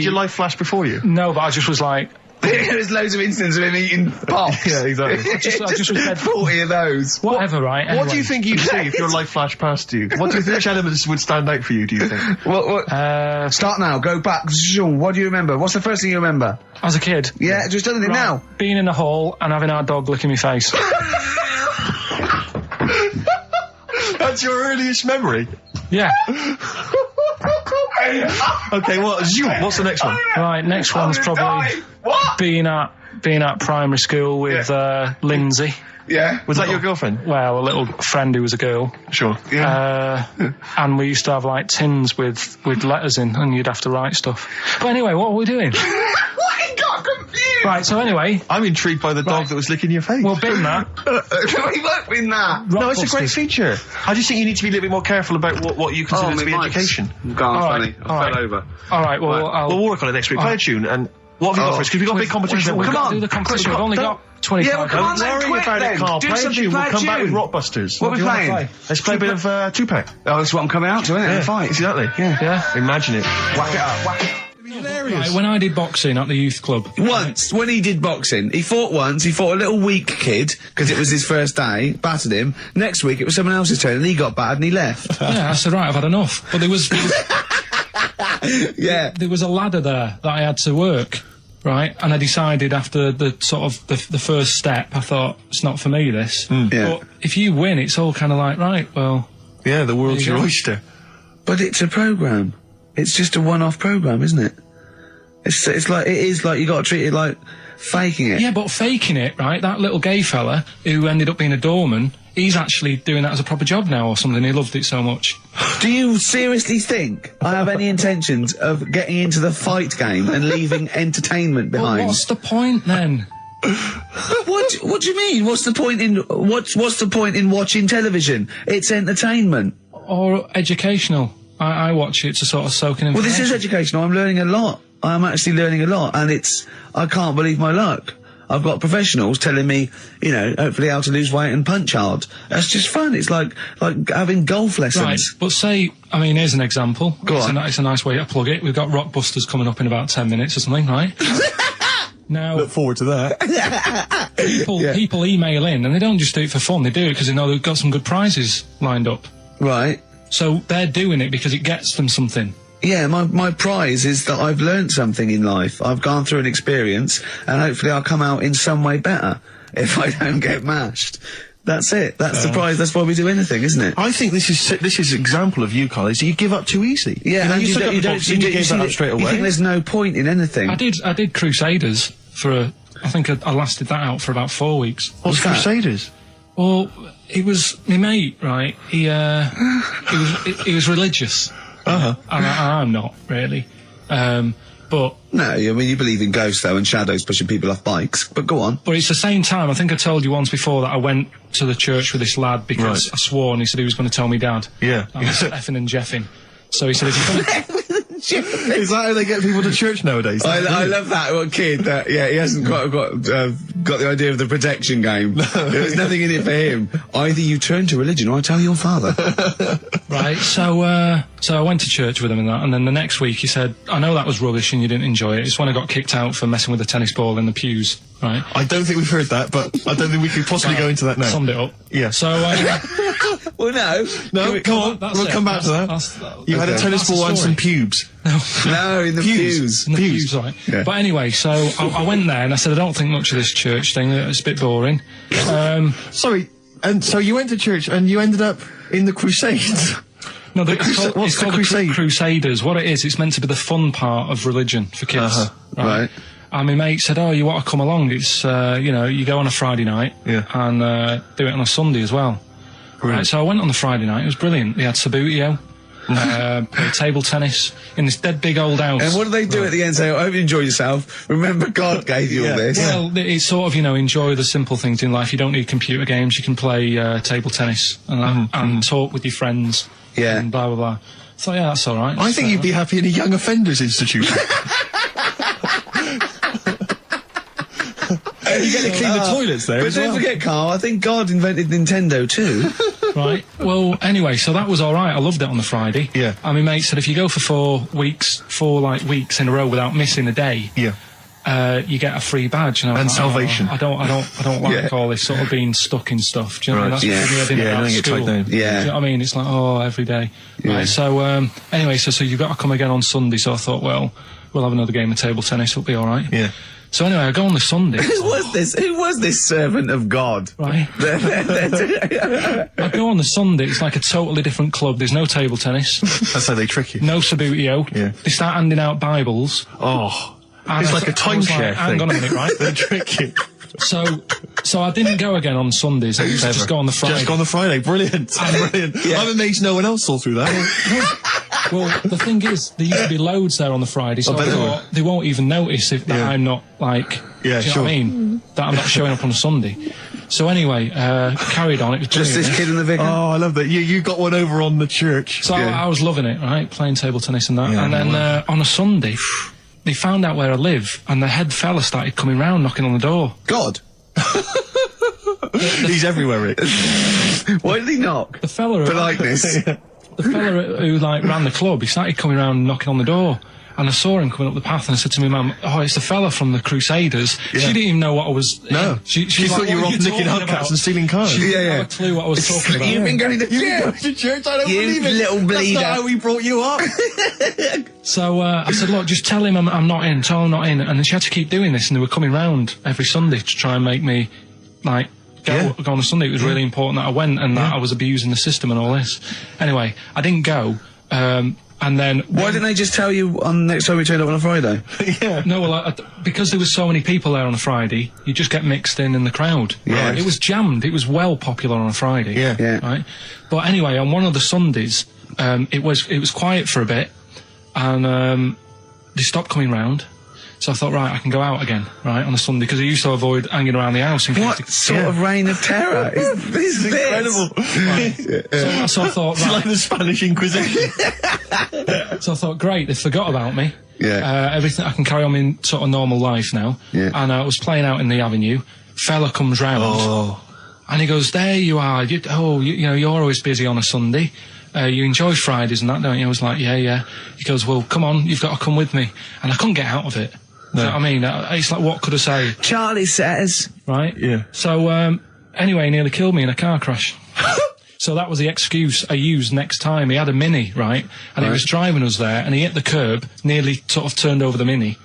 your life flash before you? No, but I just was like... There's loads of instances of him eating pops. Yeah, exactly. I just was dead. 40 of those. Whatever, right? Anyway. What do you think you'd see if your life flashed past you? Which elements would stand out for you, do you think? Start now, go back. What do you remember? What's the first thing you remember? As a kid? Yeah, just tell it now. Being in the hall and having our dog licking my face. That's your earliest memory? Yeah. Okay, what's the next one? Right, next one's probably being at primary school with Lindsay. Yeah. Was that your girlfriend? Well, a little friend who was a girl. Sure. Yeah. And we used to have like tins with letters in, and you'd have to write stuff. But anyway, what were we doing? I got confused. Right, so anyway... I'm intrigued by the dog that was licking your face. Well, bin that. We won't win that. No, it's a great feature. I just think you need to be a little bit more careful about what you consider to be education. Gone funny. I fell over. All right, well, we'll work on it next week. Play a tune, and what have you got for us? Because we've got a big competition. Come on. Do the competition. We've only got 25 Yeah, well, come on, Don't worry about it, Carl. Play a tune. We'll come back with Rockbusters. What are we playing? Let's play a bit of Tupac. Oh, that's what I'm coming out to, isn't it? Yeah, Fight. exactly. Yeah. Imagine it. Whack it up, whack it up. Right, when I did boxing at the youth club... Once, when he did boxing, he fought once, he fought a little weak kid, because it was his first day, battered him. Next week, it was someone else's turn, and he got battered and he left. Yeah, I said, right, I've had enough. But there was yeah. There was a ladder there that I had to work, right? And I decided after the sort of the first step, I thought, it's not for me, this. Yeah. But if you win, it's all kind of like, right, well... Yeah, the world's There you your go. oyster. But it's a programme. It's just a one-off programme, isn't it? It is like you got to treat it like faking it. Yeah, but faking it, right? That little gay fella who ended up being a doorman, he's actually doing that as a proper job now or something. He loved it so much. Do you seriously think I have any intentions of getting into the fight game and leaving entertainment Well, behind? what's the point then? What do you mean? What's the point in what's the point in watching television? It's entertainment. Or educational. I watch it to sort of soak in Well, information. this is educational. I'm learning a lot. I'm actually learning a lot, and I can't believe my luck. I've got professionals telling me, you know, hopefully how to lose weight and punch hard. That's just fun. It's like having golf lessons. Right, but say, I mean, here's an example. Go on. It's a nice way to plug it. We've got Rockbusters coming up in about 10 minutes or something, right? Now, Look forward to that. people email in, and they don't just do it for fun. They do it because they know they've got some good prizes lined up. Right. So they're doing it because it gets them something. Yeah, my prize is that I've learned something in life. I've gone through an experience, and hopefully I'll come out in some way better if I don't get mashed. That's it. That's the prize. That's why we do anything, isn't it? I think this is an example of you, Carl, is you give up too easy. Yeah, you took up the boxing, you gave that up straight You away. think there's no point in anything? I did Crusaders for I think I lasted that out for about 4 weeks. What's that? Crusaders? Well, it was my mate, right? He was religious. Uh-huh. And I'm not really. But No, I mean, you believe in ghosts, though, and shadows pushing people off bikes, but go on. it's the same time. I think I told you once before that I went to the church with this lad because Right. I swore, and he said he was going to tell me dad. Yeah. I was effing and jeffing. So he said, if you're going Is that how they get people to church nowadays? I love that little kid that, yeah, he hasn't quite got the idea of the protection game. There's nothing in it for him. Either you turn to religion or I tell your father. Right, so I went to church with him and that, and then the next week he said, I know that was rubbish and you didn't enjoy it. It's when I got kicked out for messing with a tennis ball in the pews, right? I don't think we've heard that, but I don't think we could possibly go into that now. Summed it up. Yeah. So, Well, no. No, come on, that's we'll it. come back to that. You had a Okay. tennis That's the ball and story. some pubes. No, in the pews. in the pews, right? Yeah. But anyway, so I went there and I said, I don't think much of this church thing. It's a bit boring. Sorry, and so you went to church and you ended up in the Crusades. No, What's it's the called crusade? the Crusaders. What it is, it's meant to be the fun part of religion for kids. Uh-huh. Right. And my mate said, oh, you want to come along? It's, you know, you go on a Friday night Yeah. and do it on a Sunday as well. Right, so I went on the Friday night. It was brilliant. They had Sabutio, played table tennis in this dead big old house. And what do they do at the end? Say, I hope you enjoy yourself. Remember, God gave you all this. Well, it's sort of, you know, enjoy the simple things in life. You don't need computer games. You can play table tennis and talk with your friends. Yeah. And blah, blah, blah. So, yeah, that's all right. I think you'd be happy in a young offenders institution. You get to clean the toilets there But as don't well. forget, Carl, I think God invented Nintendo too. Right. Well, anyway, so that was all right. I loved it on the Friday. Yeah. And my mate said if you go for 4 weeks in a row without missing a day, Yeah. you get a free badge. And, I was And like, salvation. I don't like Yeah. all this sort of being stuck in stuff. Do you know what I mean? That's Right. Yeah. what I did Yeah, about don't get school. tied down. Do you Yeah. know what I mean? It's like, every day. Yeah. Right. So, anyway, so you've got to come again on Sunday. So I thought, well, we'll have another game of table tennis. It'll be all right. Yeah. So anyway, I go on the Sunday. Who was this? Who was this servant of God? Right. I go on the Sunday. It's like a totally different club. There's no table tennis, That's how they trick you. no Sabutio. Yeah. They start handing out Bibles. Oh. And It's I like a I was timeshare like, hang thing. on a minute, right? They trick you. So I didn't go again on Sundays. I used to just go on the Friday. Just go on the Friday. Brilliant. Brilliant. I'm amazed no one else saw through that. Well, the thing is, there used to be loads there on the Friday, so I I bet there thought they won't even notice if that Yeah. I'm not like. Yeah, do you sure. know what I mean? That I'm not showing up on a Sunday. So anyway, carried on. It was Just brilliant, this kid in the vicar? Oh, I love that. You got one over on the church. So I was loving it, right? Playing table tennis and that. Yeah, And then wow. on a Sunday, they found out where I live, and the head fella started coming round, knocking on the door. God. He's everywhere, Rick. Why did he knock? The fella, Politeness. the fella who like ran the club, he started coming round, knocking on the door. And I saw him coming up the path, and I said to my mum, "Oh, it's the fella from the Crusaders." Yeah. She didn't even know what I was. No. she She was thought like, you were "What off are nicking talking hubcaps about?" and stealing cars. She didn't Yeah, have yeah. a clue what I was talking about. You've been going to church. to church? I don't You believe it. little bleeder. That's not how we brought you up. So I said, "Look, just tell him I'm not in. Tell him I'm not in." And then she had to keep doing this, and they were coming round every Sunday to try and make me like go on a Sunday. It was really important that I went, and that I was abusing the system and all this. Anyway, I didn't go. And then Why didn't they just tell you on next time we turned up on a Friday? Yeah. No, well, because there was so many people there on a Friday, you just get mixed in the crowd. Yes. It was jammed. It was well popular on a Friday. Yeah. Yeah. Right. But anyway, on one of the Sundays, it was quiet for a bit, and they stopped coming round. So I thought, right, I can go out again, right, on a Sunday, because I used to avoid hanging around the house. In case What they- sort of reign of terror is this? Incredible. So I thought, It's like right. the Spanish Inquisition. So I thought, great, they forgot about me. Yeah. Everything, I can carry on in sort of normal life now. Yeah. And I was playing out in the avenue. Fella comes round. Oh. And he goes, there you are. You know, you're always busy on a Sunday. You enjoy Fridays and that, don't you? I was like, yeah. He goes, well, come on, you've got to come with me. And I couldn't get out of it. No. You know what I mean? It's like, what could I say? Charlie says. Right? Yeah. So, anyway, he nearly killed me in a car crash. So that was the excuse I used next time. He had a Mini, right? And he was driving us there, and he hit the curb, nearly sort of turned over the Mini.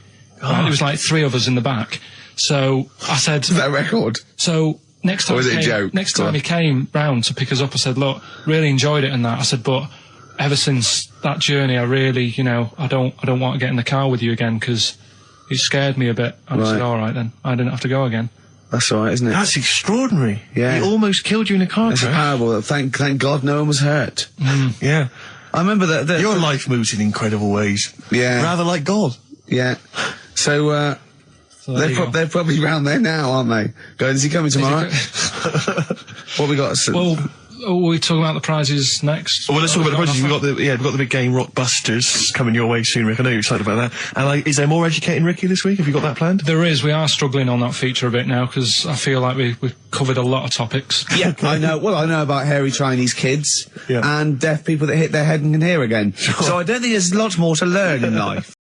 Right? There was like 3 of us in the back. So I said... Is that a record? So next time, Or was it a joke? Next time he came round to pick us up, I said, look, really enjoyed it and that. I said, but ever since that journey, I really, you know, I don't want to get in the car with you again because it scared me a bit. And I said, all right then, I didn't have to go again. That's all right, isn't it? That's extraordinary. Yeah. He almost killed you in a car It's a crash. parable. Thank God no one was hurt. Yeah. I remember that... Your life moves in incredible ways. Yeah. Rather like God. Yeah. So, there you go. they're probably round there now, aren't they? Going, is he coming tomorrow? What we got? Well, are we talking about the prizes next? Well, let's talk about the prizes. We've We've got the big game Rockbusters coming your way soon, Rick. I know you're excited about that. And is there more Educating Ricky this week? Have you got that planned? There is. We are struggling on that feature a bit now because I feel like we've covered a lot of topics. Yeah, I know. Well, I know about hairy Chinese kids Yeah. and deaf people that hit their head and can hear again. So I don't think there's lots more to learn in life.